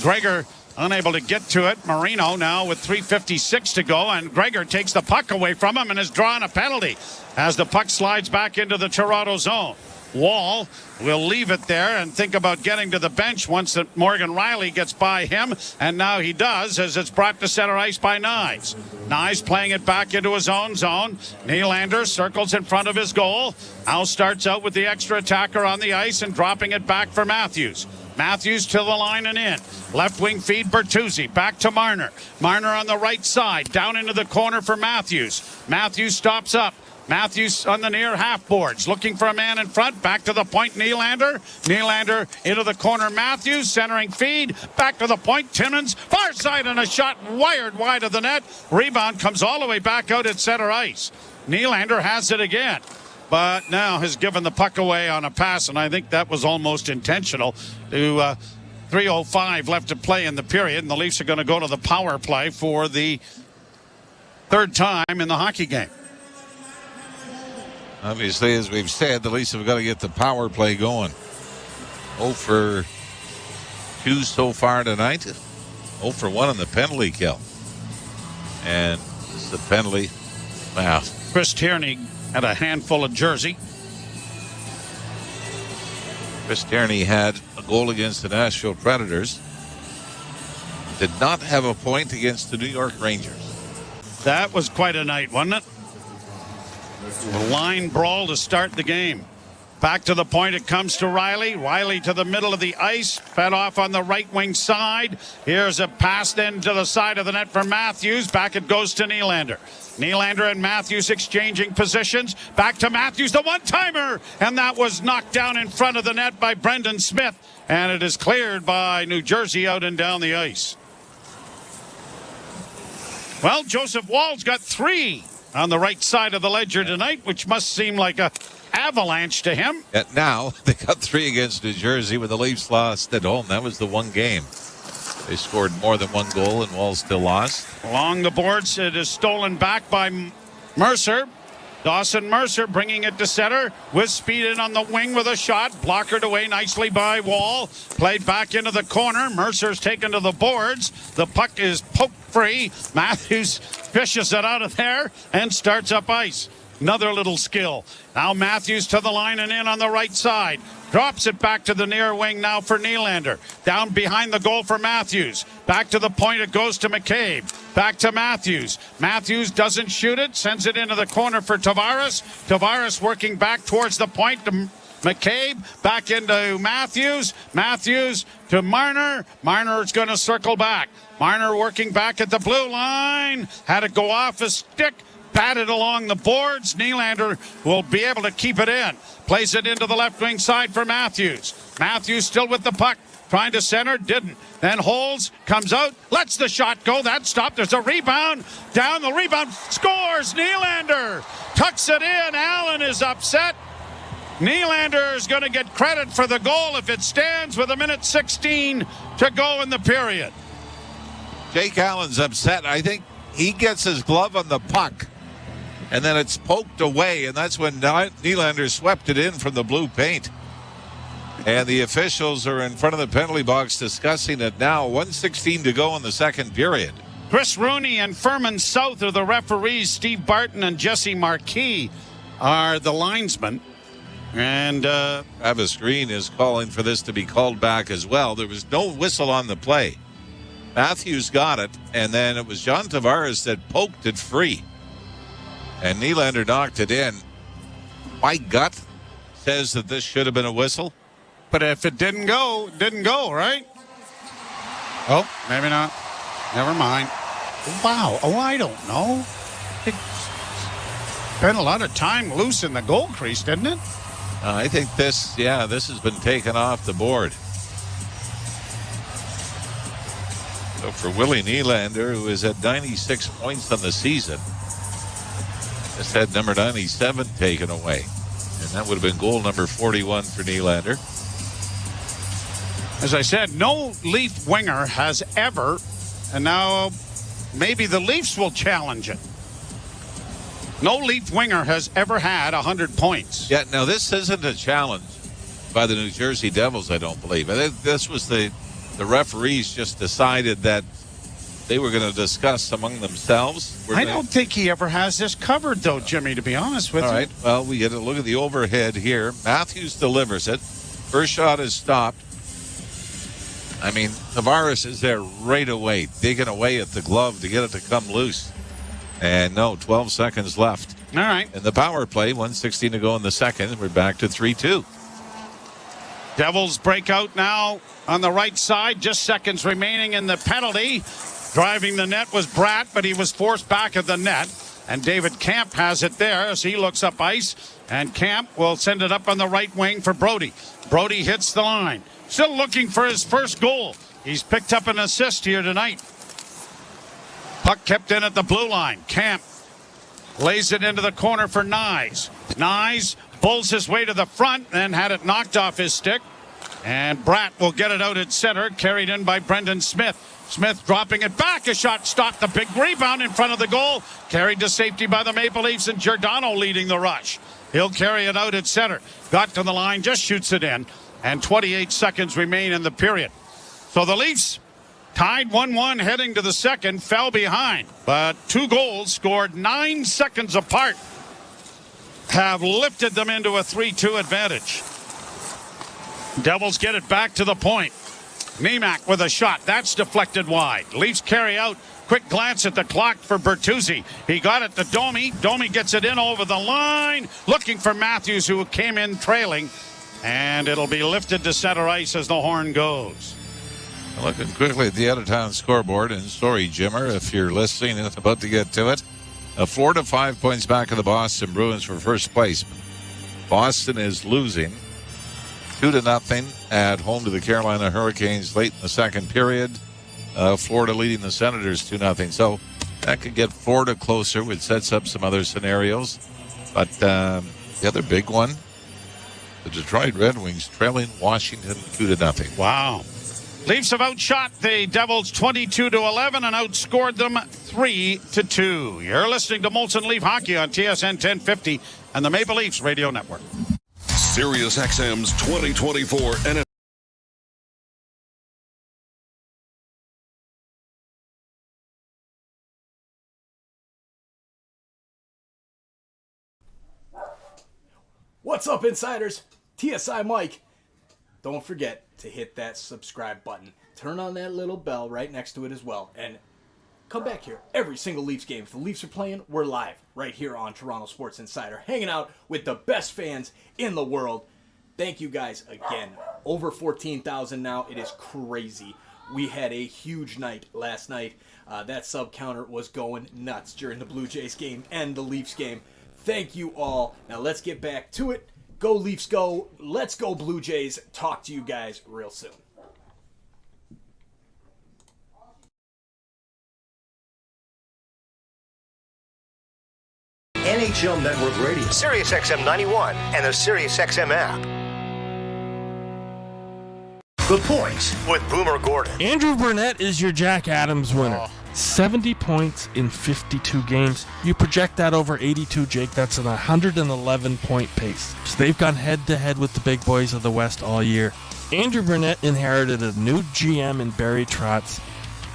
[SPEAKER 4] Gregor unable to get to it. Marino now with 3:56 to go, and Gregor takes the puck away from him and is drawing a penalty as the puck slides back into the Toronto zone. Wall will leave it there and think about getting to the bench once that Morgan Riley gets by him, and now he does as it's brought to center ice by Nyes. Nyes playing it back into his own zone. Nylander circles in front of his goal. Now starts out with the extra attacker on the ice and dropping it back for Matthews. Matthews to the line and in. Left wing feed Bertuzzi. Back to Marner. Marner on the right side. Down into the corner for Matthews. Matthews stops up. Matthews on the near half boards, looking for a man in front. Back to the point, Nylander. Nylander into the corner, Matthews, centering feed. Back to the point, Timmins. Far side and a shot wired wide of the net. Rebound comes all the way back out at center ice. Nylander has it again, but now has given the puck away on a pass, and I think that was almost intentional. To 3:05 left to play in the period, and the Leafs are going to go to the power play for the 3rd time in the hockey game.
[SPEAKER 5] Obviously, as we've said, the Leafs have got to get the power play going. 0 for 2 so far tonight. 0 for 1 on the penalty kill. And this is the penalty. Wow.
[SPEAKER 4] Chris Tierney had a handful of jersey.
[SPEAKER 5] Chris Tierney had a goal against the Nashville Predators. Did not have a point against the New York Rangers.
[SPEAKER 4] That was quite a night, wasn't it? A line brawl to start the game. Back to the point it comes to Riley. Riley to the middle of the ice. Fed off on the right wing side. Here's a pass then to the side of the net for Matthews. Back it goes to Nylander. Nylander and Matthews exchanging positions. Back to Matthews, the one-timer. And that was knocked down in front of the net by Brendan Smith. And it is cleared by New Jersey out and down the ice. Well, Joseph Woll's got 3 on the right side of the ledger tonight, which must seem like a avalanche to him.
[SPEAKER 5] And now they got 3 against New Jersey when the Leafs lost at home. That was the one game. They scored more than 1 goal and Wall still lost.
[SPEAKER 4] Along the boards, it is stolen back by Mercer. Dawson Mercer bringing it to center with speed in on the wing with a shot. Blockered away nicely by Wall. Played back into the corner. Mercer's taken to the boards. The puck is poked free. Matthews fishes it out of there and starts up ice. Another little skill. Now Matthews to the line and in on the right side. Drops it back to the near wing now for Nylander. Down behind the goal for Matthews. Back to the point it goes to McCabe. Back to Matthews. Matthews doesn't shoot it. Sends it into the corner for Tavares. Tavares working back towards the point to McCabe. Back into Matthews. Matthews to Marner. Marner is going to circle back. Marner working back at the blue line. Had it go off his stick. Batted along the boards. Nylander will be able to keep it in. Plays it into the left wing side for Matthews. Matthews still with the puck. Trying to center. Didn't. Then holds. Comes out. Lets the shot go. That stopped. There's a rebound. Down the rebound. Scores. Nylander. Tucks it in. Allen is upset. Nylander is going to get credit for the goal if it stands with 1:16 to go in the period.
[SPEAKER 5] Jake Allen's upset. I think he gets his glove on the puck. And then it's poked away, and that's when Nylander swept it in from the blue paint. And the officials are in front of the penalty box discussing it now. 1:16 to go in the second period.
[SPEAKER 4] Chris Rooney and Furman South are the referees. Steve Barton and Jesse Marquis are the linesmen. And
[SPEAKER 5] Travis Green is calling for this to be called back as well. There was no whistle on the play. Matthews got it, and then it was John Tavares that poked it free. And Nylander knocked it in. My gut says that this should have been a whistle.
[SPEAKER 4] But if it didn't go, it didn't go, right? Oh, maybe not. Never mind. Wow. Oh, I don't know. It spent a lot of time loose in the goal crease, didn't it?
[SPEAKER 5] I think this has been taken off the board. So for Willie Nylander, who is at 96 points on the season, just had number 97 taken away. And that would have been goal number 41 for Nylander.
[SPEAKER 4] As I said, no Leaf winger has ever, and now maybe the Leafs will challenge it. No Leaf winger has ever had 100 points.
[SPEAKER 5] Yeah, now this isn't a challenge by the New Jersey Devils, I don't believe. I think this was the referees just decided that they were going to discuss among themselves.
[SPEAKER 4] I don't think he ever has this covered, though, Jimmy, to be honest with you.
[SPEAKER 5] All right, well, we get a look at the overhead here. Matthews delivers it. First shot is stopped. I mean, Tavares is there right away, digging away at the glove to get it to come loose. And no, 12 seconds left.
[SPEAKER 4] All right.
[SPEAKER 5] In the power play, 1:16 to go in the second. We're back to 3-2.
[SPEAKER 4] Devils break out now on the right side. Just seconds remaining in the penalty. Driving the net was Bratt, but he was forced back at the net. And David Camp has it there as he looks up ice. And Camp will send it up on the right wing for Brody. Brody hits the line. Still looking for his first goal. He's picked up an assist here tonight. Puck kept in at the blue line. Camp lays it into the corner for Nyes. Nyes pulls his way to the front, then had it knocked off his stick. And Bratt will get it out at center, carried in by Brendan Smith. Smith dropping it back. A shot stopped. The big rebound in front of the goal. Carried to safety by the Maple Leafs, and Giordano leading the rush. He'll carry it out at center. Got to the line, just shoots it in. And 28 seconds remain in the period. So the Leafs tied 1-1 heading to the second, fell behind. But 2 goals scored 9 seconds apart have lifted them into a 3-2 advantage. Devils get it back to the point. Nemec with a shot. That's deflected wide. Leafs carry out. Quick glance at the clock for Bertuzzi. He got it to Domi. Domi gets it in over the line. Looking for Matthews, who came in trailing. And it'll be lifted to center ice as the horn goes.
[SPEAKER 5] Looking quickly at the out-of-town scoreboard, and sorry, Jimmer, if you're listening and about to get to it. Florida 5 points back of the Boston Bruins for first place. Boston is losing 2-0 at home to the Carolina Hurricanes late in the second period. Florida leading the Senators 2-0. So that could get Florida closer, which sets up some other scenarios. But the other big one, the Detroit Red Wings trailing Washington 2-0.
[SPEAKER 4] Wow. Leafs have outshot the Devils 22-11 and outscored them 3-2. You're listening to Molson Leaf Hockey on TSN 1050 and the Maple Leafs Radio Network.
[SPEAKER 13] Sirius XM's 2024 NFL.
[SPEAKER 14] What's up, insiders? TSI Mike. Don't forget to hit that subscribe button. Turn on that little bell right next to it as well. And come back here every single Leafs game. If the Leafs are playing, we're live right here on Toronto Sports Insider, hanging out with the best fans in the world. Thank you guys again. Over 14,000 now. It is crazy. We had a huge night last night. That sub counter was going nuts during the Blue Jays game and the Leafs game. Thank you all. Now let's get back to it. Go Leafs, go. Let's go Blue Jays. Talk to you guys real soon.
[SPEAKER 16] NHL Network Radio, Sirius XM 91, and the Sirius XM app. The Points with Boomer Gordon.
[SPEAKER 21] Andrew Burnett is your Jack Adams winner. 70 points in 52 games. You project that over 82, Jake. That's an 111-point pace. So they've gone head-to-head with the big boys of the West all year. Andrew Burnett inherited a new GM in Barry Trotz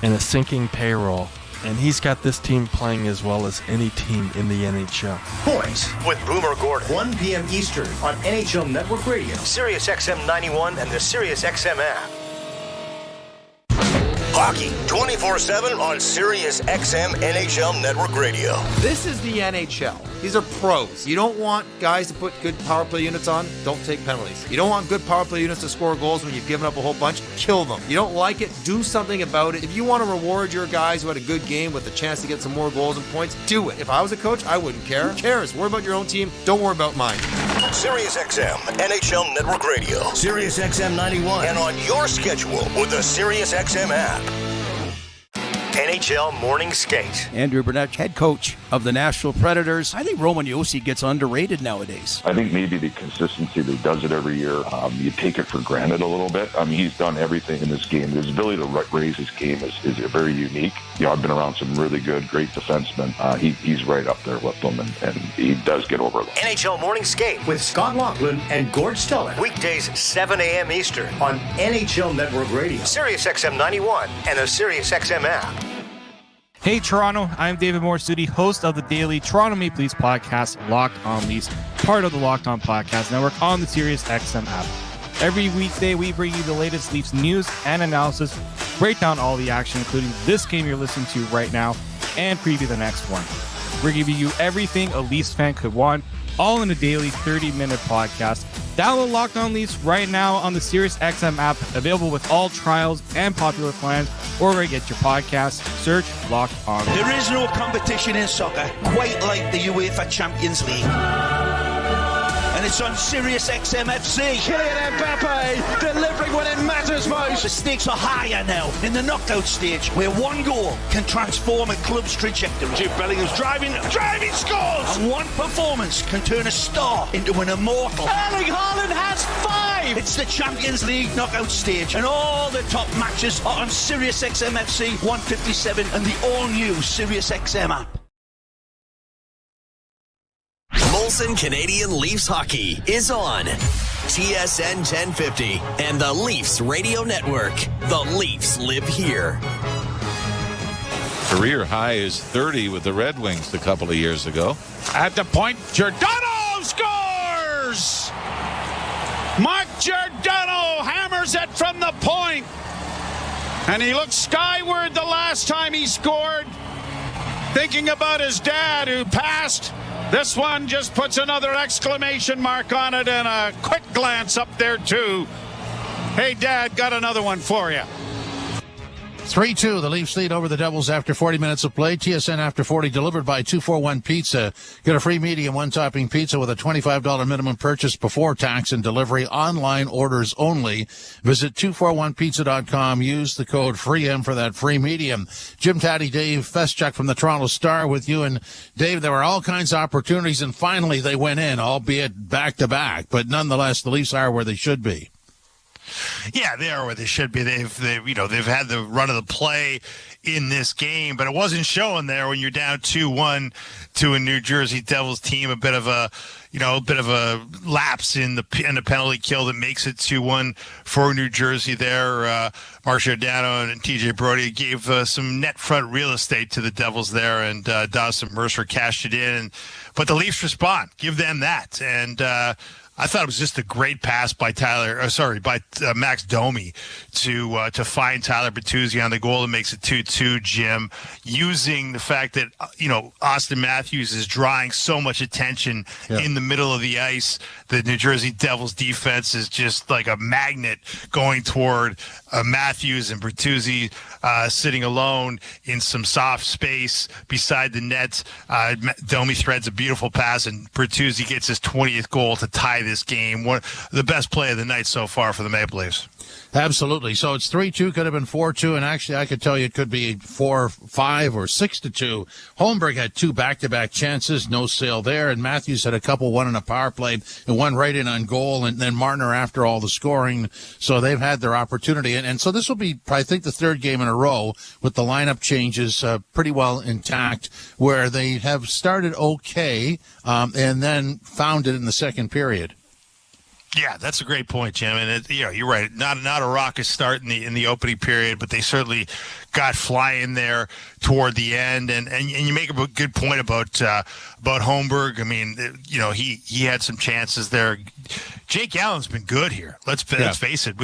[SPEAKER 21] and a sinking payroll. And he's got this team playing as well as any team in the NHL.
[SPEAKER 16] Points with Boomer Gordon. 1 p.m. Eastern on NHL Network Radio, Sirius XM 91, and the Sirius XM app. Hockey 24/7 on Sirius XM NHL Network Radio.
[SPEAKER 10] This is the NHL. These are pros. You don't want guys to put good power play units on, don't take penalties. You don't want good power play units to score goals when you've given up a whole bunch, kill them. You don't like it, do something about it. If you want to reward your guys who had a good game with a chance to get some more goals and points, do it. If I was a coach, I wouldn't care. Who cares? Worry about your own team. Don't worry about mine.
[SPEAKER 16] Sirius XM NHL Network Radio.
[SPEAKER 26] Sirius XM 91.
[SPEAKER 16] And on your schedule with the Sirius XM app. NHL Morning Skate.
[SPEAKER 11] Andrew Burnett, head coach of the Nashville Predators. I think Roman Josi gets underrated nowadays.
[SPEAKER 19] I think maybe the consistency that he does it every year, you take it for granted a little bit. I mean, he's done everything in this game. His ability to raise his game is very unique. You know, I've been around some really good, great defensemen. He's right up there with them, and he does get over them.
[SPEAKER 16] NHL Morning Skate
[SPEAKER 26] With Scott Laughlin and Gord Stellick.
[SPEAKER 16] weekdays 7 a.m. Eastern
[SPEAKER 26] On NHL Network Radio.
[SPEAKER 16] Sirius XM 91 and the Sirius XM app.
[SPEAKER 7] Hey Toronto, I'm David Morsuti, host of the daily Toronto Maple Leafs podcast, Locked On Leafs, part of the Locked On Podcast Network on the Sirius XM app. Every weekday, we bring you the latest Leafs news and analysis, break down all the action, including this game you're listening to right now, and preview the next one. We're giving you everything a Leafs fan could want, all in a daily 30-minute podcast. Download Locked On Leafs right now on the Sirius XM app, available with all trials and popular plans, or where you get your podcasts. Search Locked On.
[SPEAKER 8] There is no competition in soccer quite like the UEFA Champions League. And it's on Sirius XM FC.
[SPEAKER 17] Kylian Mbappe delivering when it matters most.
[SPEAKER 8] The stakes are higher now in the knockout stage, where one goal can transform a club's trajectory.
[SPEAKER 17] Jude Bellingham's driving, scores!
[SPEAKER 8] And one performance can turn a star into an immortal.
[SPEAKER 17] Erling Haaland has 5!
[SPEAKER 8] It's the Champions League knockout stage, and all the top matches are on Sirius XM FC 157 and the all-new Sirius XM app.
[SPEAKER 22] Molson Canadian Leafs Hockey is on TSN 1050 and the Leafs Radio Network. The Leafs live here.
[SPEAKER 5] Career high is 30 with the Red Wings a couple of years ago.
[SPEAKER 4] At the point, Giordano scores! Mark Giordano hammers it from the point. And he looked skyward the last time he scored, thinking about his dad who passed. This one just puts another exclamation mark on it and a quick glance up there, too. Hey, Dad, got another one for you.
[SPEAKER 23] 3-2, the Leafs lead over the Devils after 40 minutes of play. TSN After 40 delivered by 241 Pizza. Get a free medium one-topping pizza with a $25 minimum purchase before tax and delivery. Online orders only. Visit 241pizza.com. Use the code FREEM for that free medium. Jim Taddy, Dave Feschuk from the Toronto Star with you. And Dave, there were all kinds of opportunities, and finally they went in, albeit back-to-back. But nonetheless, the Leafs are where they should be.
[SPEAKER 24] Yeah, they are where they should be. They've had the run of the play in this game, but it wasn't showing there when you're down 2-1 to a New Jersey Devils team. A bit of a lapse in the penalty kill that makes it 2-1 for New Jersey there. Marcio Dano and TJ Brody gave some net front real estate to the Devils there, and Dawson Mercer cashed it in. But the Leafs respond. Give them that. And I thought it was just a great pass by Max Domi to find Tyler Bertuzzi on the goal that makes it 2-2, Jim, using the fact that, Austin Matthews is drawing so much attention in the middle of the ice. The New Jersey Devils defense is just like a magnet going toward Matthews, and Bertuzzi sitting alone in some soft space beside the net. Domi threads a beautiful pass, and Bertuzzi gets his 20th goal to tie this game. One the best play of the night so far for the Maple Leafs.
[SPEAKER 23] Absolutely. So it's 3-2, could have been 4-2, and actually I could tell you it could be 4-5 or 6-2. Holmberg had 2 back-to-back chances, no sale there, and Matthews had a couple, one in a power play and one right in on goal, and then Martner after all the scoring. So they've had their opportunity, and so this will be, I think, the third game in a row with the lineup changes pretty well intact, where they have started okay and then found it in the second period.
[SPEAKER 24] Yeah, that's a great point, Jim. And you're right. Not a rocket start in the opening period, but they certainly got flying there toward the end. And you make a good point about Holmberg. I mean, he had some chances there. Jake Allen's been good here. Let's face it.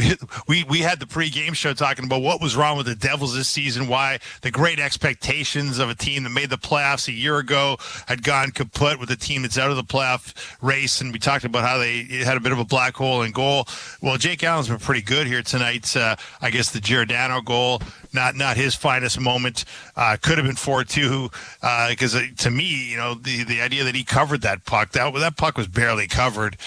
[SPEAKER 24] We had the pregame show talking about what was wrong with the Devils this season, why the great expectations of a team that made the playoffs a year ago had gone kaput with a team that's out of the playoff race. And we talked about how they had a bit of a black hole in goal. Well, Jake Allen's been pretty good here tonight. I guess the Giordano goal, not his finest moment. Could have been 4-2 because to me, the idea that he covered that puck, that puck was barely covered.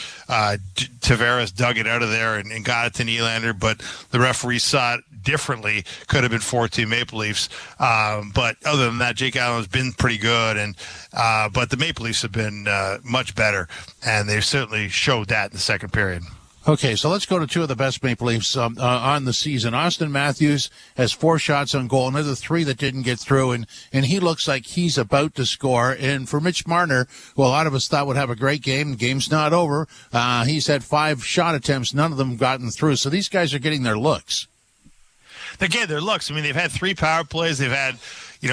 [SPEAKER 24] Tavares dug it out of there and got it to Nylander, but the referee saw it differently. Could have been 4-2 Maple Leafs. But other than that, Jake Allen's been pretty good, but the Maple Leafs have been much better, and they certainly showed that in the second period.
[SPEAKER 23] Okay, so let's go to two of the best Maple Leafs on the season. Austin Matthews has 4 shots on goal, another 3 that didn't get through, and he looks like he's about to score. And for Mitch Marner, who a lot of us thought would have a great game, the game's not over. He's had 5 shot attempts, none of them gotten through. So these guys are getting their looks.
[SPEAKER 24] They're getting their looks. I mean, they've had 3 power plays. They've had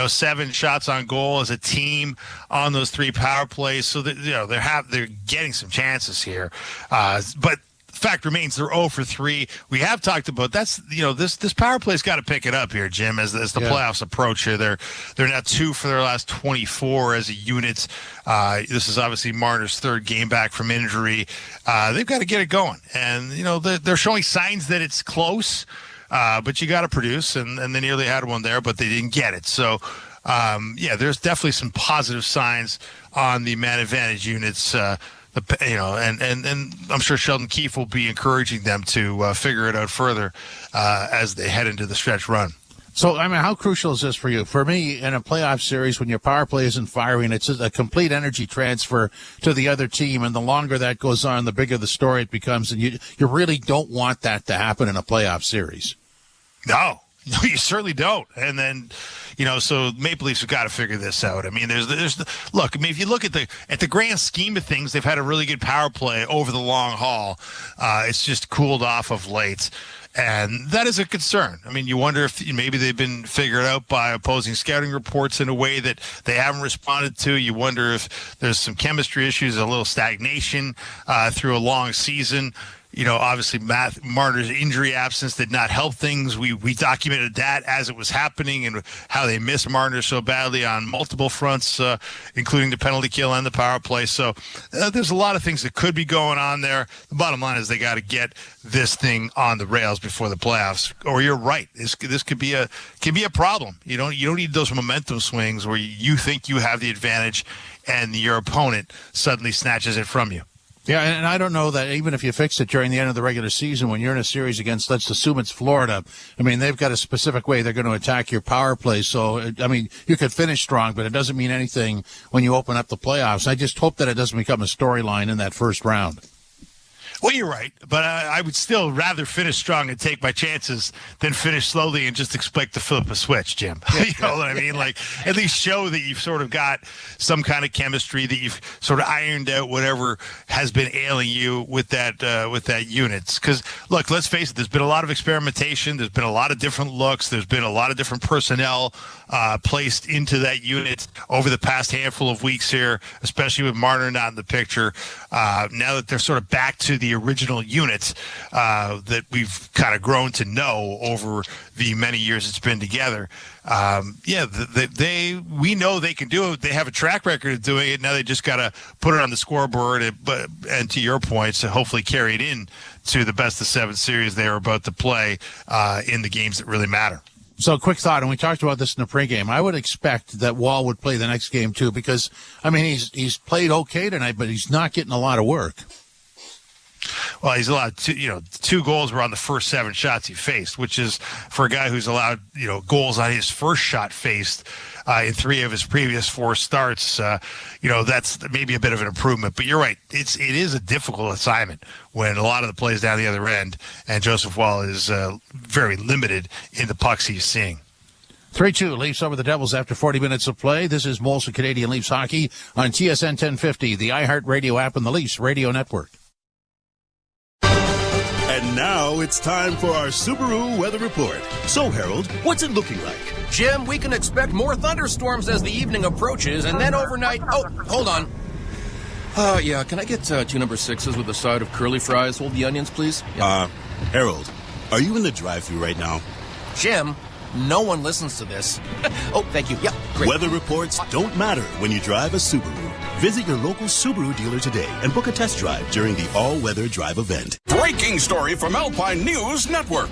[SPEAKER 24] 7 shots on goal as a team on those 3 power plays. So that, they're getting some chances here, but. Fact remains they're 0 for 3. We have talked about this power play's got to pick it up here, Jim, as the playoffs approach here. They're now 2 for their last 24 as a unit. This is obviously Marner's 3rd game back from injury. They've got to get it going, and they're showing signs that it's close, but you got to produce, and they nearly had one there, but they didn't get it. So there's definitely some positive signs on the man advantage units. And I'm sure Sheldon Keefe will be encouraging them to figure it out further as they head into the stretch run.
[SPEAKER 23] So, I mean, how crucial is this for you? For me, in a playoff series, when your power play isn't firing, it's a complete energy transfer to the other team. And the longer that goes on, the bigger the story it becomes. And you really don't want that to happen in a playoff series.
[SPEAKER 24] No, you certainly don't. And then, so Maple Leafs have got to figure this out. I mean, look. I mean, if you look at the grand scheme of things, they've had a really good power play over the long haul. It's just cooled off of late, and that is a concern. I mean, you wonder if maybe they've been figured out by opposing scouting reports in a way that they haven't responded to. You wonder if there's some chemistry issues, a little stagnation through a long season. Obviously Marner's injury absence did not help things. We documented that as it was happening and how they missed Marner so badly on multiple fronts, including the penalty kill and the power play. So there's a lot of things that could be going on there. The bottom line is they got to get this thing on the rails before the playoffs. Or you're right, this could be a problem. You don't need those momentum swings where you think you have the advantage and your opponent suddenly snatches it from you.
[SPEAKER 23] Yeah, and I don't know that even if you fix it during the end of the regular season, when you're in a series against, let's assume it's Florida, I mean, they've got a specific way they're going to attack your power play. So, I mean, you could finish strong, but it doesn't mean anything when you open up the playoffs. I just hope that it doesn't become a storyline in that first round.
[SPEAKER 24] Well, you're right, but I would still rather finish strong and take my chances than finish slowly and just expect to flip a switch, Jim. You know what I mean? Like, at least show that you've sort of got some kind of chemistry, that you've sort of ironed out whatever has been ailing you with that unit. Because, look, let's face it, there's been a lot of experimentation. There's been a lot of different looks. There's been a lot of different personnel placed into that unit over the past handful of weeks here, especially with Marner not in the picture. Now that they're sort of back to the original unit that we've kind of grown to know over the many years it's been together. We know they can do it. They have a track record of doing it. Now they just got to put it on the scoreboard and to your point, so hopefully carry it in to the best of 7 series they are about to play in the games that really matter.
[SPEAKER 23] So, quick thought, and we talked about this in the pregame. I would expect that Wall would play the next game too, because I mean he's played okay tonight, but he's not getting a lot of work.
[SPEAKER 24] Well, he's allowed 2 goals were on the first 7 shots he faced, which is for a guy who's allowed goals on his first shot faced in 3 of his previous 4 starts. That's maybe a bit of an improvement. But you're right, it is a difficult assignment when a lot of the plays down the other end, and Joseph Wall is very limited in the pucks he's seeing.
[SPEAKER 23] 3-2 Leafs over the Devils after 40 minutes of play. This is Molson Canadian Leafs Hockey on TSN 1050, the iHeartRadio app, and the Leafs Radio Network.
[SPEAKER 26] And now it's time for our Subaru weather report. So, Harold, what's it looking like?
[SPEAKER 11] Jim, we can expect more thunderstorms as the evening approaches, and then overnight... Oh, hold on. Yeah, can I get 2 number 6s with a side of curly fries? Hold the onions, please. Yeah.
[SPEAKER 26] Harold, are you in the drive-thru right now?
[SPEAKER 11] Jim, no one listens to this. Oh, thank you. Yeah, great.
[SPEAKER 26] Weather reports don't matter when you drive a Subaru. Visit your local Subaru dealer today and book a test drive during the all-weather drive event.
[SPEAKER 2] Breaking story from Alpine News Network.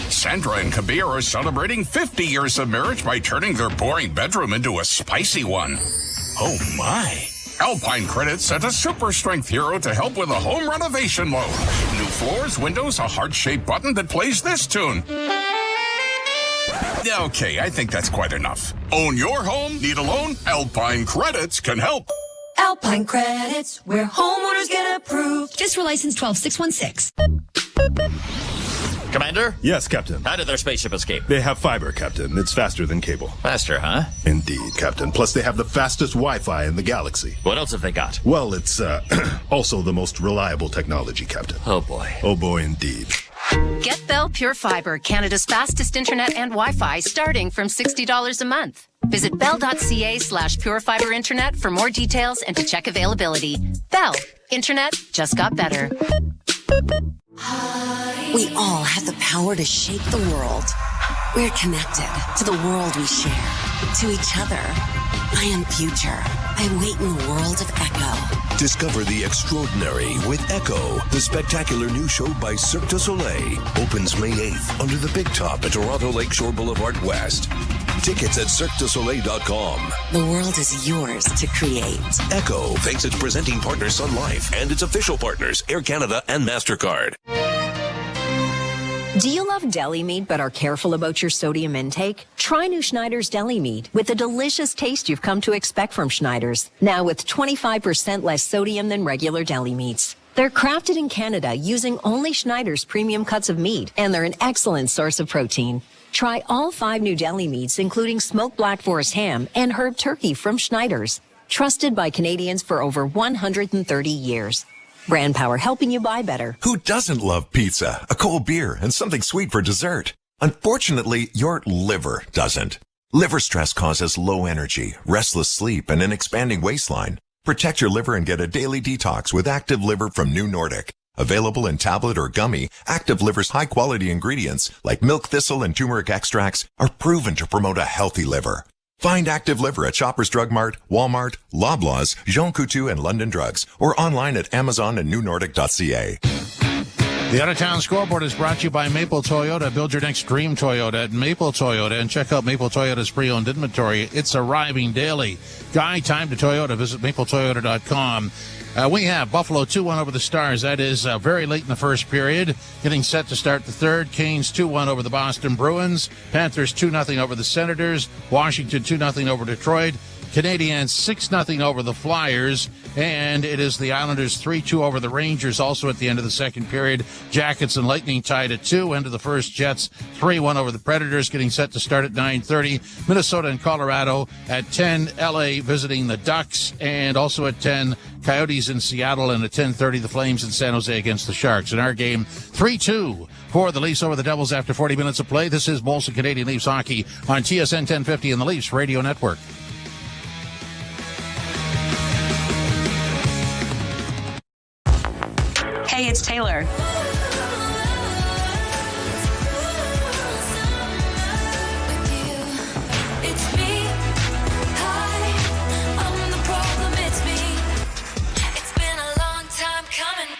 [SPEAKER 2] Sandra and Kabir are celebrating 50 years of marriage by turning their boring bedroom into a spicy one. Oh my. Alpine Credit sent a super strength hero to help with a home renovation loan. New floors, windows, a heart-shaped button that plays this tune. Okay, I think that's quite enough. Own your home? Need a loan? Alpine Credits can help.
[SPEAKER 3] Alpine Credits, where homeowners get approved. Just for license 12616.
[SPEAKER 6] Commander?
[SPEAKER 12] Yes, Captain.
[SPEAKER 6] How did their spaceship escape?
[SPEAKER 12] They have fiber, Captain. It's faster than cable.
[SPEAKER 6] Faster, huh?
[SPEAKER 12] Indeed, Captain. Plus, they have the fastest Wi-Fi in the galaxy.
[SPEAKER 6] What else have they got?
[SPEAKER 12] Well, it's also the most reliable technology, Captain.
[SPEAKER 6] Oh, boy.
[SPEAKER 12] Oh, boy, indeed.
[SPEAKER 20] Get Bell Pure Fiber, Canada's fastest internet and Wi-Fi, starting from $60 a month. Visit bell.ca/purefiber internet for more details and to check availability. Bell. Internet just got better.
[SPEAKER 25] We all have the power to shape the world. We're connected to the world we share, to each other. I am future. I wait in the world of Echo.
[SPEAKER 26] Discover the extraordinary with Echo, the spectacular new show by Cirque du Soleil. Opens May 8th under the Big Top at Toronto Lakeshore Boulevard West. Tickets at CirqueDuSoleil.com.
[SPEAKER 25] The world is yours to create.
[SPEAKER 26] Echo thanks its presenting partner Sun Life and its official partners Air Canada and MasterCard.
[SPEAKER 20] Do you love deli meat but are careful about your sodium intake? Try new Schneider's Deli Meat with the delicious taste you've come to expect from Schneider's. Now with 25% less sodium than regular deli meats. They're crafted in Canada using only Schneider's premium cuts of meat, and they're an excellent source of protein. Try all 5 new deli meats, including smoked Black Forest ham and herb turkey from Schneider's. Trusted by Canadians for over 130 years. Brand power helping you buy better.
[SPEAKER 27] Who doesn't love pizza, a cold beer, and something sweet for dessert? Unfortunately, your liver doesn't. Liver stress causes low energy, restless sleep, and an expanding waistline. Protect your liver and get a daily detox with Active Liver from New Nordic. Available in tablet or gummy, Active Liver's high-quality ingredients, like milk thistle and turmeric extracts, are proven to promote a healthy liver. Find Active Liver at Shoppers Drug Mart, Walmart, Loblaws, Jean Coutu, and London Drugs, or online at Amazon and newnordic.ca.
[SPEAKER 23] The out-of-town scoreboard is brought to you by Maple Toyota. Build your next dream Toyota at Maple Toyota and check out Maple Toyota's pre-owned inventory. It's arriving daily. Guide time to Toyota. Visit mapletoyota.com. We have Buffalo 2-1 over the Stars. That is very late in the first period. Getting set to start the third. Canes 2-1 over the Boston Bruins. Panthers 2-0 over the Senators. Washington 2-0 over Detroit. Canadiens 6-0 over the Flyers, and it is the Islanders 3-2 over the Rangers also at the end of the second period. Jackets and Lightning tied at 2. End of the first, Jets 3-1 over the Predators, getting set to start at 9:30. Minnesota and Colorado at 10. LA visiting the Ducks, and also at 10, Coyotes in Seattle, and at 10:30, the Flames in San Jose against the Sharks. In our game, 3-2 for the Leafs over the Devils after 40 minutes of play. This is Molson Canadian Leafs Hockey on TSN 1050 and the Leafs Radio Network.
[SPEAKER 20] Hey, it's Taylor.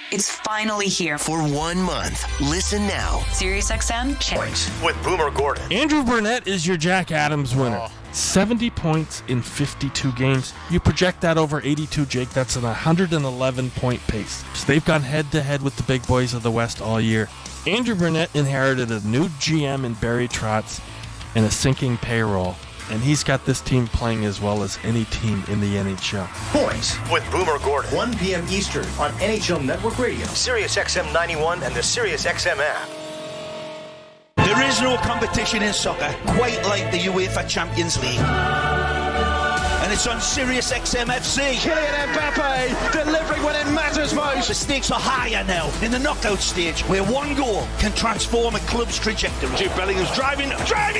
[SPEAKER 20] It's finally here.
[SPEAKER 26] For 1 month. Listen now.
[SPEAKER 20] SiriusXM,
[SPEAKER 26] Points with Boomer Gordon.
[SPEAKER 21] Andrew Burnett is your Jack Adams winner. 70 points in 52 games. You project that over 82, Jake. That's an 111-point pace. So they've gone head-to-head with the big boys of the West all year. Andrew Burnett inherited a new GM in Barry Trotz and a sinking payroll. And he's got this team playing as well as any team in the NHL.
[SPEAKER 26] Points with Boomer Gordon.
[SPEAKER 16] 1 p.m. Eastern on NHL Network Radio, SiriusXM 91, and the SiriusXM app.
[SPEAKER 8] There is no competition in soccer quite like the UEFA Champions League. and it's on Sirius XM FC.
[SPEAKER 17] Kylian Mbappe delivering when it matters most.
[SPEAKER 8] The stakes are higher now in the knockout stage, where one goal can transform a club's trajectory.
[SPEAKER 17] Jude Bellingham's driving,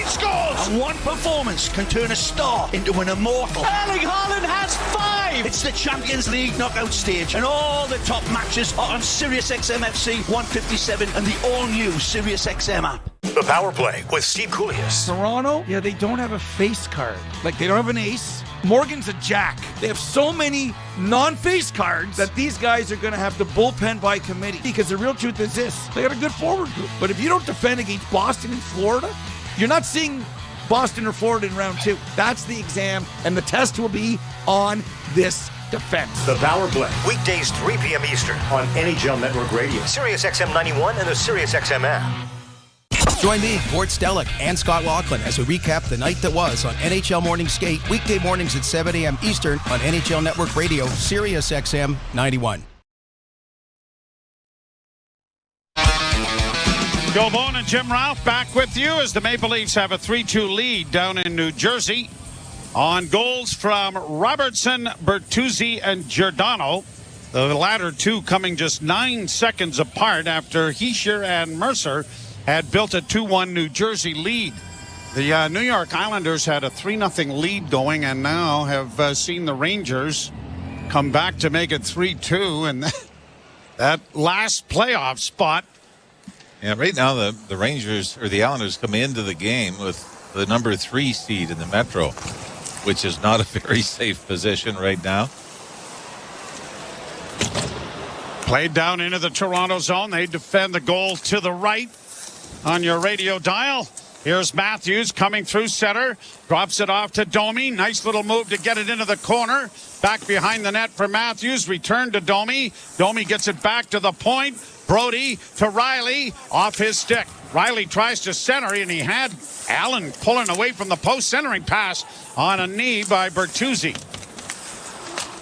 [SPEAKER 17] scores!
[SPEAKER 8] And one performance can turn a star into an immortal.
[SPEAKER 17] Erling Haaland has 5!
[SPEAKER 8] It's the Champions League knockout stage, and all the top matches are on Sirius XM FC 157 and the all-new Sirius XM app.
[SPEAKER 16] The Power Play with Steve Koulias.
[SPEAKER 1] Toronto, yeah, they don't have a face card. Like, they don't have an ace. Morgan's a jack. They have so many non-face cards that these guys are going to have to bullpen by committee. Because the real truth is this, they got a good forward group. But if you don't defend against Boston and Florida, you're not seeing Boston or Florida in round 2. That's the exam, and the test will be on this defense.
[SPEAKER 16] The Power Play. Weekdays 3 p.m. Eastern on NHL Network Radio. Sirius XM 91 and the Sirius XM app.
[SPEAKER 6] Join me, Gord Stellick, and Scott Laughlin as we recap the night that was on NHL Morning Skate, weekday mornings at 7 a.m. Eastern on NHL Network Radio, Sirius XM 91.
[SPEAKER 4] Joe Bone and Jim Ralph back with you as the Maple Leafs have a 3-2 lead down in New Jersey on goals from Robertson, Bertuzzi, and Giordano. The latter two coming just 9 seconds apart after Hischier and Mercer had built a 2-1 New Jersey lead. The New York Islanders had a 3-0 lead going and now have seen the Rangers come back to make it 3-2. And that last playoff spot.
[SPEAKER 5] Yeah, right now the Rangers or the Islanders come into the game with the number 3 seed in the Metro, which is not a very safe position right now.
[SPEAKER 4] Played down into the Toronto zone. They defend the goal to the right on your radio dial. Here's Matthews coming through center. Drops it off to Domi. Nice little move to get it into the corner. Back behind the net for Matthews. Return to Domi. Domi gets it back to the point. Brody to Riley. Off his stick. Riley tries to center, and he had Allen pulling away from the post. Centering pass on a knee by Bertuzzi.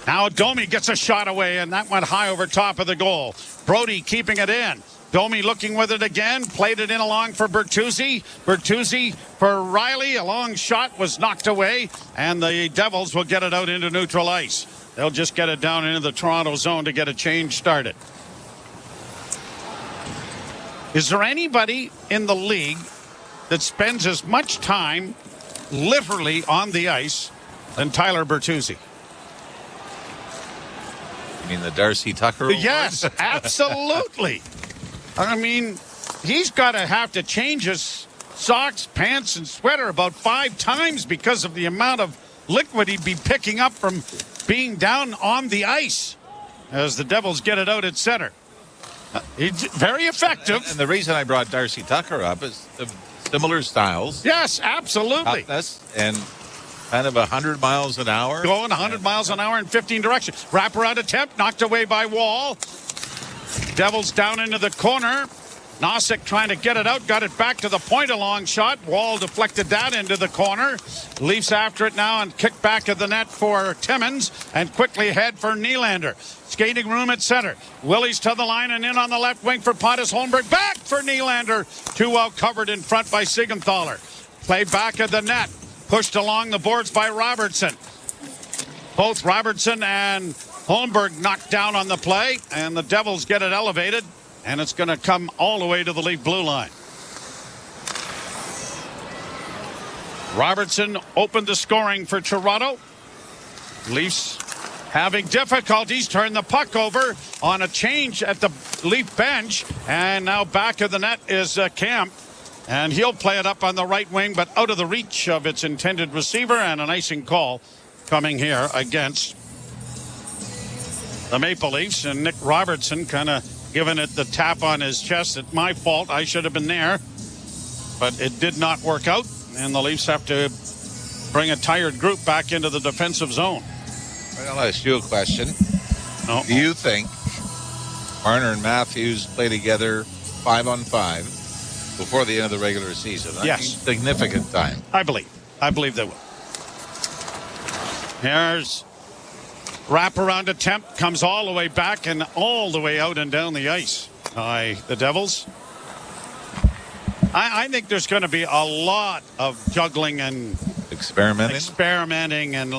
[SPEAKER 4] Now Domi gets a shot away, and that went high over top of the goal. Brody keeping it in. Domi looking with it again. Played it in along for Bertuzzi. Bertuzzi for Riley. A long shot was knocked away, and the Devils will get it out into neutral ice. They'll just get it down into the Toronto zone to get a change started. Is there anybody in the league that spends as much time literally on the ice than Tyler Bertuzzi?
[SPEAKER 5] You mean the Darcy Tucker award?
[SPEAKER 4] Yes, absolutely. I mean, he's got to have to change his socks, pants, and sweater about 5 times because of the amount of liquid he'd be picking up from being down on the ice as the Devils get it out at center. He's very effective.
[SPEAKER 5] And the reason I brought Darcy Tucker up is the similar styles.
[SPEAKER 4] Yes, absolutely.
[SPEAKER 5] Toughness and kind of 100 miles an hour.
[SPEAKER 4] Going 100 miles an hour in 15 directions. Wraparound attempt, knocked away by Wall. Devils down into the corner. Nosek trying to get it out, got it back to the point, a long shot. Wall deflected that into the corner. Leafs after it now and kick back at the net for Timmins and quickly head for Nylander. Skating room at center. Willie's to the line and in on the left wing for Pontus Holmberg. Back for Nylander. Too well covered in front by Siegenthaler. Play back at the net. Pushed along the boards by Robertson. Both Robertson and Holmberg knocked down on the play, and the Devils get it elevated, and it's going to come all the way to the Leaf blue line. Robertson opened the scoring for Toronto. Leafs having difficulties, turn the puck over on a change at the Leaf bench, and now back of the net is Kemp, and he'll play it up on the right wing, but out of the reach of its intended receiver, and an icing call coming here against the Maple Leafs, and Nick Robertson kind of giving it the tap on his chest. It's my fault. I should have been there. But it did not work out, and the Leafs have to bring a tired group back into the defensive zone.
[SPEAKER 5] I'll ask you a question.
[SPEAKER 4] No.
[SPEAKER 5] Do you think Marner and Matthews play together 5-on-5 before the end of the regular season?
[SPEAKER 4] Yes.
[SPEAKER 5] Significant time.
[SPEAKER 4] I believe they will. Here's wraparound attempt, comes all the way back and all the way out and down the ice by the Devils. I think there's going to be a lot of juggling and
[SPEAKER 5] experimenting
[SPEAKER 4] and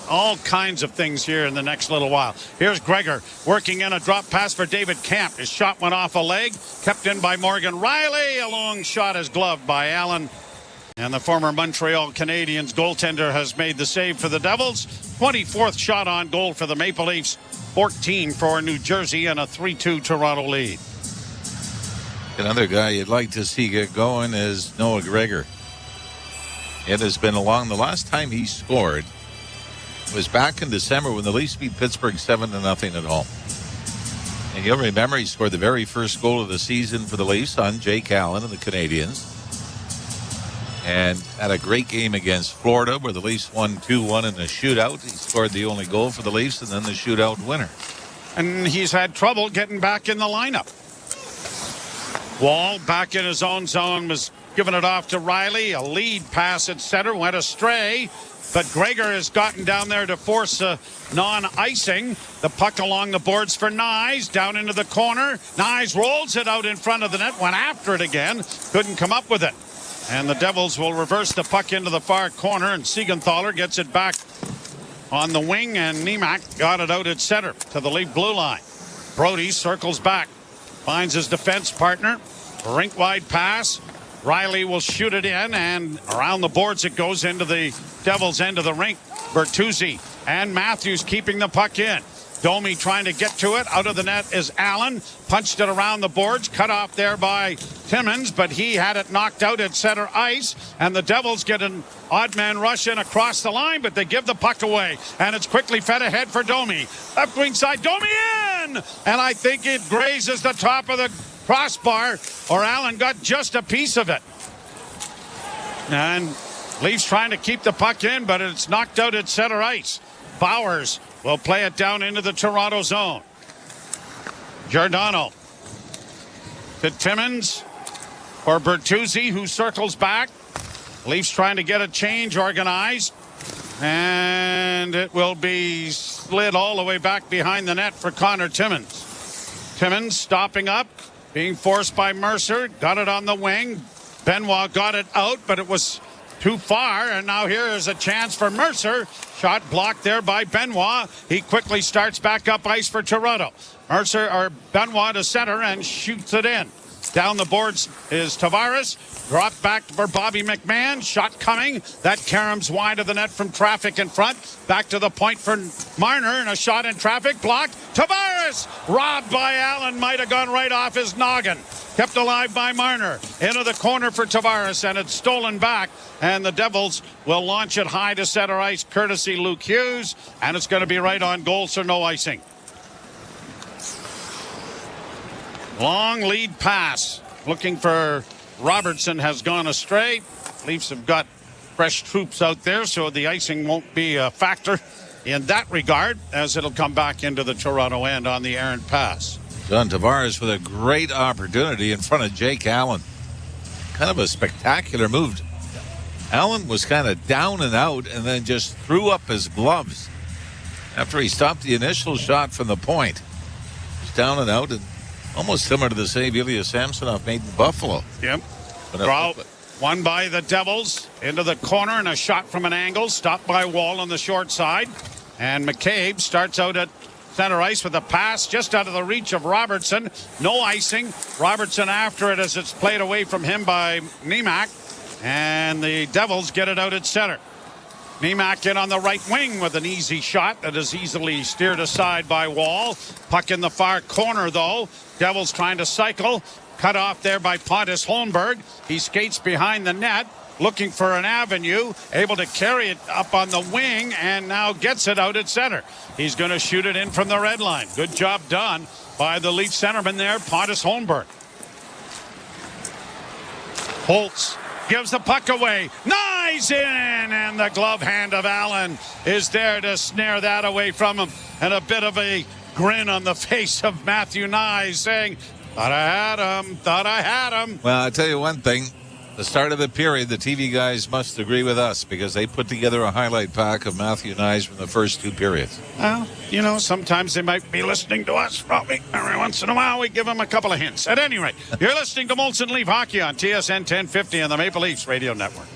[SPEAKER 4] all kinds of things here in the next little while. Here's Gregor working in a drop pass for David Camp. His shot went off a leg, kept in by Morgan Riley. A long shot is gloved by Allen. And the former Montreal Canadiens goaltender has made the save for the Devils. 24th shot on goal for the Maple Leafs. 14 for New Jersey and a 3-2 Toronto lead.
[SPEAKER 5] Another guy you'd like to see get going is Noah Gregor. It has been along. The last time he scored was back in December when the Leafs beat Pittsburgh 7-0 at home. And you'll remember he scored the very first goal of the season for the Leafs on Jake Allen and the Canadiens. And had a great game against Florida where the Leafs won 2-1 in a shootout. He scored the only goal for the Leafs and then the shootout winner.
[SPEAKER 4] And he's had trouble getting back in the lineup. Wall back in his own zone, was giving it off to Riley. A lead pass at center went astray. But Gregor has gotten down there to force a non-icing. The puck along the boards for Nyes. Down into the corner. Nyes rolls it out in front of the net. Went after it again. Couldn't come up with it. And the Devils will reverse the puck into the far corner. And Siegenthaler gets it back on the wing. And Niemak got it out at center to the Leaf blue line. Brody circles back. Finds his defense partner. Rink wide pass. Riley will shoot it in, and around the boards it goes into the Devils' end of the rink. Bertuzzi and Matthews keeping the puck in. Domi trying to get to it. Out of the net is Allen. Punched it around the boards. Cut off there by Timmins, but he had it knocked out at center ice. And the Devils get an odd man rush in across the line, but they give the puck away. And it's quickly fed ahead for Domi. Left wing side, Domi in! And I think it grazes the top of the crossbar, or Allen got just a piece of it. And Leafs trying to keep the puck in, but it's knocked out at center ice. Bowers will play it down into the Toronto zone. Giordano to Timmins for Bertuzzi, who circles back. Leafs trying to get a change organized. And it will be slid all the way back behind the net for Connor Timmins. Timmins stopping up, being forced by Mercer. Got it on the wing. Benoit got it out, but it was too far. And now here is a chance for Mercer. Shot blocked there by Benoit. He quickly starts back up ice for Toronto. Mercer or Benoit to center and shoots it in. Down the boards is Tavares. Drop back for Bobby McMahon. Shot coming. That caroms wide of the net from traffic in front. Back to the point for Marner, and a shot in traffic. Blocked. Tavares! Robbed by Allen. Might have gone right off his noggin. Kept alive by Marner. Into the corner for Tavares, and it's stolen back. And the Devils will launch it high to center ice, courtesy Luke Hughes. And it's going to be right on goal, so no icing. Long lead pass. Looking for Robertson has gone astray. Leafs have got fresh troops out there, so the icing won't be a factor in that regard, as it'll come back into the Toronto end on the errant pass.
[SPEAKER 5] John Tavares with a great opportunity in front of Jake Allen. Kind of a spectacular move. Allen was kind of down and out and then just threw up his gloves after he stopped the initial shot from the point. He's down and out, and almost similar to the save Ilya Samsonov made in Buffalo.
[SPEAKER 4] Yep. Draw won by the Devils into the corner, and a shot from an angle stopped by Wall on the short side. And McCabe starts out at center ice with a pass just out of the reach of Robertson. No icing. Robertson after it as it's played away from him by Niemak. And the Devils get it out at center. Niemak in on the right wing with an easy shot that is easily steered aside by Wall. Puck in the far corner, though. Devils trying to cycle. Cut off there by Pontus Holmberg. He skates behind the net, looking for an avenue. Able to carry it up on the wing, and now gets it out at center. He's going to shoot it in from the red line. Good job done by the Leaf centerman there, Pontus Holmberg. Holtz gives the puck away. Nice in, and the glove hand of Allen is there to snare that away from him. And a bit of a grin on the face of Matthew Nyes, saying, thought I had him.
[SPEAKER 5] Well, I'll tell you one thing. The start of the period, the TV guys must agree with us, because they put together a highlight pack of Matthew Nyes from the first two periods.
[SPEAKER 4] Well, you know, sometimes they might be listening to us. Probably every once in a while we give them a couple of hints. At any rate, you're listening to Molson Leaf Hockey on TSN 1050 and the Maple Leafs Radio Network.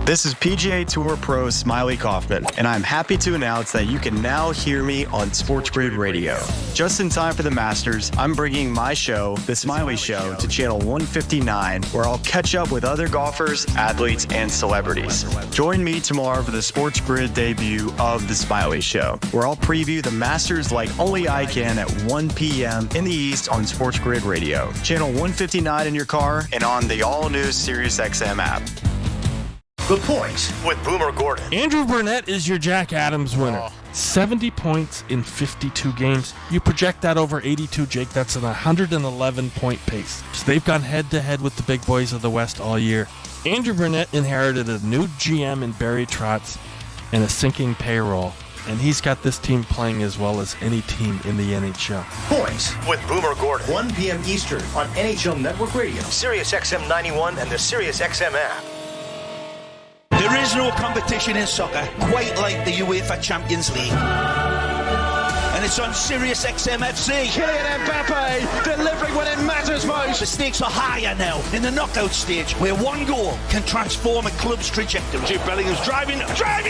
[SPEAKER 9] This is PGA Tour Pro Smiley Kaufman, and I'm happy to announce that you can now hear me on Sports Grid Radio. Just in time for the Masters, I'm bringing my show, The Smiley Show, to channel 159, where I'll catch up with other golfers, athletes, and celebrities. Join me tomorrow for the Sports Grid debut of The Smiley Show, where I'll preview the Masters like only I can at 1 p.m. in the East on Sports Grid Radio. Channel 159 in your car and on the all-new SiriusXM app.
[SPEAKER 16] The Point with Boomer Gordon.
[SPEAKER 21] Andrew Burnett is your Jack Adams winner. 70 points in 52 games. You project that over 82, Jake. That's an 111-point pace. So they've gone head-to-head with the big boys of the West all year. Andrew Burnett inherited a new GM in Barry Trotz and a sinking payroll. And he's got this team playing as well as any team in the NHL.
[SPEAKER 16] Point with Boomer Gordon. 1 p.m. Eastern on NHL Network Radio, SiriusXM 91, and the SiriusXM app.
[SPEAKER 8] There is no competition in soccer quite like the UEFA Champions League. And it's on SiriusXM FC.
[SPEAKER 17] Kylian Mbappe delivering when it matters most.
[SPEAKER 8] The stakes are higher now in the knockout stage, where one goal can transform a club's trajectory.
[SPEAKER 17] Jude Bellingham's driving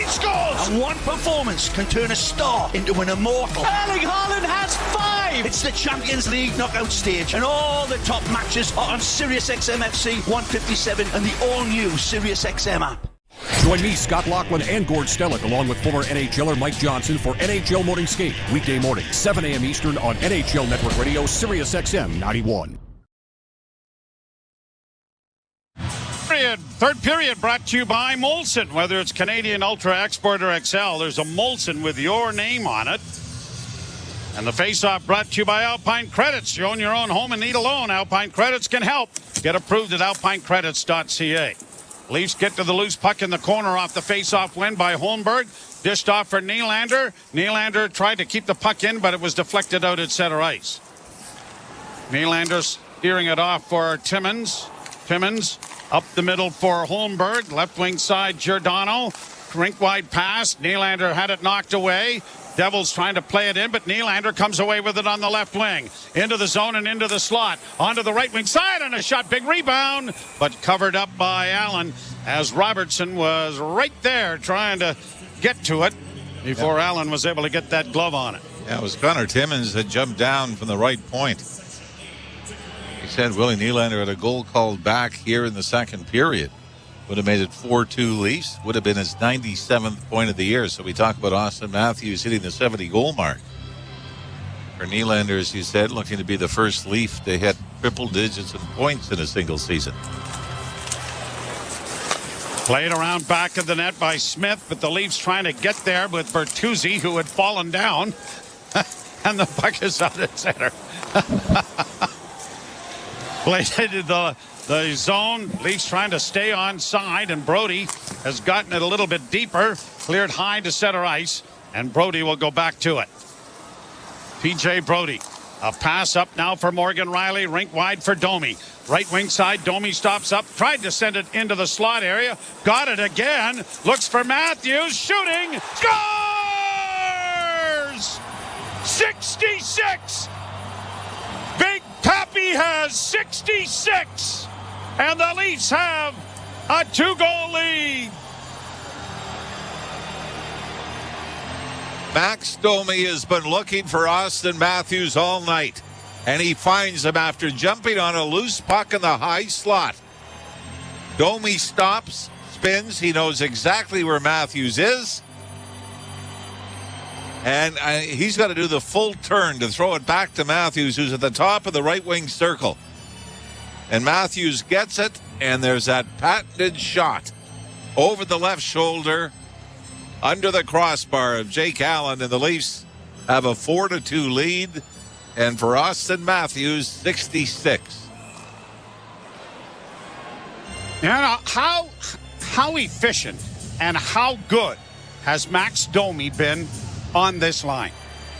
[SPEAKER 17] scores!
[SPEAKER 8] And one performance can turn a star into an immortal.
[SPEAKER 17] Erling Haaland has 5!
[SPEAKER 8] It's the Champions League knockout stage, and all the top matches are on SiriusXM FC 157 and the all-new SiriusXM app.
[SPEAKER 10] Join me, Scott Laughlin, and Gord Stellick, along with former NHLer Mike Johnson for NHL Morning Skate, weekday morning, 7 a.m. Eastern on NHL Network Radio, SiriusXM 91.
[SPEAKER 4] Third period brought to you by Molson. Whether it's Canadian Ultra, Export, or XL, there's a Molson with your name on it. And the face-off brought to you by Alpine Credits. You own your own home and need a loan. Alpine Credits can help. Get approved at alpinecredits.ca. Leafs get to the loose puck in the corner off the face-off win by Holmberg. Dished off for Nylander. Nylander tried to keep the puck in, but it was deflected out at center ice. Nylander steering it off for Timmins. Timmins up the middle for Holmberg. Left wing side, Giordano. Rink-wide pass. Nylander had it knocked away. Devils trying to play it in, but Nylander comes away with it on the left wing. Into the zone and into the slot. Onto the right wing side and a shot. Big rebound, but covered up by Allen as Robertson was right there trying to get to it before Allen was able to get that glove on it.
[SPEAKER 5] Yeah, it was Connor Timmins that jumped down from the right point. He said Willie Nylander had a goal called back here in the second period. Would have made it 4-2 Leafs. Would have been his 97th point of the year. So we talk about Austin Matthews hitting the 70-goal mark. For Nylander, as you said, looking to be the first Leaf to hit triple digits in points in a single season.
[SPEAKER 4] Played around back of the net by Smith, but the Leafs trying to get there with Bertuzzi, who had fallen down. And the puck is out at center. Played into the zone. Leafs trying to stay on side, and Brody has gotten it a little bit deeper. Cleared high to center ice, and Brody will go back to it. P.J. Brody. A pass up now for Morgan Riley. Rink wide for Domi. Right wing side. Domi stops up. Tried to send it into the slot area. Got it again. Looks for Matthews. Shooting. Scores! 66! Big Pappy has 66! And the Leafs have a 2-goal lead.
[SPEAKER 5] Max Domi has been looking for Austin Matthews all night, and he finds him after jumping on a loose puck in the high slot. Domi stops, spins. He knows exactly where Matthews is, and he's got to do the full turn to throw it back to Matthews, who's at the top of the right wing circle. And Matthews gets it, and there's that patented shot over the left shoulder under the crossbar of Jake Allen, and the Leafs have a 4-2 lead. And for Austin Matthews, 66.
[SPEAKER 4] You know, how efficient and how good has Max Domi been on this line?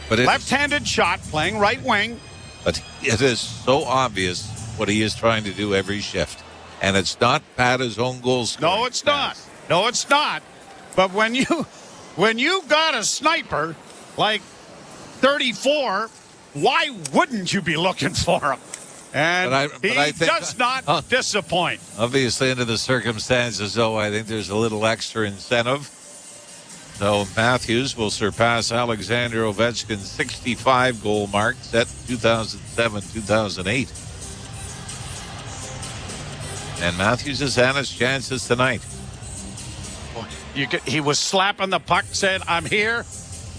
[SPEAKER 5] But
[SPEAKER 4] left-handed shot, playing right wing.
[SPEAKER 5] But it is so obvious what he is trying to do every shift. And it's not pat his own goals.
[SPEAKER 4] No, it's not. No, it's not. But when you got a sniper like 34, why wouldn't you be looking for him? And he does not disappoint.
[SPEAKER 5] Obviously, under the circumstances, though, I think there's a little extra incentive. So Matthews will surpass Alexander Ovechkin's 65-goal mark set 2007-2008. And Matthews has had his chances tonight.
[SPEAKER 4] He was slapping the puck, saying, "I'm here."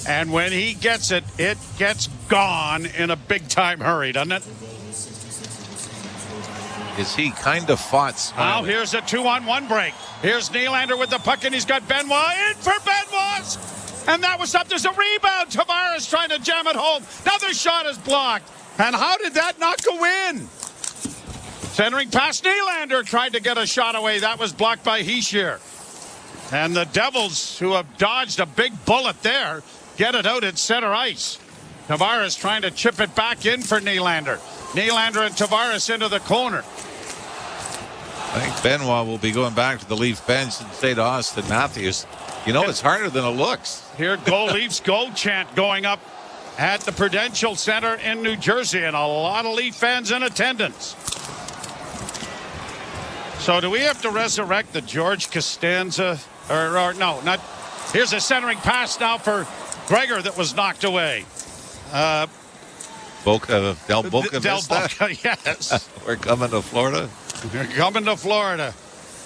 [SPEAKER 4] And when he gets it, it gets gone in a big-time hurry, doesn't it?
[SPEAKER 5] Is he kind of fought smiling?
[SPEAKER 4] Now here's a 2-on-1 break. Here's Nylander with the puck, and he's got Benoit in for Benoit. And that was up. There's a rebound. Tavares trying to jam it home. Another shot is blocked. And how did that not go in? Centering past Nylander, tried to get a shot away. That was blocked by Hischier. And the Devils, who have dodged a big bullet there, get it out at center ice. Tavares trying to chip it back in for Nylander. Nylander and Tavares into the corner.
[SPEAKER 5] I think Benoit will be going back to the Leaf bench and say to Austin Matthews, you know, it's harder than it looks.
[SPEAKER 4] Here, Go Leafs, go chant going up at the Prudential Center in New Jersey, and a lot of Leaf fans in attendance. So do we have to resurrect the George Costanza? Or no, not. Here's a centering pass now for Gregor that was knocked away.
[SPEAKER 5] Del Boca
[SPEAKER 4] yes.
[SPEAKER 5] We're coming to Florida.
[SPEAKER 4] We're coming to Florida.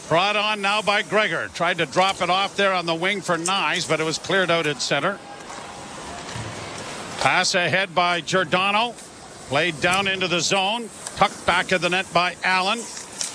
[SPEAKER 4] Brought on now by Gregor. Tried to drop it off there on the wing for Nyes, but it was cleared out at center. Pass ahead by Giordano. Played down into the zone. Tucked back of the net by Allen.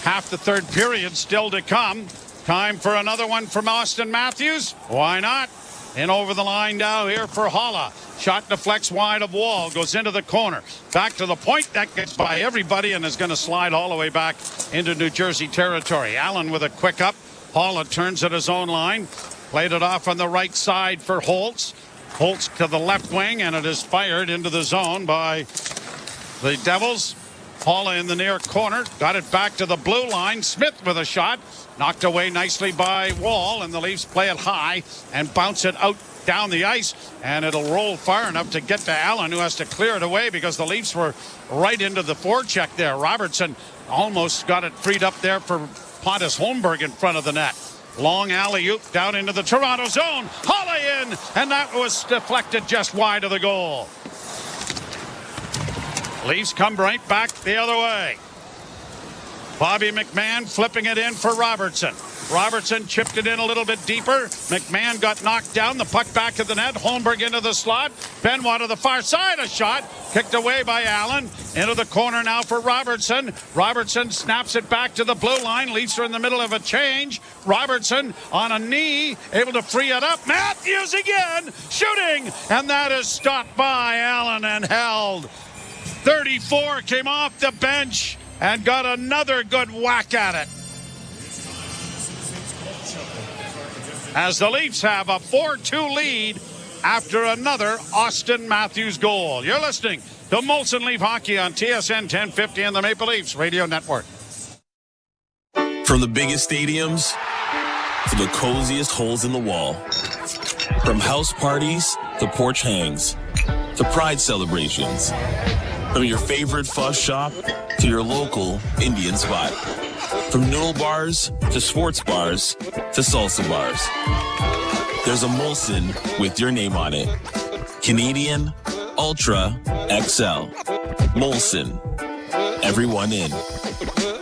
[SPEAKER 4] Half the third period still to come. Time for another one from Austin Matthews. Why not? In over the line now here for Holla. Shot deflects wide of Wall. Goes into the corner. Back to the point. That gets by everybody and is going to slide all the way back into New Jersey territory. Allen with a quick up. Holla turns at his own line. Played it off on the right side for Holtz. Holtz to the left wing, and it is fired into the zone by the Devils. Holla in the near corner. Got it back to the blue line. Smith with a shot. Knocked away nicely by Wall, and the Leafs play it high and bounce it out down the ice, and it'll roll far enough to get to Allen, who has to clear it away because the Leafs were right into the forecheck there. Robertson almost got it freed up there for Pontus Holmberg in front of the net. Long alley-oop down into the Toronto zone. Holla in, and that was deflected just wide of the goal. Leafs come right back the other way. Bobby McMahon flipping it in for Robertson. Robertson chipped it in a little bit deeper. McMahon got knocked down. The puck back to the net. Holmberg into the slot. Benoit to the far side. A shot kicked away by Allen. Into the corner now for Robertson. Robertson snaps it back to the blue line. Leafs are in the middle of a change. Robertson on a knee, able to free it up. Matthews again shooting, and that is stopped by Allen and held. 34 came off the bench and got another good whack at it. As the Leafs have a 4-2 lead after another Austin Matthews goal. You're listening to Molson Leaf Hockey on TSN 1050 and the Maple Leafs Radio Network.
[SPEAKER 7] From the biggest stadiums to the coziest holes in the wall. From house parties to porch hangs to pride celebrations. From your favorite fuzz shop to your local Indian spot. From noodle bars to sports bars to salsa bars. There's a Molson with your name on it. Canadian Ultra XL. Molson. Everyone in.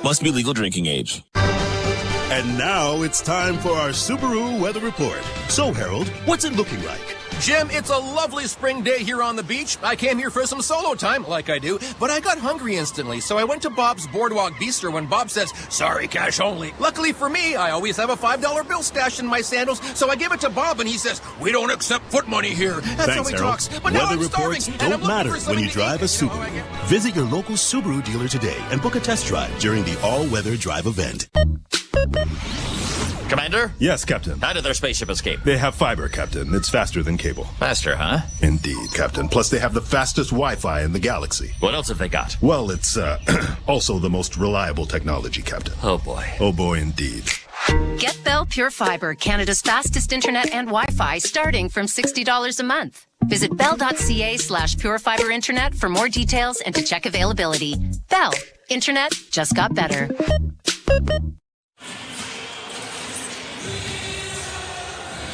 [SPEAKER 7] Must be legal drinking age.
[SPEAKER 12] And now it's time for our Subaru weather report. So, Harold, what's it looking like?
[SPEAKER 11] Jim, it's a lovely spring day here on the beach. I came here for some solo time, like I do, but I got hungry instantly, so I went to Bob's Boardwalk Bistro when Bob says, "Sorry, cash only." Luckily for me, I always have a $5 bill stashed in my sandals, so I give it to Bob, and he says, "We don't accept foot money here." That's
[SPEAKER 12] Thanks,
[SPEAKER 11] how he
[SPEAKER 12] Harold.
[SPEAKER 11] talks. But now
[SPEAKER 12] weather
[SPEAKER 11] I'm
[SPEAKER 12] reports
[SPEAKER 11] starving, and I'm
[SPEAKER 12] don't
[SPEAKER 11] looking
[SPEAKER 12] matter
[SPEAKER 11] for something
[SPEAKER 12] when you
[SPEAKER 11] to
[SPEAKER 12] drive
[SPEAKER 11] eat.
[SPEAKER 12] a Subaru. Visit your local Subaru dealer today and book a test drive during the all-weather drive event.
[SPEAKER 13] Commander?
[SPEAKER 12] Yes, Captain.
[SPEAKER 13] How did their spaceship escape?
[SPEAKER 12] They have fiber, Captain. It's faster than cable.
[SPEAKER 13] Faster, huh?
[SPEAKER 12] Indeed, Captain. Plus, they have the fastest Wi-Fi in the galaxy.
[SPEAKER 13] What else have they got?
[SPEAKER 12] Well, it's also the most reliable technology, Captain.
[SPEAKER 13] Oh, boy.
[SPEAKER 12] Oh, boy, indeed.
[SPEAKER 14] Get Bell Pure Fiber, Canada's fastest internet and Wi-Fi, starting from $60 a month. Visit bell.ca/purefiber internet for more details and to check availability. Bell, Internet just got better.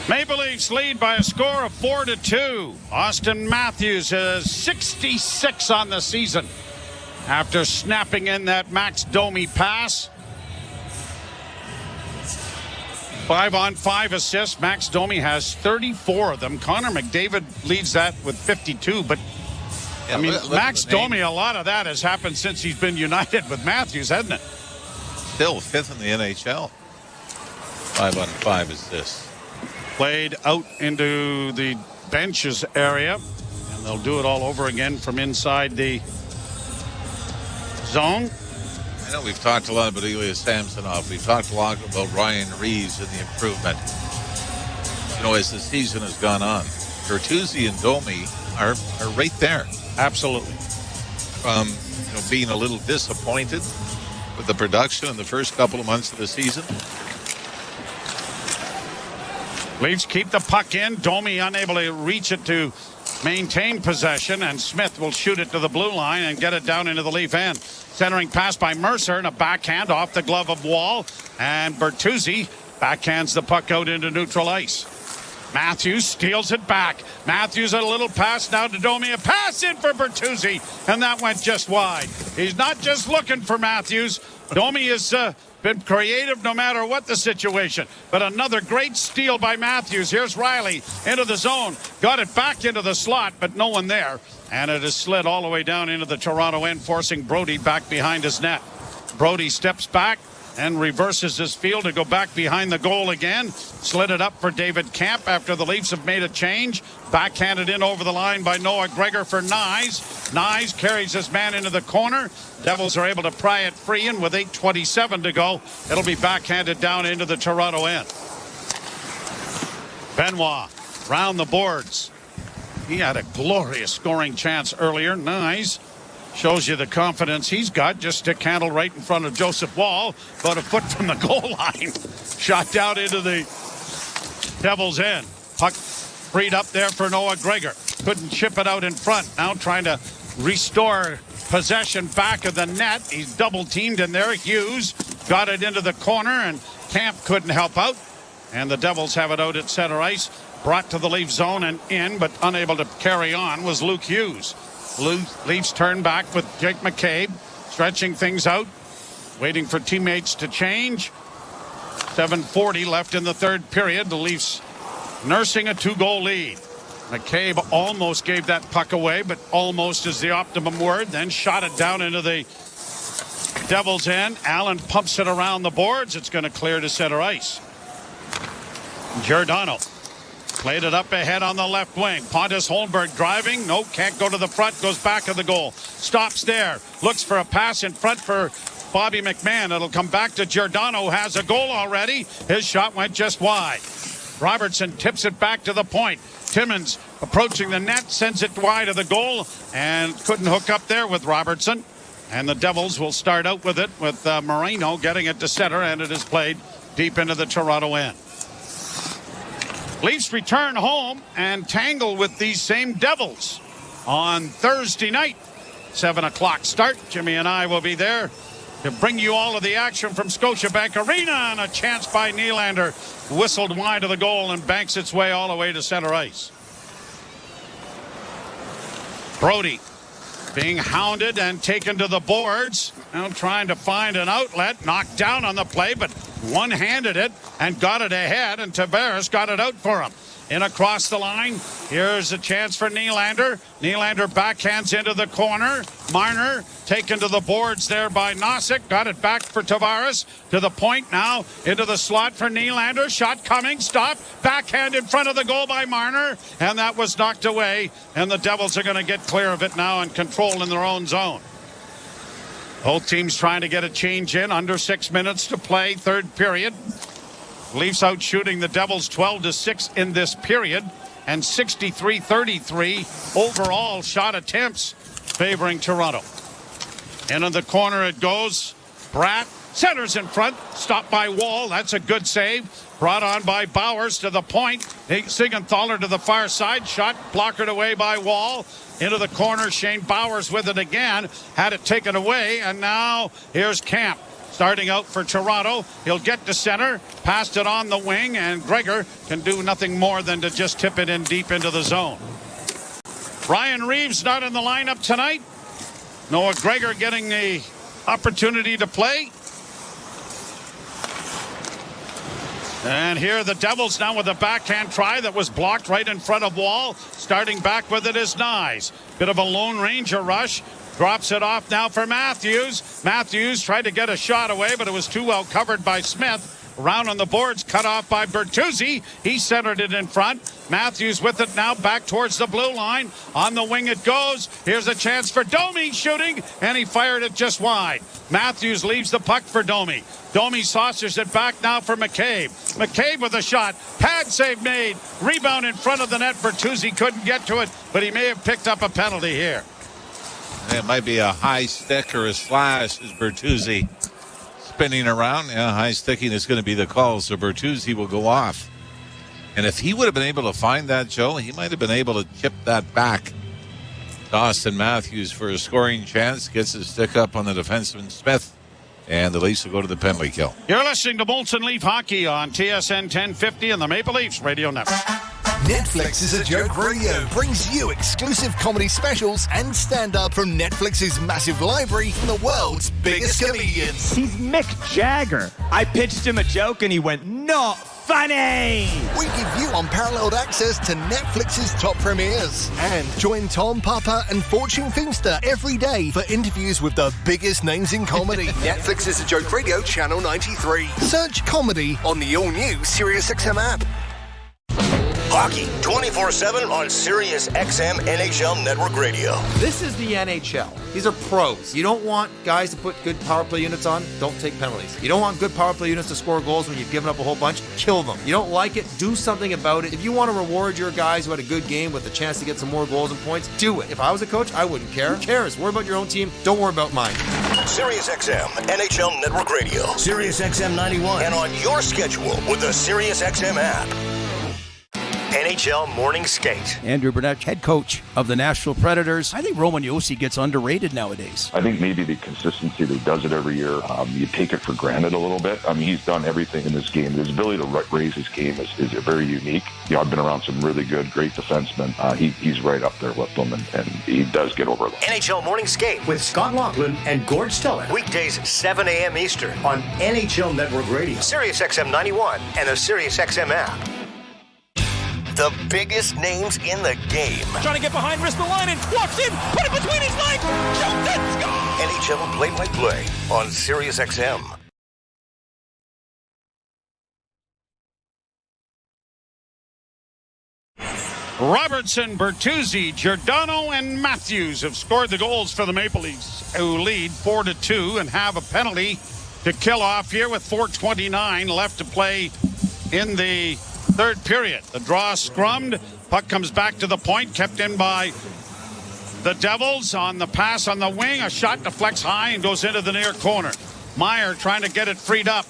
[SPEAKER 4] Maple Leafs lead by a score of 4-2. Austin Matthews has 66 on the season after snapping in that Max Domi pass. 5-on-5 assists. Max Domi has 34 of them. Connor McDavid leads that with 52. But,
[SPEAKER 5] yeah,
[SPEAKER 4] Max Domi, a lot of that has happened since he's been united with Matthews, hasn't it?
[SPEAKER 5] Still fifth in the NHL. 5-on-5 assists.
[SPEAKER 4] Played out into the benches area. And they'll do it all over again from inside the zone.
[SPEAKER 5] I know we've talked a lot about Ilya Samsonov. We've talked a lot about Ryan Reeves and the improvement. You know, as the season has gone on, Bertuzzi and Domi are right there.
[SPEAKER 4] Absolutely.
[SPEAKER 5] Being a little disappointed with the production in the first couple of months of the season.
[SPEAKER 4] Leafs keep the puck in. Domi unable to reach it to maintain possession, and Smith will shoot it to the blue line and get it down into the Leaf end. Centering pass by Mercer and a backhand off the glove of Wall, and Bertuzzi backhands the puck out into neutral ice. Matthews steals it back. Matthews a little pass now to Domi. A pass in for Bertuzzi, and that went just wide. He's not just looking for Matthews. Domi has been creative no matter what the situation. But another great steal by Matthews. Here's Riley into the zone. Got it back into the slot, but no one there. And it is slid all the way down into the Toronto end, forcing Brody back behind his net. Brody steps back and reverses his field to go back behind the goal again. Slid it up for David Camp after the Leafs have made a change. Backhanded in over the line by Noah Gregor for Nyes. Nyes carries his man into the corner. Devils are able to pry it free, and with 8:27 to go, it'll be backhanded down into the Toronto end. Benoit round the boards. He had a glorious scoring chance earlier. Nyes shows you the confidence he's got. Just stick handle right in front of Joseph Wall, about a foot from the goal line. Shot down into the Devils' end. Puck freed up there for Noah Gregor. Couldn't chip it out in front. Now trying to restore possession back of the net. He's double teamed in there. Hughes got it into the corner, and Camp couldn't help out. And the Devils have it out at center ice. Brought to the Leaf zone and in, but unable to carry on was Luke Hughes. Leafs turn back with Jake McCabe, stretching things out, waiting for teammates to change. 7:40 left in the third period. The Leafs nursing a 2-goal lead. McCabe almost gave that puck away, but almost is the optimum word. Then shot it down into the Devils' end. Allen pumps it around the boards. It's going to clear to center ice. Giordano played it up ahead on the left wing. Pontus Holmberg driving. No, can't go to the front. Goes back of the goal. Stops there. Looks for a pass in front for Bobby McMahon. It'll come back to Giordano. Has a goal already. His shot went just wide. Robertson tips it back to the point. Timmins approaching the net. Sends it wide of the goal. And couldn't hook up there with Robertson. And the Devils will start out with it with Moreno getting it to center. And it is played deep into the Toronto end. Leafs return home and tangle with these same Devils on Thursday night. 7 o'clock start. Jimmy and I will be there to bring you all of the action from Scotiabank Arena, and a chance by Nylander. Whistled wide of the goal and banks its way all the way to center ice. Brody being hounded and taken to the boards. Now trying to find an outlet. Knocked down on the play, but one-handed it and got it ahead, and Tavares got it out for him. In across the line. Here's a chance for Nylander. Nylander backhands into the corner. Marner taken to the boards there by Nosek. Got it back for Tavares. To the point now. Into the slot for Nylander. Shot coming. Stop. Backhand in front of the goal by Marner. And that was knocked away. And the Devils are going to get clear of it now and control in their own zone. Both teams trying to get a change in. Under 6 minutes to play. Third period. Leafs out shooting the Devils 12-6 in this period, and 63-33 overall shot attempts favoring Toronto. And in the corner it goes. Bratt Centers in front. Stopped by Wall. That's a good save. Brought on by Bowers to the point. Siegenthaler to the far side. Shot blockered away by Wall. Into the corner. Shane Bowers with it again. Had it taken away. And now here's Camp. Starting out for Toronto. He'll get to center. Passed it on the wing. And Gregor can do nothing more than to just tip it in deep into the zone. Ryan Reeves not in the lineup tonight. Noah Gregor getting the opportunity to play. And here are the Devils now with a backhand try that was blocked right in front of Wall. Starting back with it is Nyes. Bit of a Lone Ranger rush. Drops it off now for Matthews. Matthews tried to get a shot away, but it was too well covered by Smith. Round on the boards, cut off by Bertuzzi. He centered it in front. Matthews with it now back towards the blue line. On the wing it goes. Here's a chance for Domi shooting, and he fired it just wide. Matthews leaves the puck for Domi. Domi saucers it back now for McCabe. McCabe with a shot. Pad save made. Rebound in front of the net. Bertuzzi couldn't get to it, but he may have picked up a penalty here.
[SPEAKER 5] It might be a high stick or a slash as Bertuzzi spinning around. Yeah, high sticking is going to be the call, so Bertuzzi will go off. And if he would have been able to find that, Joe, he might have been able to chip that back to Austin Matthews for a scoring chance. Gets his stick up on the defenseman Smith, and the Leafs will go to the penalty kill.
[SPEAKER 4] You're listening to Molson Leaf Hockey on TSN 1050 and the Maple Leafs Radio Network.
[SPEAKER 2] Netflix is a Joke Radio brings you exclusive comedy specials and stand-up from Netflix's massive library from the world's biggest comedians.
[SPEAKER 13] He's Mick Jagger. I pitched him a joke and he went, "Not funny."
[SPEAKER 2] We give you unparalleled access to Netflix's top premieres. And join Tom, Papa, and Fortune Feimster every day for interviews with the biggest names in comedy. Netflix is a Joke Radio, Channel 93. Search comedy on the all-new SiriusXM app.
[SPEAKER 16] Hockey 24/7 on Sirius XM NHL Network Radio.
[SPEAKER 15] This is the NHL. These are pros. You don't want guys to put good power play units on, don't take penalties. You don't want good power play units to score goals when you've given up a whole bunch, kill them. You don't like it, do something about it. If you want to reward your guys who had a good game with a chance to get some more goals and points, do it. If I was a coach, I wouldn't care. Who cares? Worry about your own team. Don't worry about mine.
[SPEAKER 16] Sirius XM NHL Network Radio. Sirius XM 91. And on your schedule with the Sirius XM app. NHL Morning Skate.
[SPEAKER 18] Andrew Burnett, head coach of the Nashville Predators. I think Roman Josi gets underrated nowadays.
[SPEAKER 19] I think maybe the consistency that he does it every year, you take it for granted a little bit. I mean, he's done everything in this game. His ability to raise his game is very unique. You know, I've been around some really good, great defensemen. He's right up there with them, and he does get over them.
[SPEAKER 16] NHL Morning Skate
[SPEAKER 22] with Scott Laughlin and Gord Stellick.
[SPEAKER 16] Weekdays 7 a.m. Eastern
[SPEAKER 22] on NHL Network Radio.
[SPEAKER 16] Sirius XM 91 and the Sirius XM app. The biggest names in the game.
[SPEAKER 13] Trying to get behind Ristolainen, walks in, put it between his legs, shoots it, score!
[SPEAKER 16] NHL play-by-play on Sirius XM.
[SPEAKER 4] Robertson, Bertuzzi, Giordano, and Matthews have scored the goals for the Maple Leafs, who lead 4-2 and have a penalty to kill off here with 4:29 left to play in the third period. The draw scrummed. Puck comes back to the point, kept in by the Devils. On the pass on the wing, a shot deflects high and goes into the near corner. Meyer trying to get it freed up.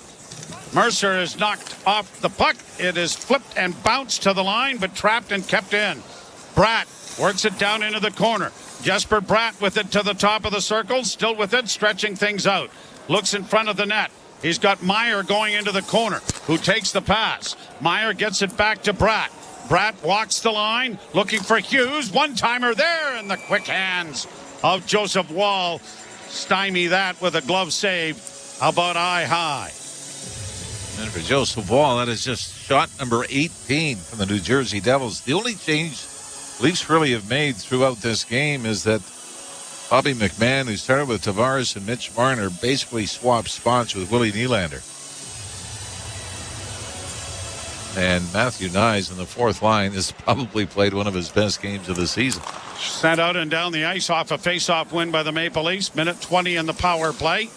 [SPEAKER 4] Mercer is knocked off the puck. It is flipped and bounced to the line, but trapped and kept in. Bratt works it down into the corner. Jesper Bratt with it to the top of the circle, still with it, stretching things out. Looks in front of the net. He's got Meyer going into the corner, who takes the pass. Meyer gets it back to Bratt. Bratt walks the line, looking for Hughes. One-timer there in the quick hands of Joseph Wall. Stymie that with a glove save about eye high.
[SPEAKER 5] And for Joseph Wall, that is just shot number 18 from the New Jersey Devils. The only change Leafs really have made throughout this game is that Bobby McMahon, who started with Tavares and Mitch Marner, basically swapped spots with Willie Nylander. And Matthew Nyes in the fourth line has probably played one of his best games of the season.
[SPEAKER 4] Sent out and down the ice off a face-off win by the Maple Leafs. Minute 20 in the power play.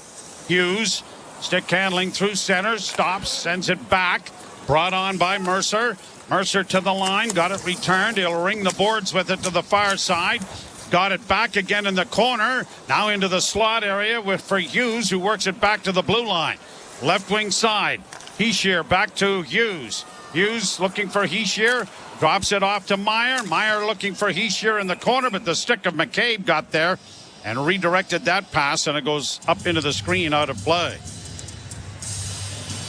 [SPEAKER 4] Hughes, stick handling through center, stops, sends it back. Brought on by Mercer. Mercer to the line, got it returned. He'll ring the boards with it to the far side. got it back again in the corner. Now into the slot area for Hughes, who works it back to the blue line. Left wing side. Hischier back to Hughes. Hughes looking for Hischier. Drops it off to Meyer. Meyer looking for Hischier in the corner, but the stick of McCabe got there and redirected that pass, and it goes up into the screen out of play.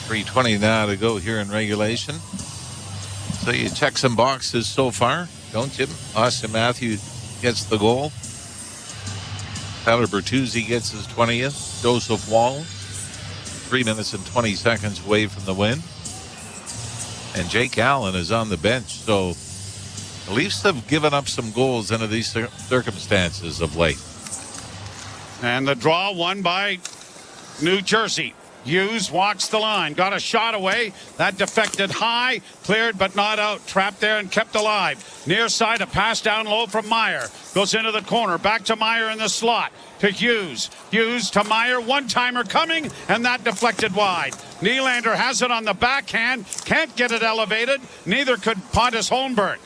[SPEAKER 5] 3:20 now to go here in regulation. So you check some boxes so far, don't you? Austin Matthews gets the goal. Tyler Bertuzzi gets his 20th. Joseph Wall, 3 minutes and 20 seconds away from the win. And Jake Allen is on the bench. So the Leafs have given up some goals under these circumstances of late.
[SPEAKER 4] And the draw won by New Jersey. Hughes walks the line, got a shot away. That defected high, cleared but not out. Trapped there and kept alive. Near side, a pass down low from Meyer. Goes into the corner, back to Meyer in the slot. To Hughes. Hughes to Meyer. One-timer coming, and that deflected wide. Nylander has it on the backhand. Can't get it elevated. Neither could Pontus Holmberg.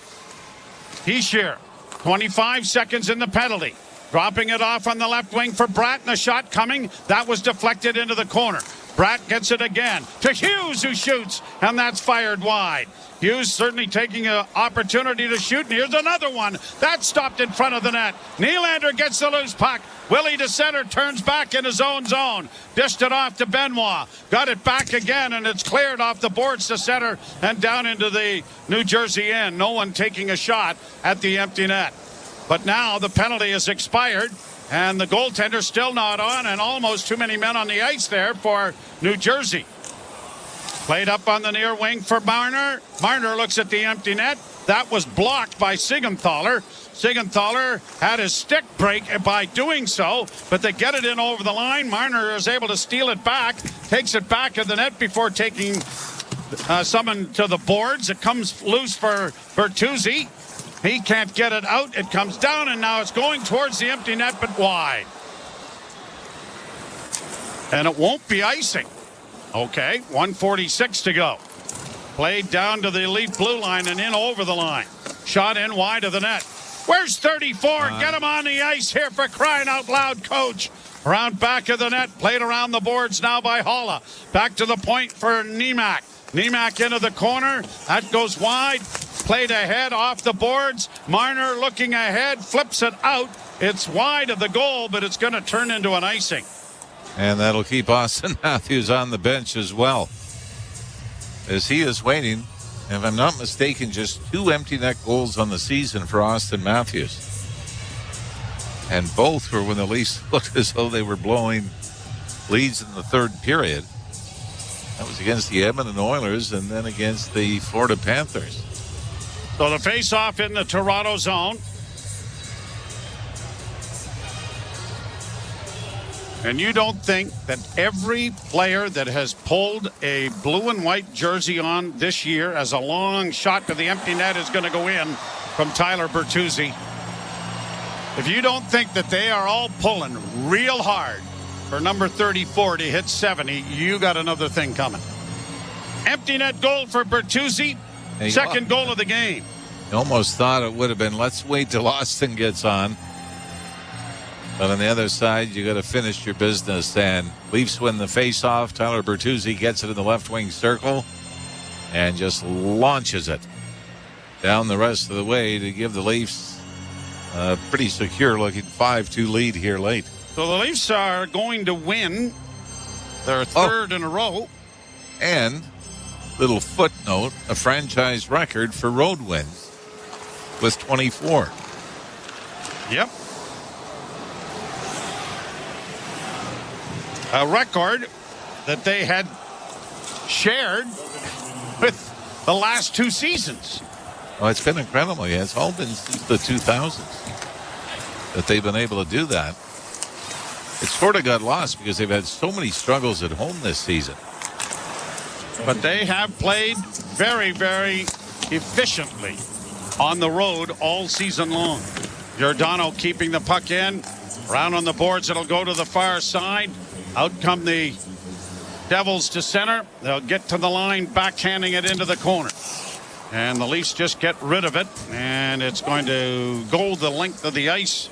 [SPEAKER 4] Hischier, 25 seconds in the penalty. Dropping it off on the left wing for Bratt, and the shot coming. That was deflected into the corner. Bratt gets it again to Hughes, who shoots, and that's fired wide. Hughes certainly taking an opportunity to shoot, and here's another one. That's stopped in front of the net. Nylander gets the loose puck. Willie to center, turns back in his own zone. Dished it off to Benoit. Got it back again, and it's cleared off the boards to center and down into the New Jersey end. No one taking a shot at the empty net. But now the penalty is expired, and the goaltender still not on, and almost too many men on the ice there for New Jersey. Played up on the near wing for Marner. Marner looks at the empty net. That was blocked by Siegenthaler. Siegenthaler had his stick break by doing so, but they get it in over the line. Marner is able to steal it back, takes it back to the net before taking someone to the boards. It comes loose for Bertuzzi. He can't get it out. It comes down, and now it's going towards the empty net, but wide. And it won't be icing. Okay, 1:46 to go. Played down to the elite blue line and in over the line. Shot in wide of the net. Where's 34? Get him on the ice here, for crying out loud, coach. Around back of the net. Played around the boards now by Holla. Back to the point for Niemak. Niemak into the corner. That goes wide. Played ahead off the boards. Marner looking ahead, flips it out. It's wide of the goal, but it's going to turn into an icing.
[SPEAKER 5] And that'll keep Austin Matthews on the bench as well, as he is waiting. If I'm not mistaken, just 2 empty net goals on the season for Austin Matthews. And both were when the Leafs looked as though they were blowing leads in the third period. That was against the Edmonton Oilers and then against the Florida Panthers.
[SPEAKER 4] So the face-off in the Toronto zone. And you don't think that every player that has pulled a blue and white jersey on this year as a long shot to the empty net is going to go in from Tyler Bertuzzi? If you don't think that they are all pulling real hard for number 34 to hit 70, you got another thing coming. Empty net goal for Bertuzzi. Second goal of the game.
[SPEAKER 5] You almost thought it would have been, let's wait till Austin gets on. But on the other side, you got to finish your business. And Leafs win the face-off. Tyler Bertuzzi gets it in the left wing circle and just launches it down the rest of the way to give the Leafs a pretty secure-looking 5-2 lead here late.
[SPEAKER 4] So the Leafs are going to win their third in a row.
[SPEAKER 5] And, little footnote, a franchise record for road wins with 24.
[SPEAKER 4] Yep. A record that they had shared with the last 2 seasons.
[SPEAKER 5] Oh, it's been incredible. Yeah, it's all been since the 2000s that they've been able to do that. It sort of got lost because they've had so many struggles at home this season.
[SPEAKER 4] But they have played very, very efficiently on the road all season long. Giordano keeping the puck in. Around on the boards, it'll go to the far side. Out come the Devils to center. They'll get to the line, backhanding it into the corner. And the Leafs just get rid of it. And it's going to go the length of the ice.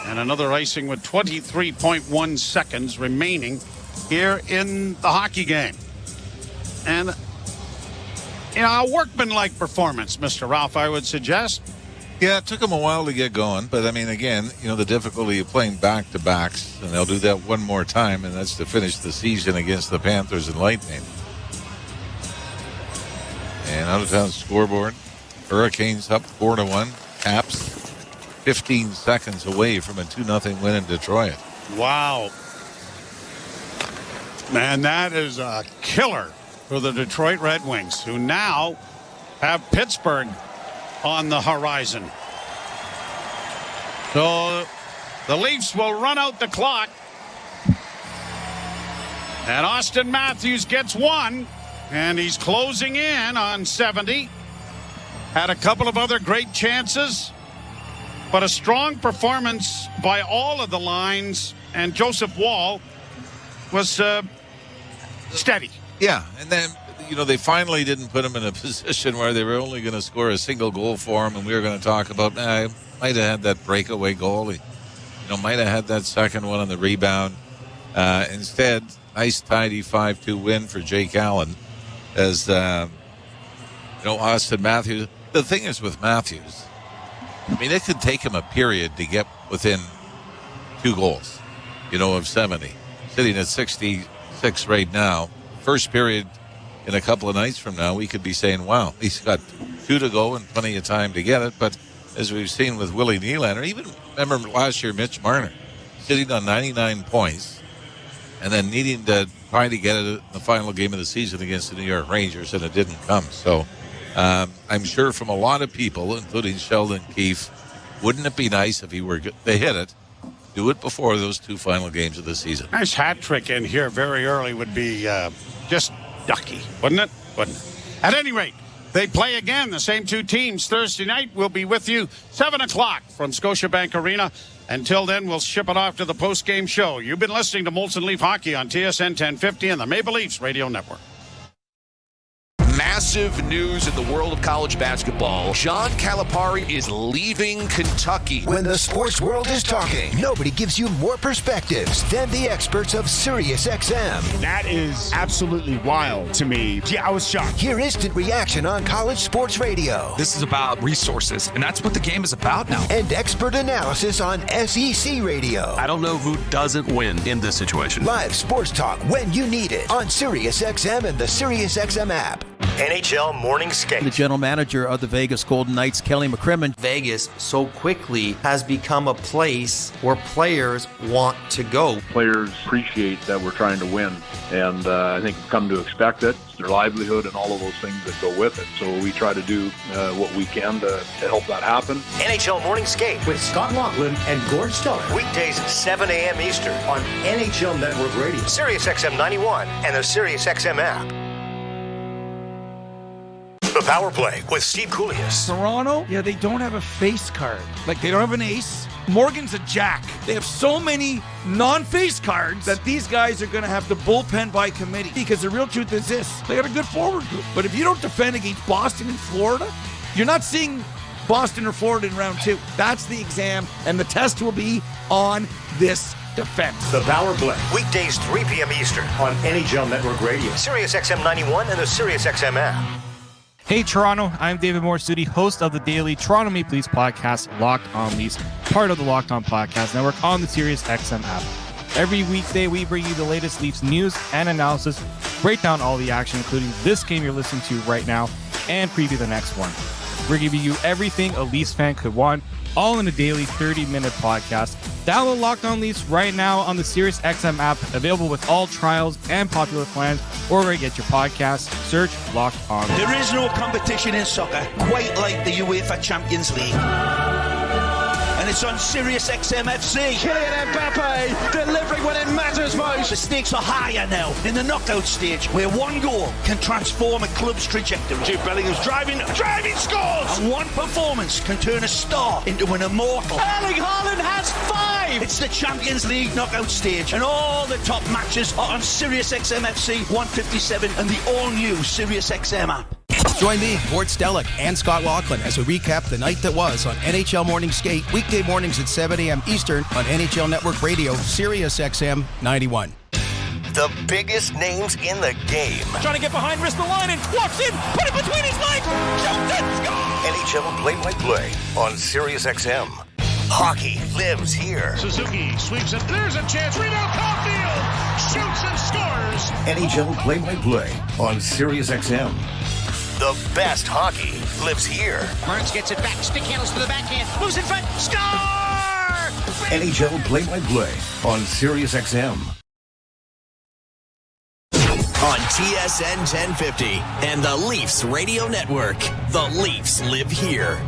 [SPEAKER 4] And another icing with 23.1 seconds remaining here in the hockey game. And, a workmanlike performance, Mr. Ralph, I would suggest.
[SPEAKER 5] Yeah, it took them a while to get going. But, I mean, again, the difficulty of playing back-to-backs. And they'll do that one more time, and that's to finish the season against the Panthers and Lightning. And out of town scoreboard, Hurricanes up 4-1. Caps 15 seconds away from a 2-0 win in Detroit.
[SPEAKER 4] Wow. Man, that is a killer for the Detroit Red Wings, who now have Pittsburgh on the horizon. So the Leafs will run out the clock. And Austin Matthews gets one. And he's closing in on 70. Had a couple of other great chances. But a strong performance by all of the lines. And Joseph Woll was steady.
[SPEAKER 5] Yeah, and then, they finally didn't put him in a position where they were only going to score a single goal for him. And we were going to talk about, might have had that breakaway goal. He, might have had that second one on the rebound. Instead, nice, tidy 5-2 win for Jake Allen. As, Austin Matthews. The thing is with Matthews, it could take him a period to get within 2 goals, of 70. Sitting at 66 right now. First period in a couple of nights from now, we could be saying, wow, he's got 2 to go and plenty of time to get it. But as we've seen with Willie Nylander, even remember last year, Mitch Marner, sitting on 99 points and then needing to try to get it in the final game of the season against the New York Rangers, and it didn't come. So I'm sure from a lot of people, including Sheldon Keefe, wouldn't it be nice if he were to hit it, do it before those 2 final games of the season?
[SPEAKER 4] Nice hat trick in here very early would be just ducky, wouldn't it? At any rate, they play again, the same 2 teams Thursday night. We'll be with you 7 o'clock from Scotiabank Arena. Until then, we'll ship it off to the post-game show. You've been listening to Molson Leaf Hockey on TSN 1050 and the Maple Leafs Radio Network.
[SPEAKER 3] Massive news in the world of college basketball. John Calipari is leaving Kentucky.
[SPEAKER 20] When the sports world is talking, nobody gives you more perspectives than the experts of SiriusXM.
[SPEAKER 23] That is absolutely wild to me. Yeah, I was shocked.
[SPEAKER 20] Hear instant reaction on college sports radio.
[SPEAKER 24] This is about resources, and that's what the game is about now.
[SPEAKER 20] And expert analysis on SEC radio.
[SPEAKER 24] I don't know who doesn't win in this situation.
[SPEAKER 20] Live sports talk when you need it on SiriusXM and the SiriusXM app.
[SPEAKER 16] NHL Morning Skate.
[SPEAKER 18] The general manager of the Vegas Golden Knights, Kelly McCrimmon.
[SPEAKER 15] Vegas so quickly has become a place where players want to go.
[SPEAKER 25] Players appreciate that we're trying to win, and I think we've come to expect it. It's their livelihood and all of those things that go with it. So we try to do what we can to help that happen.
[SPEAKER 16] NHL Morning Skate
[SPEAKER 22] with Scott Laughlin and Gord Stellick.
[SPEAKER 16] Weekdays 7 a.m. Eastern
[SPEAKER 22] on NHL Network Radio,
[SPEAKER 16] SiriusXM 91, and the SiriusXM app. The Power Play with Steve Koulias.
[SPEAKER 1] Toronto, they don't have a face card. Like, they don't have an ace. Morgan's a jack. They have so many non-face cards that these guys are going to have to bullpen by committee. Because the real truth is this. They got a good forward group. But if you don't defend against Boston and Florida, you're not seeing Boston or Florida in round 2. That's the exam, and the test will be on this defense.
[SPEAKER 22] The Power Play.
[SPEAKER 16] Weekdays 3 p.m. Eastern
[SPEAKER 22] on NHL Network Radio,
[SPEAKER 16] SiriusXM 91, and the SiriusXM app.
[SPEAKER 26] Hey Toronto, I'm David Morisuti, host of the daily Toronto Maple Leafs podcast, Locked On Leafs, part of the Locked On Podcast Network on the SiriusXM app. Every weekday, we bring you the latest Leafs news and analysis, break down all the action, including this game you're listening to right now, and preview the next one. We're giving you everything a Leafs fan could want, all in a daily 30-minute podcast. Download Locked On Leafs right now on the SiriusXM app, available with all trials and popular plans, or where you get your podcasts. Search Locked On.
[SPEAKER 8] There is no competition in soccer quite like the UEFA Champions League. And it's on SiriusXM FC.
[SPEAKER 17] Kylian Mbappe delivering when it matters most.
[SPEAKER 8] The stakes are higher now in the knockout stage, where one goal can transform a club's trajectory.
[SPEAKER 17] Jude Bellingham's driving scores!
[SPEAKER 8] And one performance can turn a star into an immortal.
[SPEAKER 17] Erling Haaland has 5!
[SPEAKER 8] It's the Champions League knockout stage, and all the top matches are on SiriusXM FC 157 and the all-new SiriusXM app.
[SPEAKER 18] Join me, Gord Stellick, and Scott Laughlin as we recap the night that was on NHL Morning Skate, weekday mornings at 7 a.m. Eastern on NHL Network Radio, Sirius XM 91.
[SPEAKER 20] The biggest names in the game.
[SPEAKER 17] Trying to get behind, wrist the line, and walks in, put it between his legs, shoots it, score!
[SPEAKER 20] NHL play-by-play on Sirius XM. Hockey lives here.
[SPEAKER 4] Suzuki sweeps it. There's a chance. Rebound, Caulfield shoots and scores.
[SPEAKER 20] NHL play-by-play on Sirius XM. The best hockey lives here.
[SPEAKER 17] Burns gets it back, stick handles to the backhand, moves in front, score!
[SPEAKER 20] NHL play-by-play on Sirius XM.
[SPEAKER 6] On TSN 1050 and the Leafs Radio Network. The Leafs live here.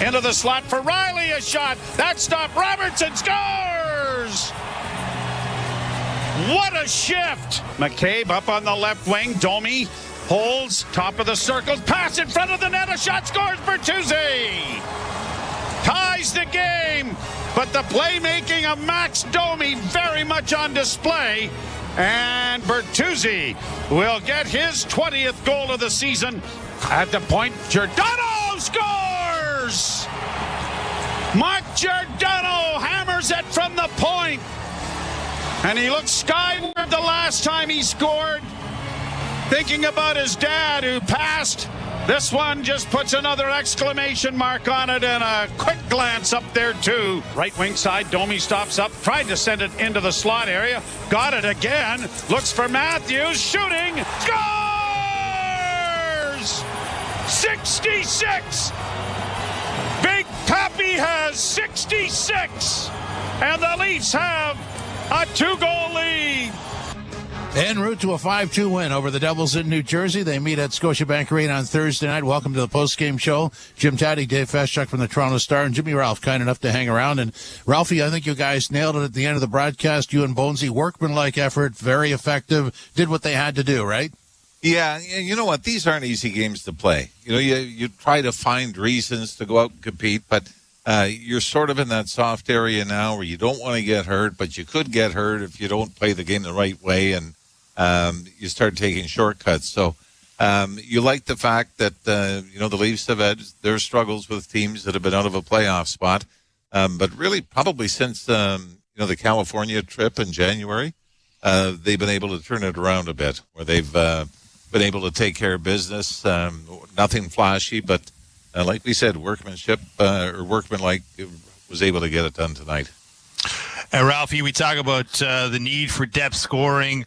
[SPEAKER 4] Into the slot for Riley, a shot. That stop, Robertson scores! What a shift! McCabe up on the left wing. Domi holds, top of the circle, pass in front of the net, a shot, scores Bertuzzi! Ties the game, but the playmaking of Max Domi very much on display. And Bertuzzi will get his 20th goal of the season. At the point, Giordano scores! Mark Giordano hammers it from the point. And he looked skyward the last time he scored, thinking about his dad who passed. This one just puts another exclamation mark on it and a quick glance up there too. Right wing side, Domi stops up, tried to send it into the slot area, got it again, looks for Matthews, shooting, scores! 66! Big Pappy has 66! And the Leafs have a 2-goal lead.
[SPEAKER 7] En route to a 5-2 win over the Devils in New Jersey. They meet at Scotiabank Arena on Thursday night. Welcome to the postgame show. Jim Taddy, Dave Feschuk from the Toronto Star, and Jimmy Ralph, kind enough to hang around. And Ralphie, I think you guys nailed it at the end of the broadcast. You and Bonesy, workmanlike effort, very effective, did what they had to do, right?
[SPEAKER 5] Yeah, you know what? These aren't easy games to play. You know, you try to find reasons to go out and compete, but you're sort of in that soft area now where you don't want to get hurt, but you could get hurt if you don't play the game the right way, and you start taking shortcuts. So you like the fact that, the Leafs have had their struggles with teams that have been out of a playoff spot. But really, probably since, the California trip in January, they've been able to turn it around a bit, where they've been able to take care of business. Nothing flashy, but like we said, workmanship or workmanlike was able to get it done tonight.
[SPEAKER 9] And Ralphie, we talk about the need for depth scoring.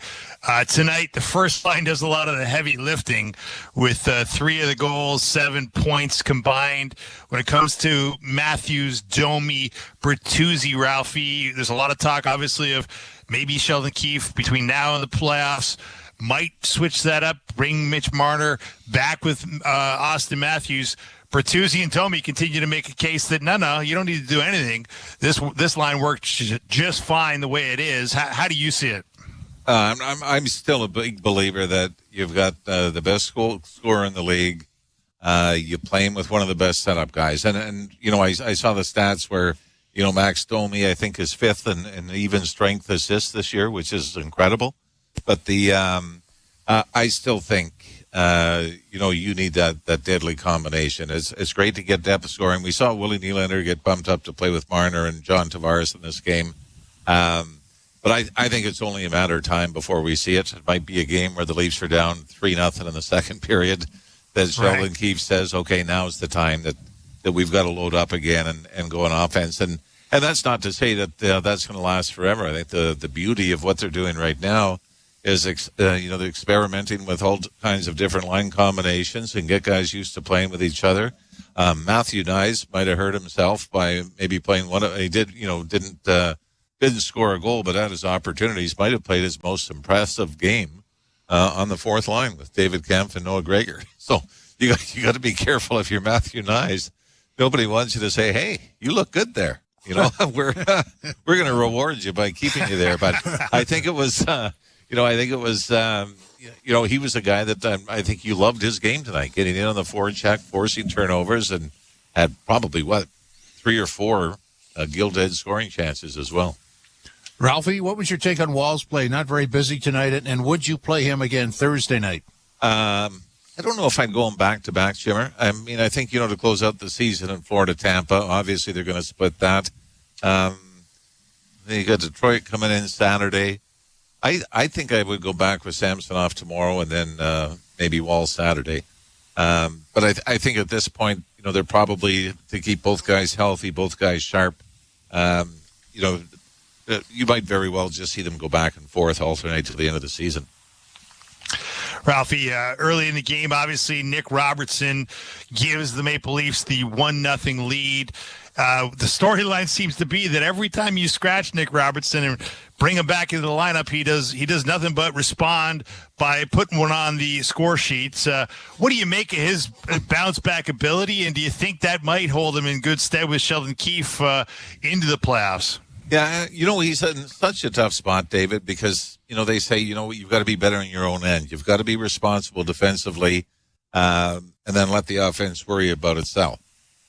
[SPEAKER 9] Tonight, the first line does a lot of the heavy lifting with 3 of the goals, 7 points combined. When it comes to Matthews, Domi, Bertuzzi, Ralphie, there's a lot of talk, obviously, of maybe Sheldon Keefe between now and the playoffs might switch that up, bring Mitch Marner back with Austin Matthews. Bertuzzi and Domi continue to make a case that no, you don't need to do anything. This line works just fine the way it is. How do you see it?
[SPEAKER 5] I'm still a big believer that you've got the best scorer in the league. You play him with one of the best setup guys, and I saw the stats where Max Domi I think is 5th in even strength assists this year, which is incredible. But I still think. You need that deadly combination. It's great to get depth scoring. We saw Willie Nylander get bumped up to play with Marner and John Tavares in this game. But I think it's only a matter of time before we see it. It might be a game where the Leafs are down 3-0 in the second period. That Sheldon Keefe says, okay, now's the time that we've got to load up again and go on offense. And that's not to say that that's going to last forever. I think the beauty of what they're doing right now is, they're experimenting with all kinds of different line combinations and get guys used to playing with each other. Matthew Nyes might have hurt himself by maybe playing he didn't score a goal, but at his opportunities might have played his most impressive game on the fourth line with David Kempf and Noah Gregor. So you got to be careful if you're Matthew Nyes. Nobody wants you to say, "Hey, you look good there." We're going to reward you by keeping you there. But I think it was. He was a guy that I think you loved his game tonight, getting in on the forecheck, forcing turnovers, and had probably, 3 or 4 gilt-edged scoring chances as well.
[SPEAKER 7] Ralphie, what was your take on Wall's play? Not very busy tonight, and would you play him again Thursday night?
[SPEAKER 5] I don't know if I'd go them back-to-back, Jimmer. I mean, I think, to close out the season in Florida-Tampa, obviously they're going to split that. Then you got Detroit coming in Saturday. I think I would go back with Samsonov tomorrow and then maybe Wall Saturday. But I think at this point, they're probably, to keep both guys healthy, both guys sharp, you might very well just see them go back and forth, alternate to the end of the season.
[SPEAKER 9] Ralphie, early in the game, obviously, Nick Robertson gives the Maple Leafs the 1-0 lead. The storyline seems to be that every time you scratch Nick Robertson and bring him back into the lineup, he does nothing but respond by putting one on the score sheets. What do you make of his bounce-back ability, and do you think that might hold him in good stead with Sheldon Keefe into the playoffs?
[SPEAKER 5] Yeah, he's in such a tough spot, David, because, they say, you've got to be better in your own end. You've got to be responsible defensively and then let the offense worry about itself.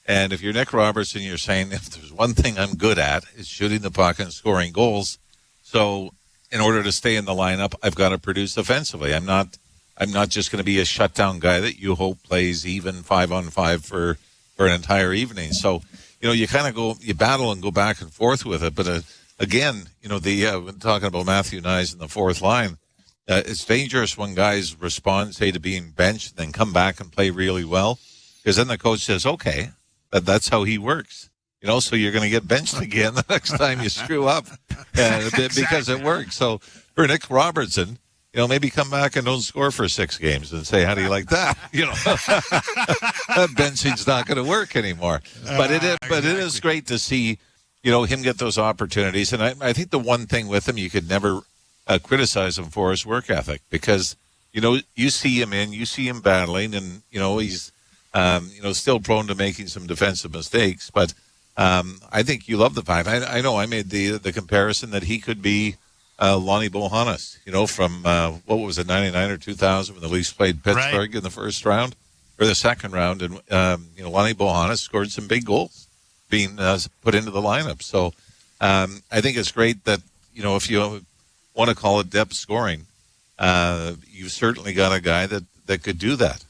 [SPEAKER 5] And if you're Nick Robertson, you're saying, if there's one thing I'm good at, it's shooting the puck and scoring goals. So in order to stay in the lineup, I've got to produce offensively. I'm not just going to be a shutdown guy that you hope plays even 5-on-5 for an entire evening. So, you kind of you battle and go back and forth with it. But again, when talking about Matthew Nyes in the fourth line, it's dangerous when guys respond, say, to being benched, and then come back and play really well. Because then the coach says, okay, that's how he works. So you're going to get benched again the next time you screw up because it works. So for Nick Robertson, maybe come back and don't score for 6 games and say, how do you like that? Benching's not going to work anymore. But it is great to see, him get those opportunities. And I think the one thing with him you could never criticize him for is work ethic, because, you see him battling, and, he's, still prone to making some defensive mistakes. But I think you love the fact. I know I made the comparison that he could be Lonnie Bohannes, from, what was it, 99 or 2000 when the Leafs played Pittsburgh in the first round or the second round. And, Lonnie Bohannes scored some big goals being put into the lineup. So I think it's great that, if you want to call it depth scoring, you've certainly got a guy that could do that.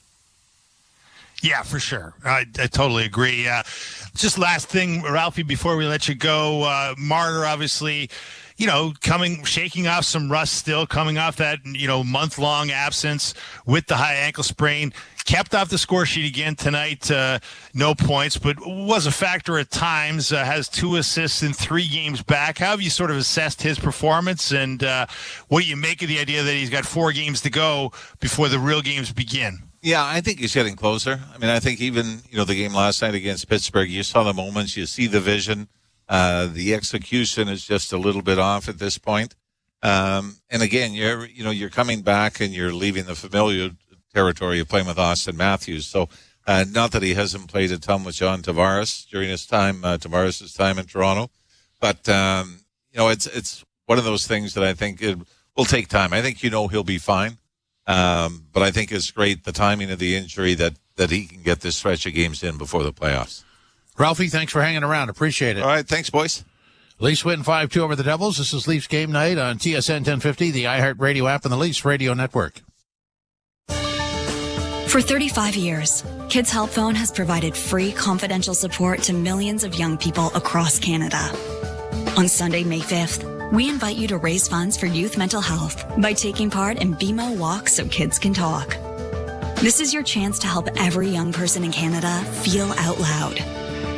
[SPEAKER 9] Yeah, for sure. I totally agree. Just last thing, Ralphie, before we let you go, Marner, obviously, shaking off some rust still, coming off that, month-long absence with the high ankle sprain. Kept off the score sheet again tonight, no points, but was a factor at times, has 2 assists in 3 games back. How have you sort of assessed his performance, and what do you make of the idea that he's got 4 games to go before the real games begin?
[SPEAKER 5] Yeah, I think he's getting closer. I mean, I think even, the game last night against Pittsburgh, you saw the moments, you see the vision. The execution is just a little bit off at this point. And again, you're coming back and you're leaving the familiar territory of playing with Austin Matthews. So, not that he hasn't played a ton with John Tavares during his time, Tavares' time in Toronto, but, it's one of those things that I think it will take time. I think, he'll be fine. But I think it's great, the timing of the injury, that he can get this stretch of games in before the playoffs.
[SPEAKER 7] Ralphie, thanks for hanging around. Appreciate it.
[SPEAKER 5] All right. Thanks, boys.
[SPEAKER 7] Leafs win 5-2 over the Devils. This is Leafs Game Night on TSN 1050, the iHeartRadio app, and the Leafs Radio Network.
[SPEAKER 2] For 35 years, Kids Help Phone has provided free confidential support to millions of young people across Canada. On Sunday, May 5th, we invite you to raise funds for youth mental health by taking part in BMO Walk So Kids Can Talk. This is your chance to help every young person in Canada feel out loud.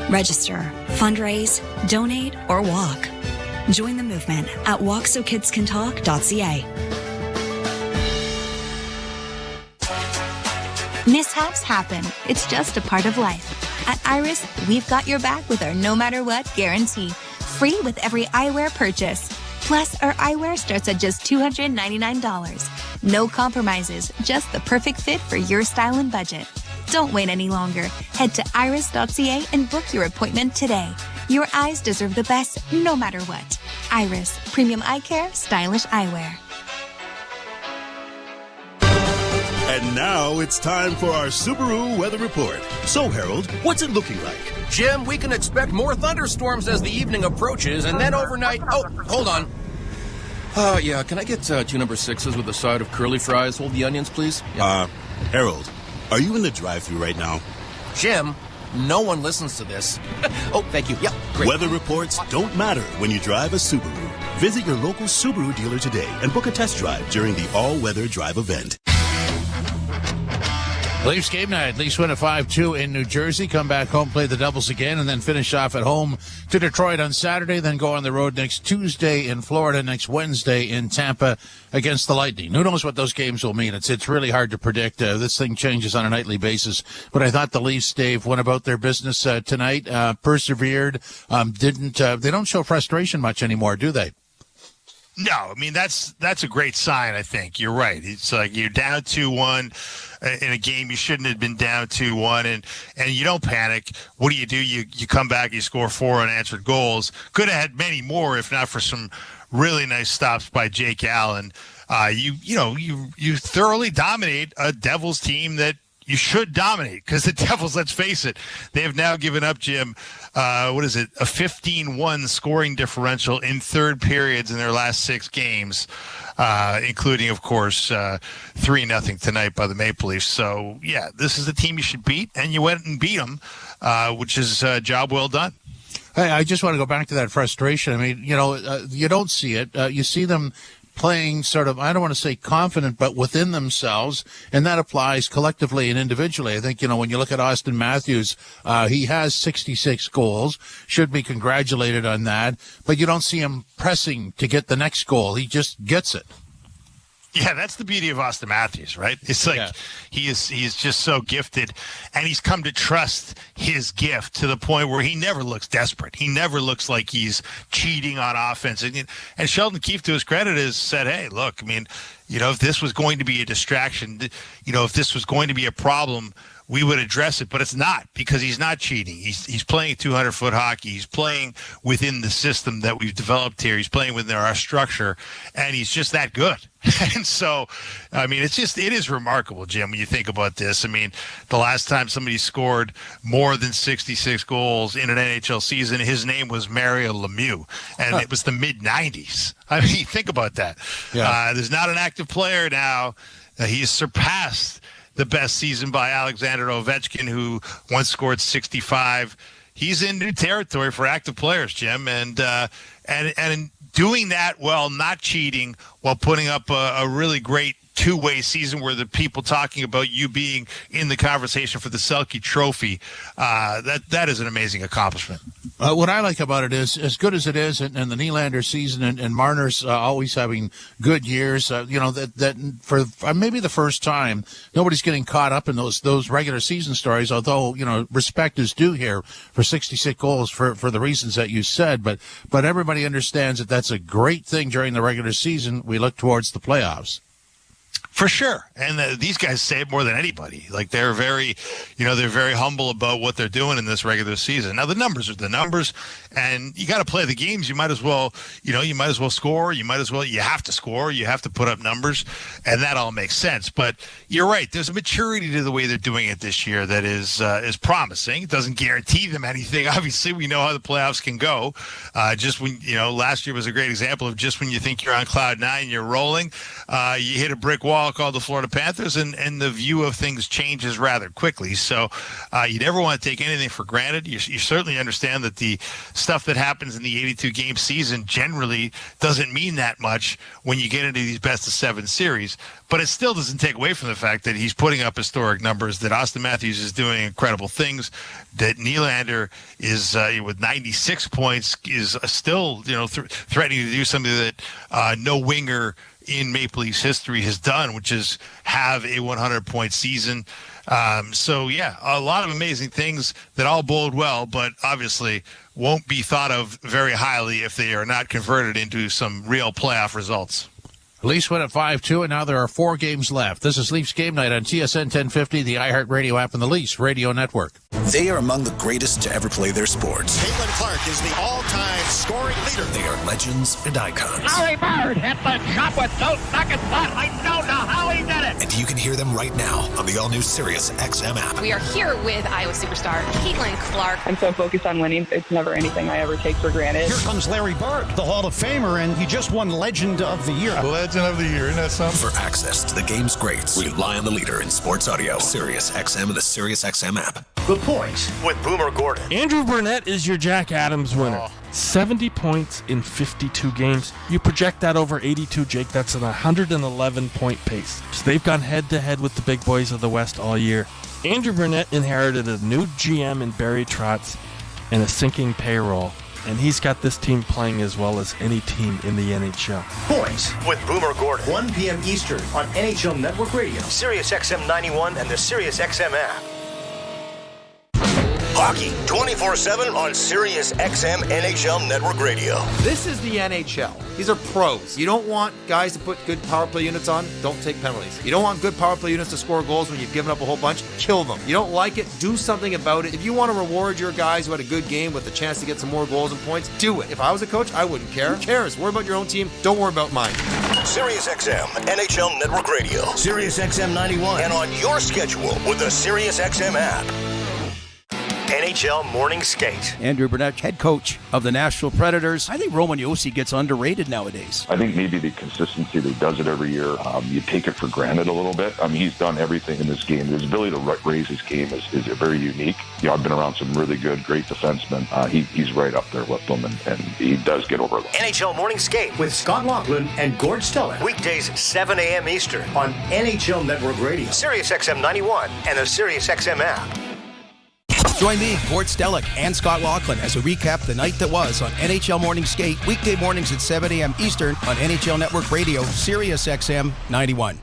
[SPEAKER 2] Register, fundraise, donate, or walk. Join the movement at walksokidscantalk.ca.
[SPEAKER 10] Mishaps happen. It's just a part of life. At Iris, we've got your back with our no matter what guarantee. Free with every eyewear purchase. Plus, our eyewear starts at just $299. No compromises, just the perfect fit for your style and budget. Don't wait any longer. Head to iris.ca and book your appointment today. Your eyes deserve the best, no matter what. Iris, premium eye care, stylish eyewear.
[SPEAKER 11] And now it's time for our Subaru weather report. So, Harold, what's it looking like?
[SPEAKER 12] Jim, we can expect more thunderstorms as the evening approaches, and then overnight... Oh, hold on. Yeah, can I get 2 number 6s with a side of curly fries? Hold the onions, please. Yeah.
[SPEAKER 11] Harold, Are you in the drive-thru right now?
[SPEAKER 12] Jim, no one listens to this. Oh, thank you. Yep, great.
[SPEAKER 11] Weather reports don't matter when you drive a Subaru. Visit your local Subaru dealer today and book a test drive during the all-weather drive event.
[SPEAKER 7] Leafs game night. Leafs win at 5-2 in New Jersey. Come back home, play the Devils again, and then finish off at home to Detroit on Saturday. Then go on the road next Tuesday in Florida, next Wednesday in Tampa against the Lightning. Who knows what those games will mean? It's really hard to predict. This thing changes on a nightly basis. But I thought the Leafs, Dave, went about their business tonight, persevered. They don't show frustration much anymore, do they?
[SPEAKER 9] No, I mean, that's a great sign, I think. You're right. It's like you're down 2-1 in a game you shouldn't have been down 2-1, and you don't panic. What do? You come back, you score 4 unanswered goals. Could have had many more if not for some really nice stops by Jake Allen. You thoroughly dominate a Devils team that you should dominate, because the Devils, let's face it, they have now given up, Jim, a 15-1 scoring differential in third periods in their last 6 games, including, of course, 3-0 tonight by the Maple Leafs. So, yeah, this is the team you should beat, and you went and beat them, which is a job well done.
[SPEAKER 7] Hey, I just want to go back to that frustration. I mean, you don't see it. You see them playing sort of, I don't want to say confident, but within themselves, and that applies collectively and individually. I think, when you look at Austin Matthews, he has 66 goals, should be congratulated on that, but you don't see him pressing to get the next goal. He just gets it.
[SPEAKER 9] Yeah, that's the beauty of Austin Matthews, right? It's like he is just so gifted, and he's come to trust his gift to the point where he never looks desperate. He never looks like he's cheating on offense. And Sheldon Keefe, to his credit, has said, hey, look, I mean, if this was going to be a distraction, if this was going to be a problem, we would address it, but it's not, because he's not cheating. He's playing 200-foot hockey. He's playing within the system that we've developed here. He's playing within our structure, and he's just that good. And so, I mean, it is remarkable, Jim, when you think about this. I mean, the last time somebody scored more than 66 goals in an NHL season, his name was Mario Lemieux, and it was the mid-'90s. I mean, think about that. Yeah. There's not an active player now. He has surpassed the best season by Alexander Ovechkin, who once scored 65. He's in new territory for active players, Jim, and doing that while not cheating, while putting up a really great two-way season where the people talking about you being in the conversation for the Selke Trophy, that is an amazing accomplishment.
[SPEAKER 7] What I like about it is, as good as it is, and the Nylander season and Marner's always having good years, that for maybe the first time, nobody's getting caught up in those regular season stories, although, respect is due here for 66 goals for the reasons that you said, but everybody understands that that's a great thing during the regular season. We look towards the playoffs.
[SPEAKER 9] For sure. And these guys say it more than anybody. Like, they're very humble about what they're doing in this regular season. Now, the numbers are the numbers, and you got to play the games. You might as well score. You have to score. You have to put up numbers, and that all makes sense. But you're right. There's a maturity to the way they're doing it this year that is promising. It doesn't guarantee them anything. Obviously, we know how the playoffs can go. Just when, last year was a great example of just when you think you're on cloud 9, you're rolling, you hit a brick wall called the Florida Panthers, and the view of things changes rather quickly. So you never want to take anything for granted. You certainly understand that the stuff that happens in the 82-game season generally doesn't mean that much when you get into these best-of-7 series. But it still doesn't take away from the fact that he's putting up historic numbers, that Austin Matthews is doing incredible things, that Nylander is, with 96 points, is still, threatening to do something that no winger in Maple Leafs history has done, which is have a 100-point season. So, yeah, a lot of amazing things that all bode well, but obviously won't be thought of very highly if they are not converted into some real playoff results.
[SPEAKER 7] Leafs win at 5-2, and now there are 4 games left. This is Leafs Game Night on TSN 1050, the iHeartRadio app, and the Leafs Radio Network.
[SPEAKER 3] They are among the greatest to ever play their sports.
[SPEAKER 13] Caitlin Clark is the all-time scoring leader.
[SPEAKER 3] They are legends and icons.
[SPEAKER 17] Larry Bird hit the shot with 2 seconds left. I don't know how he did it.
[SPEAKER 3] And you can hear them right now on the all-new Sirius XM app.
[SPEAKER 14] We are here with Iowa superstar Caitlin Clark.
[SPEAKER 19] I'm so focused on winning. It's never anything I ever take for granted.
[SPEAKER 13] Here comes Larry Bird, the Hall of Famer, and he just won Legend of the Year.
[SPEAKER 1] legend of the year. Isn't that something?
[SPEAKER 3] For access to the game's greats, rely on the leader in sports audio, Sirius XM and the Sirius XM app.
[SPEAKER 16] The Points with Boomer Gordon.
[SPEAKER 15] Andrew Burnett is your Jack Adams winner. 70 points in 52 games. You project that over 82, Jake. That's an 111-point pace. So they've gone head-to-head with the big boys of the West all year. Andrew Burnett inherited a new GM in Barry Trotz and a sinking payroll. And he's got this team playing as well as any team in the NHL.
[SPEAKER 16] Points with Boomer Gordon. 1 p.m. Eastern on NHL Network Radio, Sirius XM 91, and the Sirius XM app. Hockey 24/7 on Sirius XM NHL Network Radio.
[SPEAKER 21] This is the NHL. These are pros. You don't want guys to put good power play units on, don't take penalties. You don't want good power play units to score goals when you've given up a whole bunch, kill them. You don't like it, do something about it. If you want to reward your guys who had a good game with a chance to get some more goals and points, do it. If I was a coach, I wouldn't care. Who cares? Worry about your own team. Don't worry about mine.
[SPEAKER 16] Sirius XM NHL Network Radio, Sirius XM 91, and on your schedule with the Sirius XM app. NHL Morning Skate.
[SPEAKER 18] Andrew Burnett, head coach of the Nashville Predators. I think Roman Josi gets underrated nowadays.
[SPEAKER 23] I think maybe the consistency that he does it every year, you take it for granted a little bit. I mean, he's done everything in this game. His ability to raise his game is very unique. You know, I've been around some really good, great defensemen. He's right up there with them, and he does get over them.
[SPEAKER 16] NHL Morning Skate with Scott Laughlin and Gord Stellick. Weekdays 7 a.m. Eastern on NHL Network Radio, Sirius XM 91, and the Sirius XM app.
[SPEAKER 18] Join me, Gord Stellick, and Scott Laughlin as we recap the night that was on NHL Morning Skate, weekday mornings at 7 a.m. Eastern on NHL Network Radio, Sirius XM 91.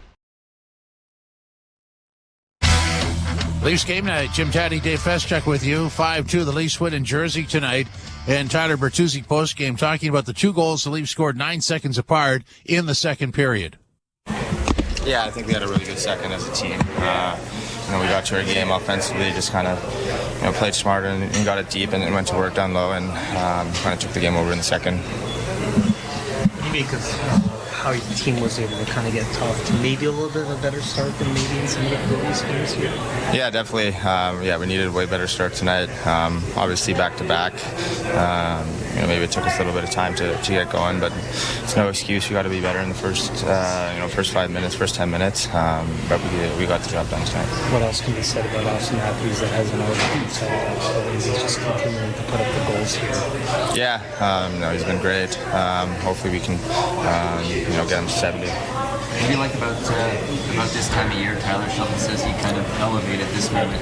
[SPEAKER 7] Leafs game night. Jim Taddy, Dave Feschuk with you. 5-2, the Leafs win in Jersey tonight. And Tyler Bertuzzi postgame talking about the 2 goals the Leafs scored 9 seconds apart in the second period.
[SPEAKER 24] Yeah, I think we had a really good second as a team. We got to our game offensively, just kind of played smarter and got it deep and went to work down low and kind of took the game over in the second.
[SPEAKER 25] Because how your team was able to kind of get tough to maybe a little bit of a better start than maybe in some of the previous games here?
[SPEAKER 24] Yeah, definitely. We needed a way better start tonight. Obviously back-to-back. Maybe it took us a little bit of time to get going, but it's no excuse. We got to be better in the first 5 minutes, first 10 minutes. But we got the job done tonight.
[SPEAKER 25] What else can be said about Austin Matthews that hasn't always been said about? So he's just continuing to put up the goals here.
[SPEAKER 24] Yeah, he's been great. Hopefully we can, get him to 70.
[SPEAKER 27] What do you like about this time of year? Tyler Shelton says he kind of elevated this moment.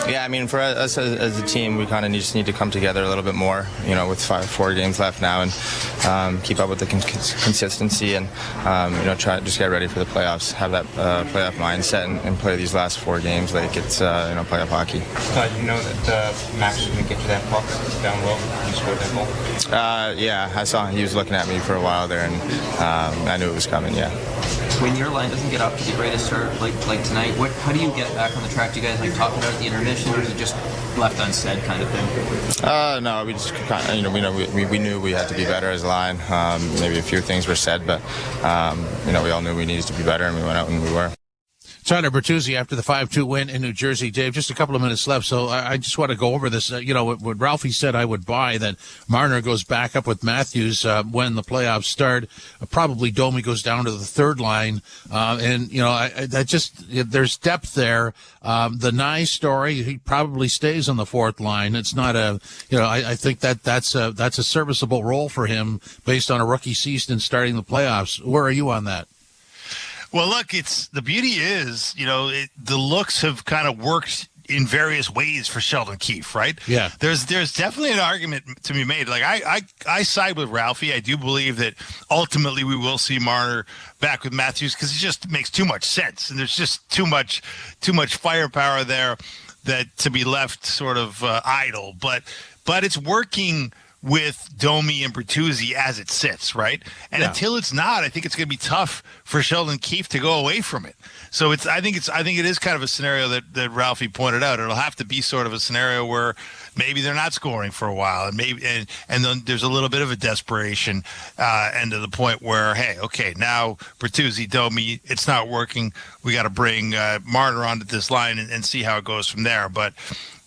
[SPEAKER 24] Yeah, I mean, for us as a team, we kind of just need to come together a little bit more, with 4 games left now, and keep up with the consistency and, try just get ready for the playoffs, have that playoff mindset and play these last 4 games like it's, playoff hockey.
[SPEAKER 27] You know that Max was going to get you that puck down low when you scored that goal?
[SPEAKER 24] Yeah, I saw he was looking at me for a while there, and I knew it was coming, yeah.
[SPEAKER 27] When your line doesn't get off to the greatest start like tonight, how do you get back on the track? Do you guys talk about the intermission, or is it just left unsaid kind of thing?
[SPEAKER 24] No, we just kind of, we knew we had to be better as a line. Maybe a few things were said, but we all knew we needed to be better, and we went out and we were.
[SPEAKER 7] Tyler Bertuzzi after the 5-2 win in New Jersey. Dave, just a couple of minutes left, so I just want to go over this. What Ralphie said I would buy, that Marner goes back up with Matthews when the playoffs start. Probably Domi goes down to the third line. There's depth there. The Nye story, he probably stays on the fourth line. It's not I think that's a serviceable role for him based on a rookie season starting the playoffs. Where are you on that?
[SPEAKER 9] Well, look, the beauty is, the looks have kind of worked in various ways for Sheldon Keefe, right?
[SPEAKER 7] Yeah.
[SPEAKER 9] There's definitely an argument to be made. Like I side with Ralphie. I do believe that ultimately we will see Marner back with Matthews because it just makes too much sense, and there's just too much firepower there that to be left sort of idle. But it's working with Domi and Bertuzzi as it sits, right? And until it's not, I think it's going to be tough for Sheldon Keefe to go away from it. So I think it is kind of a scenario that Ralphie pointed out. It'll have to be sort of a scenario where maybe they're not scoring for a while, and then there's a little bit of a desperation, and to the point where, hey, okay, now Bertuzzi, Domi, it's not working. We got to bring Marner onto this line and see how it goes from there. But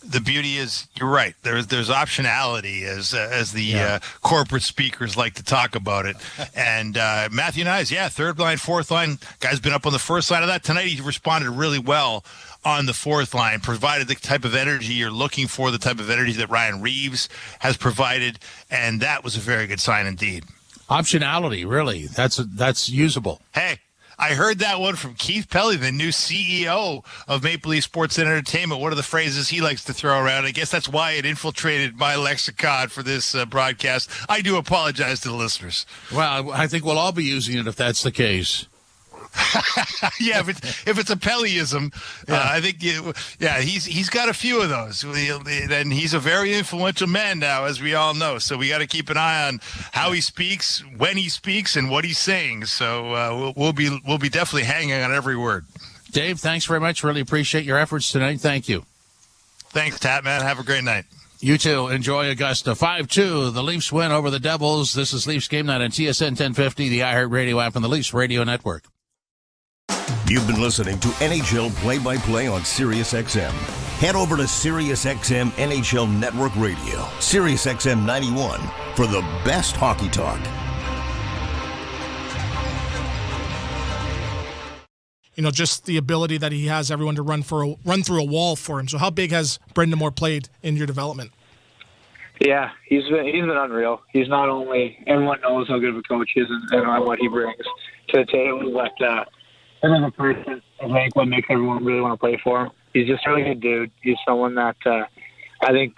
[SPEAKER 9] the beauty is, you're right. There's optionality, as the corporate speakers like to talk about it. And Matthew Nyes, third line, fourth line. Guy's been up on the first line of that. Tonight he responded really well on the fourth line, provided the type of energy you're looking for, the type of energy that Ryan Reeves has provided, and that was a very good sign indeed.
[SPEAKER 7] Optionality, really. That's usable.
[SPEAKER 9] Hey, I heard that one from Keith Pelly, the new CEO of Maple Leaf Sports and Entertainment. One of the phrases he likes to throw around. I guess that's why it infiltrated my lexicon for this broadcast. I do apologize to the listeners.
[SPEAKER 7] Well, I think we'll all be using it if that's the case.
[SPEAKER 9] Yeah, if it's a Pellyism, I think he's got a few of those, and he's a very influential man now, as we all know. So we got to keep an eye on how he speaks, when he speaks, and what he's saying. So we'll be definitely hanging on every word.
[SPEAKER 7] Dave, thanks very much. Really appreciate your efforts tonight. Thank you.
[SPEAKER 9] Thanks, Tat, man. Have a great night.
[SPEAKER 7] You too. Enjoy Augusta. 5-2. The Leafs win over the Devils. This is Leafs Game Night on TSN 1050, the iHeartRadio app, and the Leafs Radio Network.
[SPEAKER 1] You've been listening to NHL Play-by-Play on SiriusXM. Head over to SiriusXM NHL Network Radio, SiriusXM 91, for the best hockey talk.
[SPEAKER 4] Just the ability that he has everyone to run through a wall for him. So how big has Brendan Moore played in your development?
[SPEAKER 6] Yeah, he's been unreal. He's not only, everyone knows how good of a coach he is and what he brings to the table, but as a person, I think what makes everyone really want to play for him. He's just a really good dude. He's someone that I think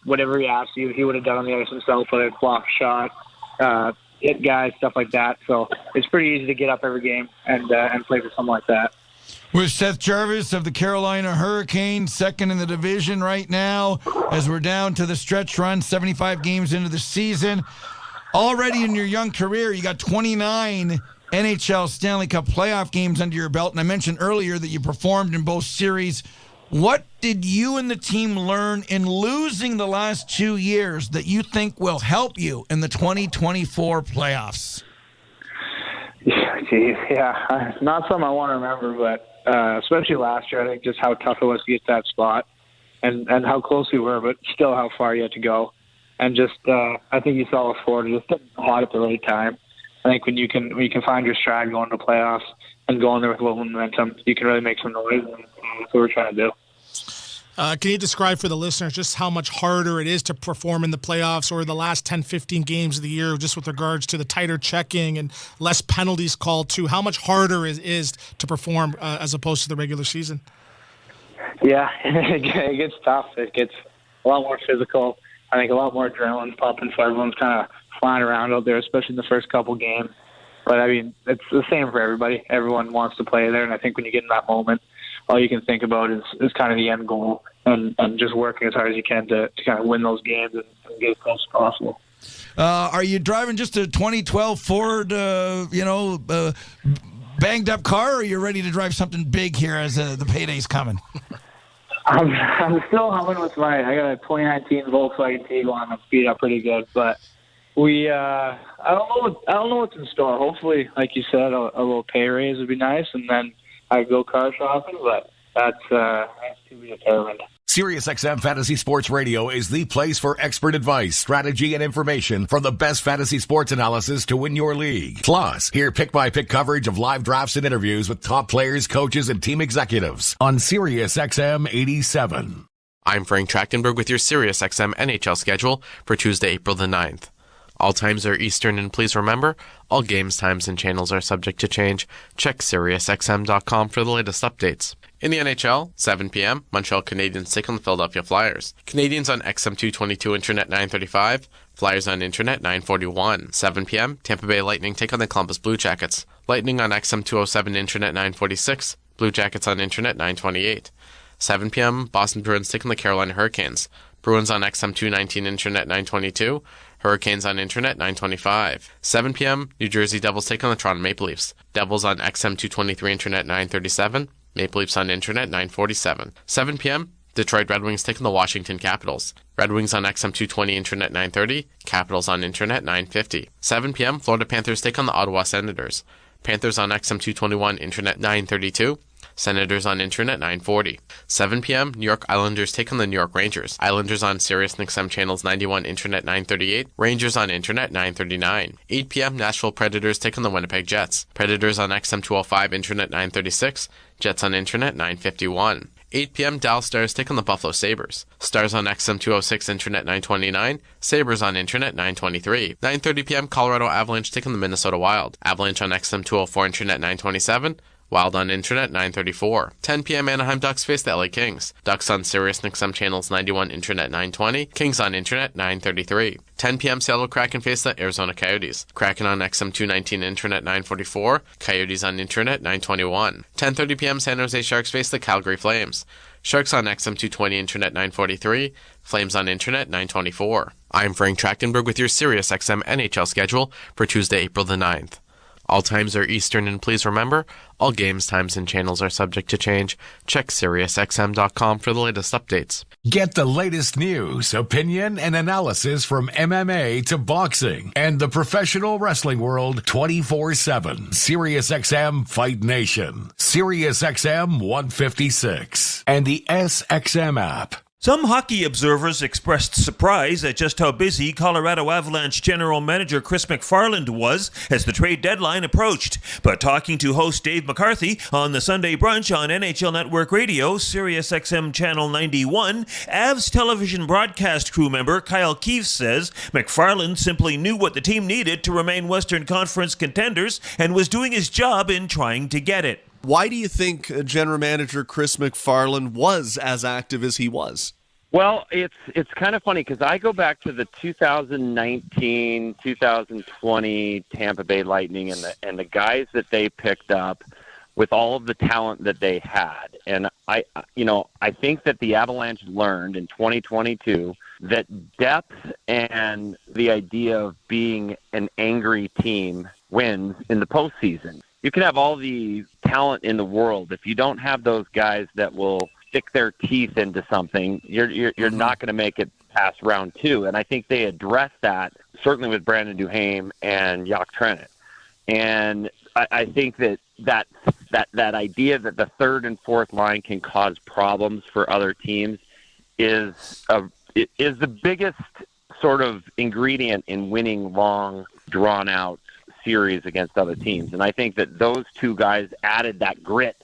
[SPEAKER 6] whatever he asks you, he would have done on the ice himself, whether it's block shot, hit guys, stuff like that. So it's pretty easy to get up every game and play for someone like that.
[SPEAKER 8] With Seth Jarvis of the Carolina Hurricanes, second in the division right now, as we're down to the stretch run, 75 games into the season. Already in your young career, you got 29 NHL Stanley Cup playoff games under your belt, and I mentioned earlier that you performed in both series. What did you and the team learn in losing the last 2 years that you think will help you in the 2024 playoffs?
[SPEAKER 6] Yeah, not something I want to remember, but especially last year, I think just how tough it was to get that spot and how close we were, but still how far you had to go. And just I think you saw with Florida just getting hot at the right time. I think when you can find your stride going to playoffs and going there with a little momentum, you can really make some noise, and that's what we're trying to do.
[SPEAKER 4] Can you describe for the listeners just how much harder it is to perform in the playoffs or the last 10, 15 games of the year, just with regards to the tighter checking and less penalties called too? How much harder it is to perform as opposed to the regular season?
[SPEAKER 6] Yeah, it gets tough. It gets a lot more physical. I think a lot more adrenaline pumping, so everyone's kind of flying around out there, especially in the first couple games. But, I mean, it's the same for everybody. Everyone wants to play there, and I think when you get in that moment, all you can think about is kind of the end goal and just working as hard as you can to kind of win those games and get as close as possible.
[SPEAKER 8] Are you driving just a 2012 Ford, banged up car, or are you ready to drive something big here as the payday's coming?
[SPEAKER 6] I'm still humming with I got a 2019 Volkswagen Tiguan. I'm beat up pretty good, but I don't know what's in store. Hopefully, like you said, a little pay raise would be nice, and then I go car shopping. But that's to be determined.
[SPEAKER 1] SiriusXM Fantasy Sports Radio is the place for expert advice, strategy, and information from the best fantasy sports analysis to win your league. Plus, hear pick-by-pick coverage of live drafts and interviews with top players, coaches, and team executives on SiriusXM 87.
[SPEAKER 20] I'm Frank Trachtenberg with your SiriusXM NHL schedule for Tuesday, April the 9th. All times are Eastern, and please remember, all games, times, and channels are subject to change. Check SiriusXM.com for the latest updates. In the NHL, 7 p.m., Montreal Canadiens take on the Philadelphia Flyers. Canadiens on XM222 Internet 935, Flyers on Internet 941. 7 p.m., Tampa Bay Lightning take on the Columbus Blue Jackets. Lightning on XM207 Internet 946, Blue Jackets on Internet 928. 7 p.m., Boston Bruins take on the Carolina Hurricanes. Bruins on XM219 Internet 922, Hurricanes on Internet 925. 7 p.m., New Jersey Devils take on the Toronto Maple Leafs. Devils on XM223 Internet 937, Maple Leafs on Internet 947. 7 p.m., Detroit Red Wings take on the Washington Capitals. Red Wings on XM220 Internet 930, Capitals on Internet 950. 7 p.m., Florida Panthers take on the Ottawa Senators. Panthers on XM221 Internet 932, Senators on Internet 940. 7 p.m., New York Islanders take on the New York Rangers. Islanders on Sirius XM channels 91, Internet 938. Rangers on Internet 939. 8 p.m., Nashville Predators take on the Winnipeg Jets. Predators on XM 205, Internet 936. Jets on Internet 951. 8 p.m., Dallas Stars take on the Buffalo Sabres. Stars on XM 206, Internet 929. Sabres on Internet 923. 9:30 p.m., Colorado Avalanche take on the Minnesota Wild. Avalanche on XM 204, Internet 927. Wild on Internet 934. 10 p.m. Anaheim Ducks face the LA Kings. Ducks on Sirius XM channels 91, Internet 920. Kings on Internet 933. 10 p.m. Seattle Kraken face the Arizona Coyotes. Kraken on XM 219, Internet 944. Coyotes on Internet 921. 10:30 p.m. San Jose Sharks face the Calgary Flames. Sharks on XM 220, Internet 943. Flames on Internet 924. I'm Frank Trachtenberg with your Sirius XM NHL schedule for Tuesday, April the 9th. All times are Eastern, and please remember, all games, times, and channels are subject to change. Check SiriusXM.com for the latest updates.
[SPEAKER 1] Get the latest news, opinion, and analysis from MMA to boxing and the professional wrestling world 24/7. SiriusXM Fight Nation, SiriusXM 156, and the SXM app.
[SPEAKER 2] Some hockey observers expressed surprise at just how busy Colorado Avalanche General Manager Chris McFarland was as the trade deadline approached. But talking to host Dave McCarthy on the Sunday Brunch on NHL Network Radio, Sirius XM Channel 91, Avs television broadcast crew member Kyle Keefe says McFarland simply knew what the team needed to remain Western Conference contenders and was doing his job in trying to get it.
[SPEAKER 5] Why do you think General Manager Chris McFarland was as active as he was?
[SPEAKER 10] Well, it's kind of funny because I go back to the 2019-2020 Tampa Bay Lightning and the guys that they picked up with all of the talent that they had. And I think that the Avalanche learned in 2022 that depth and the idea of being an angry team wins in the postseason. You can have all the talent in the world. If you don't have those guys that will stick their teeth into something, you're not going to make it past round two. And I think they addressed that, certainly with Brandon Duhaime and Jacques Trenet. And I think that idea that the third and fourth line can cause problems for other teams is the biggest sort of ingredient in winning long, drawn-out series against other teams. And I think that those two guys added that grit.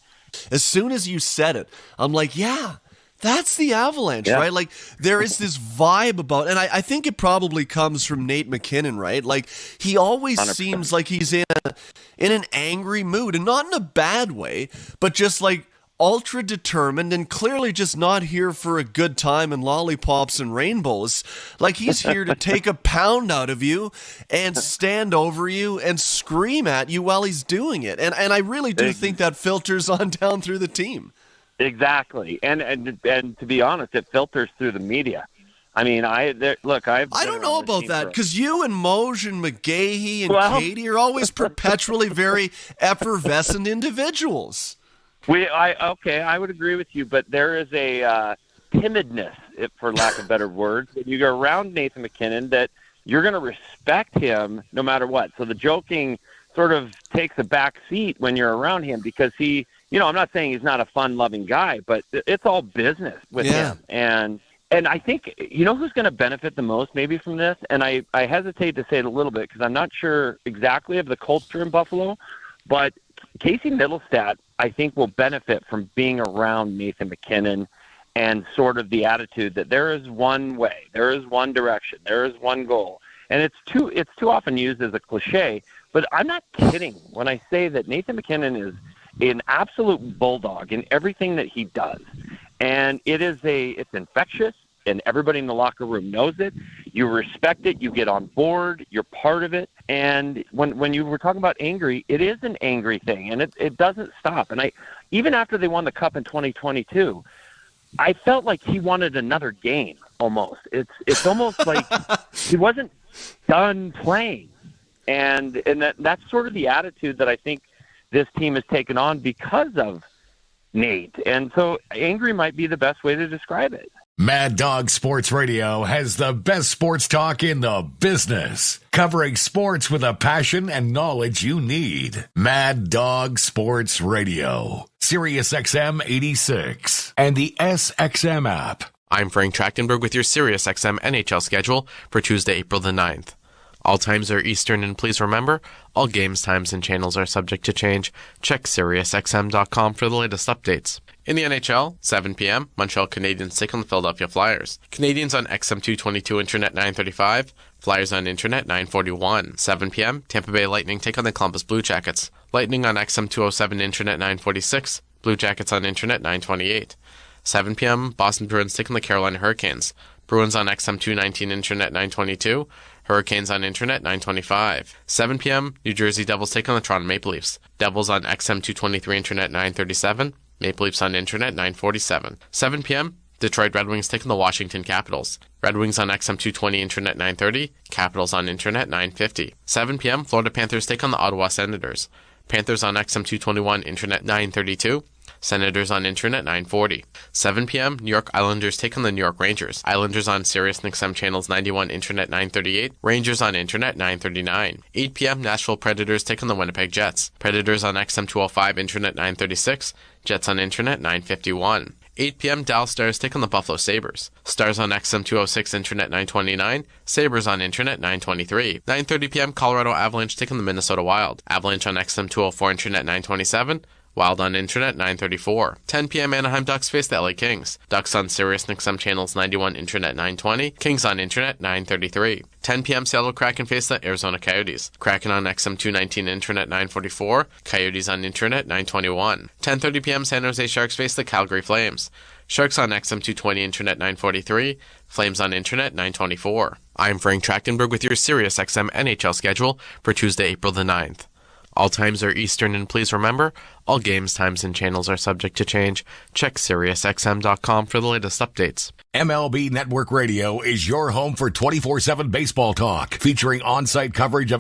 [SPEAKER 5] As soon as you said it, I'm like, yeah, that's the Avalanche, right? Like, there is this vibe about, and I think it probably comes from Nate McKinnon, right? Like, he always 100%. Seems like he's in an angry mood, and not in a bad way, but just like ultra determined and clearly just not here for a good time and lollipops and rainbows. Like, he's here to take a pound out of you and stand over you and scream at you while he's doing it. And I really do think that filters on down through the team.
[SPEAKER 10] Exactly. And to be honest, it filters through the media. I mean, I don't know about that, because you and Moj and McGahey and Katie are always perpetually very effervescent individuals. I would agree with you, but there is a timidness, for lack of better words, when you go around Nathan McKinnon, that you're going to respect him no matter what. So the joking sort of takes a back seat when you're around him, because he, I'm not saying he's not a fun-loving guy, but it's all business with him. And I think, who's going to benefit the most maybe from this? And I hesitate to say it a little bit because I'm not sure exactly of the culture in Buffalo, but Casey Middlestat, I think, will benefit from being around Nathan McKinnon and sort of the attitude that there is one way, there is one direction, there is one goal. And it's too often used as a cliche, but I'm not kidding when I say that Nathan McKinnon is an absolute bulldog in everything that he does. And it's infectious, and everybody in the locker room knows it. You respect it, you get on board, you're part of it. And when you were talking about angry, it is an angry thing, and it doesn't stop. And even after they won the Cup in 2022, I felt like he wanted another game almost. It's almost like he wasn't done playing. And that's sort of the attitude that I think this team has taken on because of Nate. And so angry might be the best way to describe it.
[SPEAKER 1] Mad Dog Sports Radio has the best sports talk in the business, covering sports with a passion and knowledge you need. Mad Dog Sports Radio, Sirius XM 86, and the SXM app.
[SPEAKER 20] I'm Frank Trachtenberg with your Sirius XM NHL schedule for Tuesday, April the 9th. All times are Eastern, and please remember, all games, times, and channels are subject to change. Check SiriusXM.com for the latest updates. In the NHL, 7 p.m., Montreal Canadiens take on the Philadelphia Flyers. Canadiens on XM222 Internet 935, Flyers on Internet 941. 7 p.m., Tampa Bay Lightning take on the Columbus Blue Jackets. Lightning on XM207 Internet 946, Blue Jackets on Internet 928. 7 p.m., Boston Bruins take on the Carolina Hurricanes. Bruins on XM219 Internet 922, Hurricanes on Internet 925. 7 p.m., New Jersey Devils take on the Toronto Maple Leafs. Devils on XM223 Internet 937, Maple Leafs on Internet 947. 7 p.m., Detroit Red Wings take on the Washington Capitals. Red Wings on XM220 Internet 930, Capitals on Internet 950. 7 p.m., Florida Panthers take on the Ottawa Senators. Panthers on XM221 Internet 932, Senators on Internet 940. 7 p.m., New York Islanders take on the New York Rangers. Islanders on Sirius XM Channels 91 Internet 938, Rangers on Internet 939. 8 p.m., Nashville Predators take on the Winnipeg Jets. Predators on XM 205 Internet 936, Jets on Internet 951. 8 p.m., Dallas Stars take on the Buffalo Sabres. Stars on XM 206 Internet 929, Sabres on Internet 923. 9:30 p.m., Colorado Avalanche take on the Minnesota Wild. Avalanche on XM 204 Internet 927, Wild on Internet 934. 10 p.m. Anaheim Ducks face the LA Kings. Ducks on Sirius XM Channels 91 Internet 920. Kings on Internet 933. 10 p.m. Seattle Kraken face the Arizona Coyotes. Kraken on XM 219 Internet 944. Coyotes on Internet 921. 10:30 p.m. San Jose Sharks face the Calgary Flames. Sharks on XM 220 Internet 943. Flames on Internet 924. I'm Frank Trachtenberg with your Sirius XM NHL schedule for Tuesday, April the 9th. All times are Eastern, and please remember, all games, times, and channels are subject to change. Check SiriusXM.com for the latest updates.
[SPEAKER 1] MLB Network Radio is your home for 24/7 baseball talk, featuring on-site coverage of